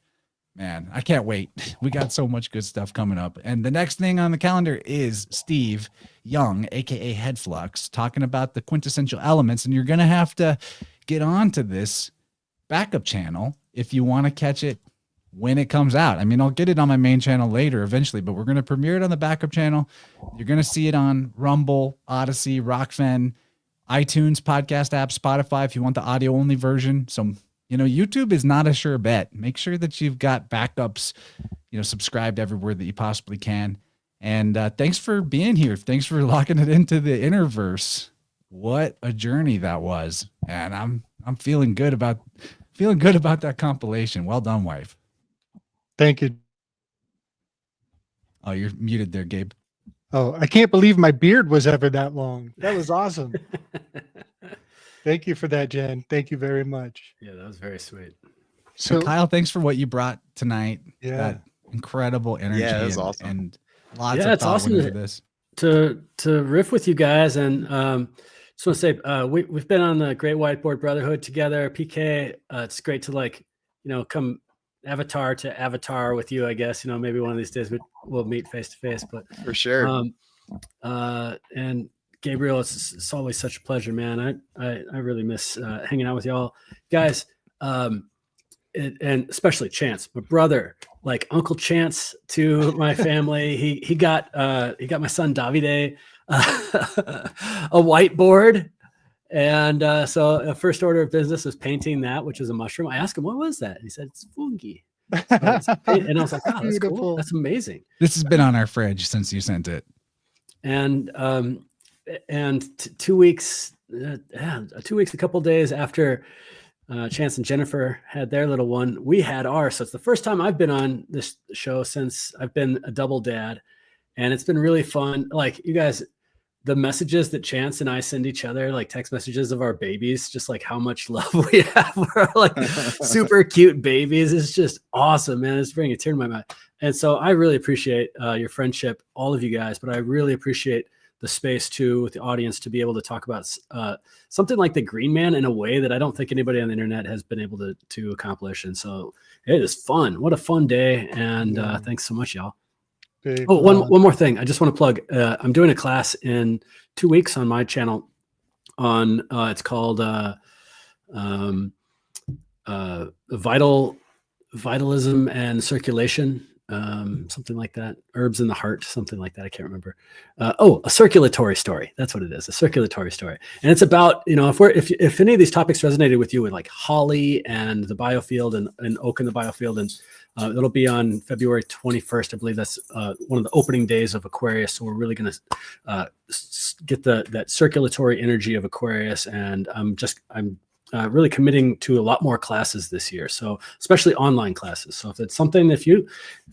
man. I can't wait. We got so much good stuff coming up. And the next thing on the calendar is Steve Young, aka Headflux, talking about the quintessential elements. And you're going to have to get on to this backup channel if you want to catch it when it comes out. I mean, I'll get it on my main channel later eventually, but we're going to premiere it on the backup channel. You're going to see it on Rumble, Odyssey, Rockfen, iTunes, podcast app, Spotify if you want the audio only version. So, YouTube is not a sure bet. Make sure that you've got backups, subscribed everywhere that you possibly can. And thanks for being here. Thanks for locking it into the Interverse. What a journey that was. And I'm feeling good about that compilation. Well done, wife. Thank you. Oh, you're muted there, Gabe. Oh, I can't believe my beard was ever that long. That was awesome. Thank you for that, Jen. Thank you very much. Yeah, that was very sweet. So Kyle, thanks for what you brought tonight. Yeah. That incredible energy. Yeah, that was awesome. And lots Yeah, of it's thought awesome went into this. to riff with you guys. And just want to say we've been on the Great Whiteboard Brotherhood together. PK, it's great to come avatar to avatar with you, I guess. Maybe one of these days we'll meet face to face, but for sure. And Gabriel, it's always such a pleasure, man. I really miss hanging out with y'all guys. And especially Chance, my brother, like Uncle Chance to my family. He got my son Davide a whiteboard. And so the first order of business was painting that, which is a mushroom. I asked him, what was that? And he said, it's fungi. And I was like, wow, that's cool. That's amazing. This has been on our fridge since you sent it. And 2 weeks, a couple days after Chance and Jennifer had their little one, we had ours. So it's the first time I've been on this show since I've been a double dad. And it's been really fun. Like, you guys, the messages that Chance and I send each other, like text messages of our babies, just like how much love we have for our like super cute babies. It's just awesome, man. It's bringing a tear to my mind. And so I really appreciate your friendship, all of you guys, but I really appreciate the space too with the audience to be able to talk about something like the Green Man in a way that I don't think anybody on the internet has been able to accomplish. And so it is fun. What a fun day. And thanks so much, y'all. One more thing. I just want to plug. I'm doing a class in 2 weeks on my channel. It's called Vitalism and Circulation, something like that. Herbs in the Heart, something like that. I can't remember. A circulatory story. That's what it is. A circulatory story. And it's about, if any of these topics resonated with you with like holly and the biofield and oak in the biofield, and it'll be on February 21st. I believe that's one of the opening days of Aquarius. So we're really going to get that circulatory energy of Aquarius. And I'm really committing to a lot more classes this year. So especially online classes. So if it's something, if you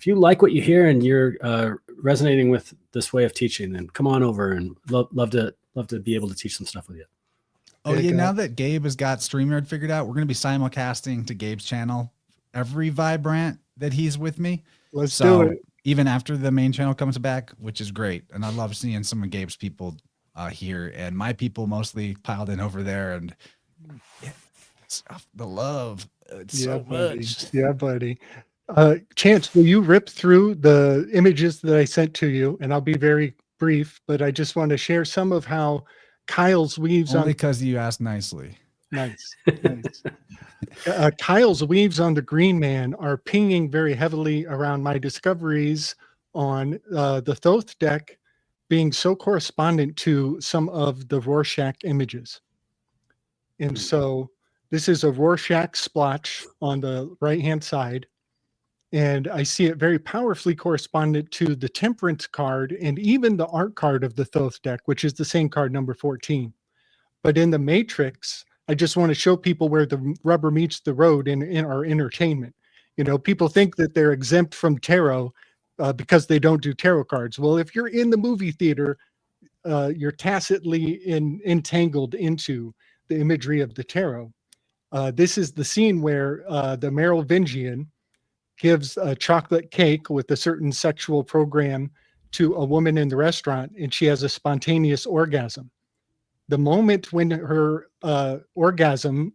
like what you hear and you're resonating with this way of teaching, then come on over, and love to be able to teach some stuff with you. Oh yeah. Now that Gabe has got StreamYard figured out, we're going to be simulcasting to Gabe's channel every Vibe Rant that he's with me. Let's do it. Even after the main channel comes back, which is great. And I love seeing some of Gabe's people here, and my people mostly piled in over there. And the love. It's so much. Yeah, buddy. Chance, will you rip through the images that I sent to you? And I'll be very brief, but I just want to share some of how Kyle's weaves Only on. because you asked nicely. Nice, nice. Kyle's weaves on the Green Man are pinging very heavily around my discoveries on the Thoth deck being so correspondent to some of the Rorschach images. And so this is a Rorschach splotch on the right-hand side. And I see it very powerfully correspondent to the Temperance card and even the art card of the Thoth deck, which is the same card, number 14. But in the Matrix, I just want to show people where the rubber meets the road in our entertainment. You know, people think that they're exempt from tarot because they don't do tarot cards. Well, if you're in the movie theater, you're tacitly entangled into the imagery of the tarot. This is the scene where the Merovingian gives a chocolate cake with a certain sexual program to a woman in the restaurant, and she has a spontaneous orgasm. The moment when her orgasm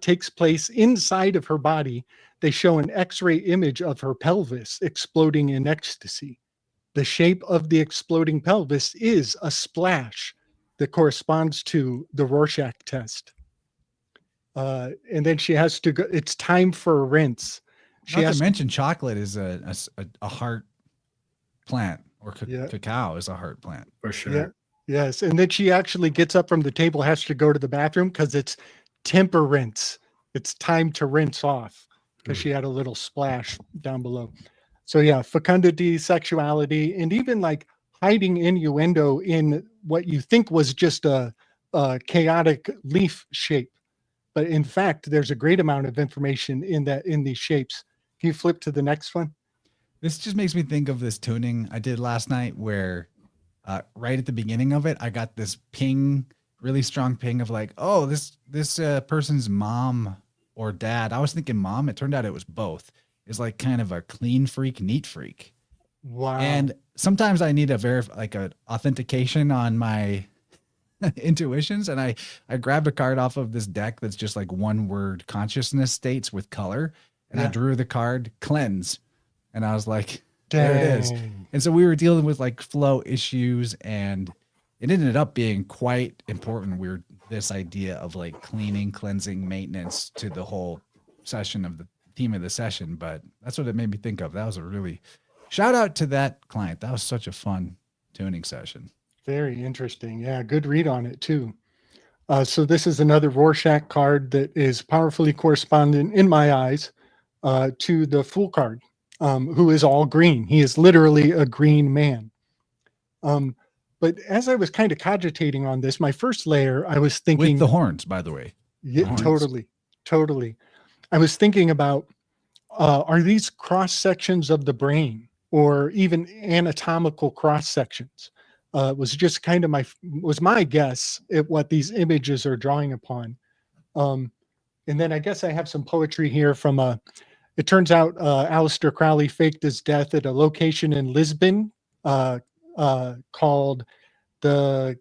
takes place inside of her body, they show an X-ray image of her pelvis exploding in ecstasy. The shape of the exploding pelvis is a splash that corresponds to the Rorschach test. And then she has to go, it's time for a rinse. Not to mention chocolate is a heart plant, or cacao is a heart plant. For sure. Yeah. Yes. And then she actually gets up from the table, has to go to the bathroom because it's temperance. It's time to rinse off because she had a little splash down below. So yeah, fecundity, sexuality, and even like hiding innuendo in what you think was just a chaotic leaf shape. But in fact, there's a great amount of information in these shapes. Can you flip to the next one? This just makes me think of this tuning I did last night where right at the beginning of it, I got this ping, really strong ping of like, oh, this person's mom or dad. I was thinking mom. It turned out it was both. Is like kind of a clean freak, neat freak. Wow. And sometimes I need a authentication on my intuitions, and I grabbed a card off of this deck that's just like one word consciousness states with color, and I drew the card cleanse, and I was like, there it is. And so we were dealing with like flow issues, and it ended up being quite important. This idea of like cleaning, cleansing, maintenance to the whole session of the theme of the session, but that's what it made me think of. That was a really shout out to that client. That was such a fun tuning session. Very interesting. Yeah, good read on it too. So this is another Rorschach card that is powerfully correspondent in my eyes to the Fool card, who is all green. He is literally a green man. But as I was kind of cogitating on this, my first layer, I was thinking with the horns, by the way. Yeah, totally. I was thinking about are these cross sections of the brain or even anatomical cross sections? Was just kind of my guess at what these images are drawing upon. And then I guess I have some poetry here from it turns out Aleister Crowley faked his death at a location in Lisbon called the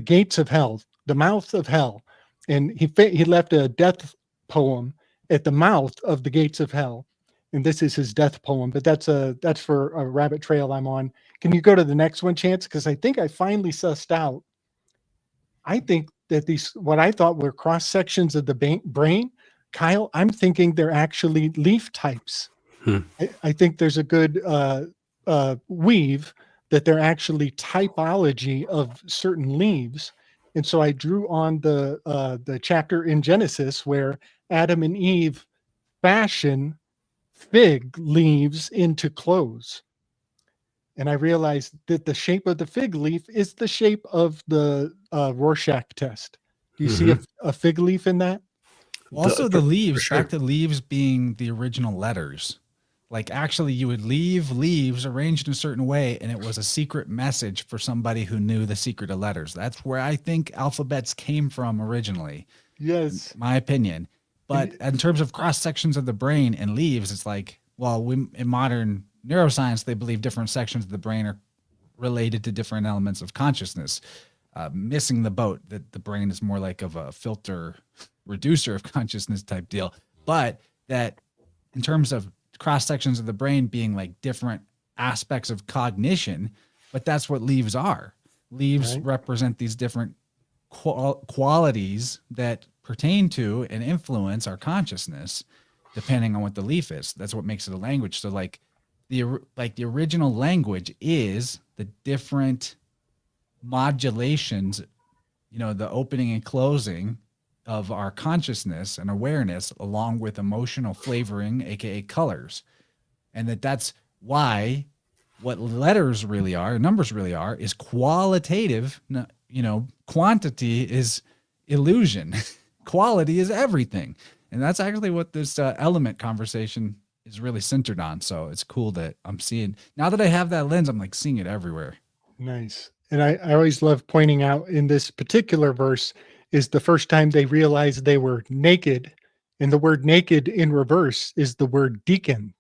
Gates of Hell, the Mouth of Hell. And he left a death poem at the mouth of the Gates of Hell. And this is his death poem, but that's for a rabbit trail I'm on. Can you go to the next one, Chance? Because I think I finally sussed out. I think that these, what I thought were cross sections of the brain, Kyle, I'm thinking they're actually leaf types. I think there's a good weave that they're actually typology of certain leaves. And so I drew on the chapter in Genesis where Adam and Eve fashion fig leaves into clothes. And I realized that the shape of the fig leaf is the shape of the Rorschach test. Do you see a fig leaf in that? Also the leaves, back to leaves being the original letters. Like actually you would leave leaves arranged in a certain way, and it was a secret message for somebody who knew the secret of letters. That's where I think alphabets came from originally. Yes. My opinion. But in terms of cross sections of the brain and leaves, it's like, well, in modern neuroscience, they believe different sections of the brain are related to different elements of consciousness. Missing the boat that the brain is more like of a filter reducer of consciousness type deal. But that in terms of cross sections of the brain being like different aspects of cognition, but that's what leaves are. Leaves represent these different qualities that pertain to and influence our consciousness, depending on what the leaf is. That's what makes it a language. So like the original language is the different modulations, you know, the opening and closing of our consciousness and awareness, along with emotional flavoring, aka colors. And that's why what letters really are, numbers really are, is qualitative. You know, quantity is illusion. Quality is everything. And that's actually what this element conversation is really centered on. So it's cool that I'm seeing, now that I have that lens, I'm like seeing it everywhere. Nice. And I always love pointing out in this particular verse is the first time they realized they were naked. And the word naked in reverse is the word deacon.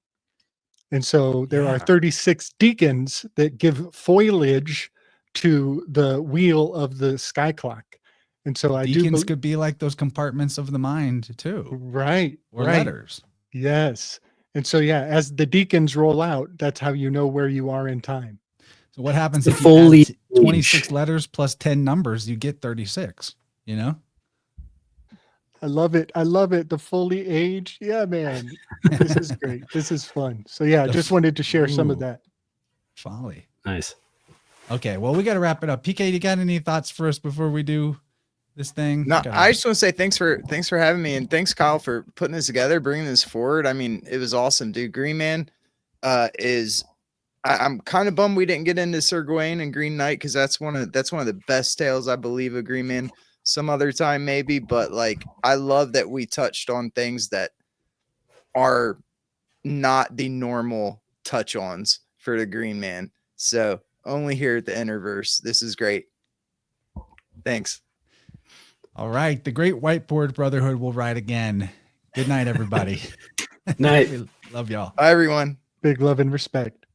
And so there are 36 deacons that give foliage to the wheel of the sky clock. And so Deacons could be like those compartments of the mind too. Right. Or letters. Yes. And so, yeah, as the deacons roll out, that's how you know where you are in time. So what happens if you add 26 letters plus 10 numbers, you get 36, you know? I love it. I love it. The Foley age. Yeah, man. This is great. This is fun. So yeah, I just wanted to share some of that. Folly. Nice. Okay. Well, we got to wrap it up. PK, you got any thoughts for us before we do this thing? No, I just want to say thanks for having me, and thanks Kyle for putting this together, bringing this forward. I mean, it was awesome, dude. Green Man I'm kind of bummed we didn't get into Sir Gawain and Green Knight, because that's one of the best tales I believe of Green Man. Some other time maybe, but like I love that we touched on things that are not the normal touch-ons for the Green Man. So only here at the Interverse. This is great. Thanks. All right. The Great Whiteboard Brotherhood will ride again. Good night, everybody. Night. Love y'all. Bye, everyone. Big love and respect.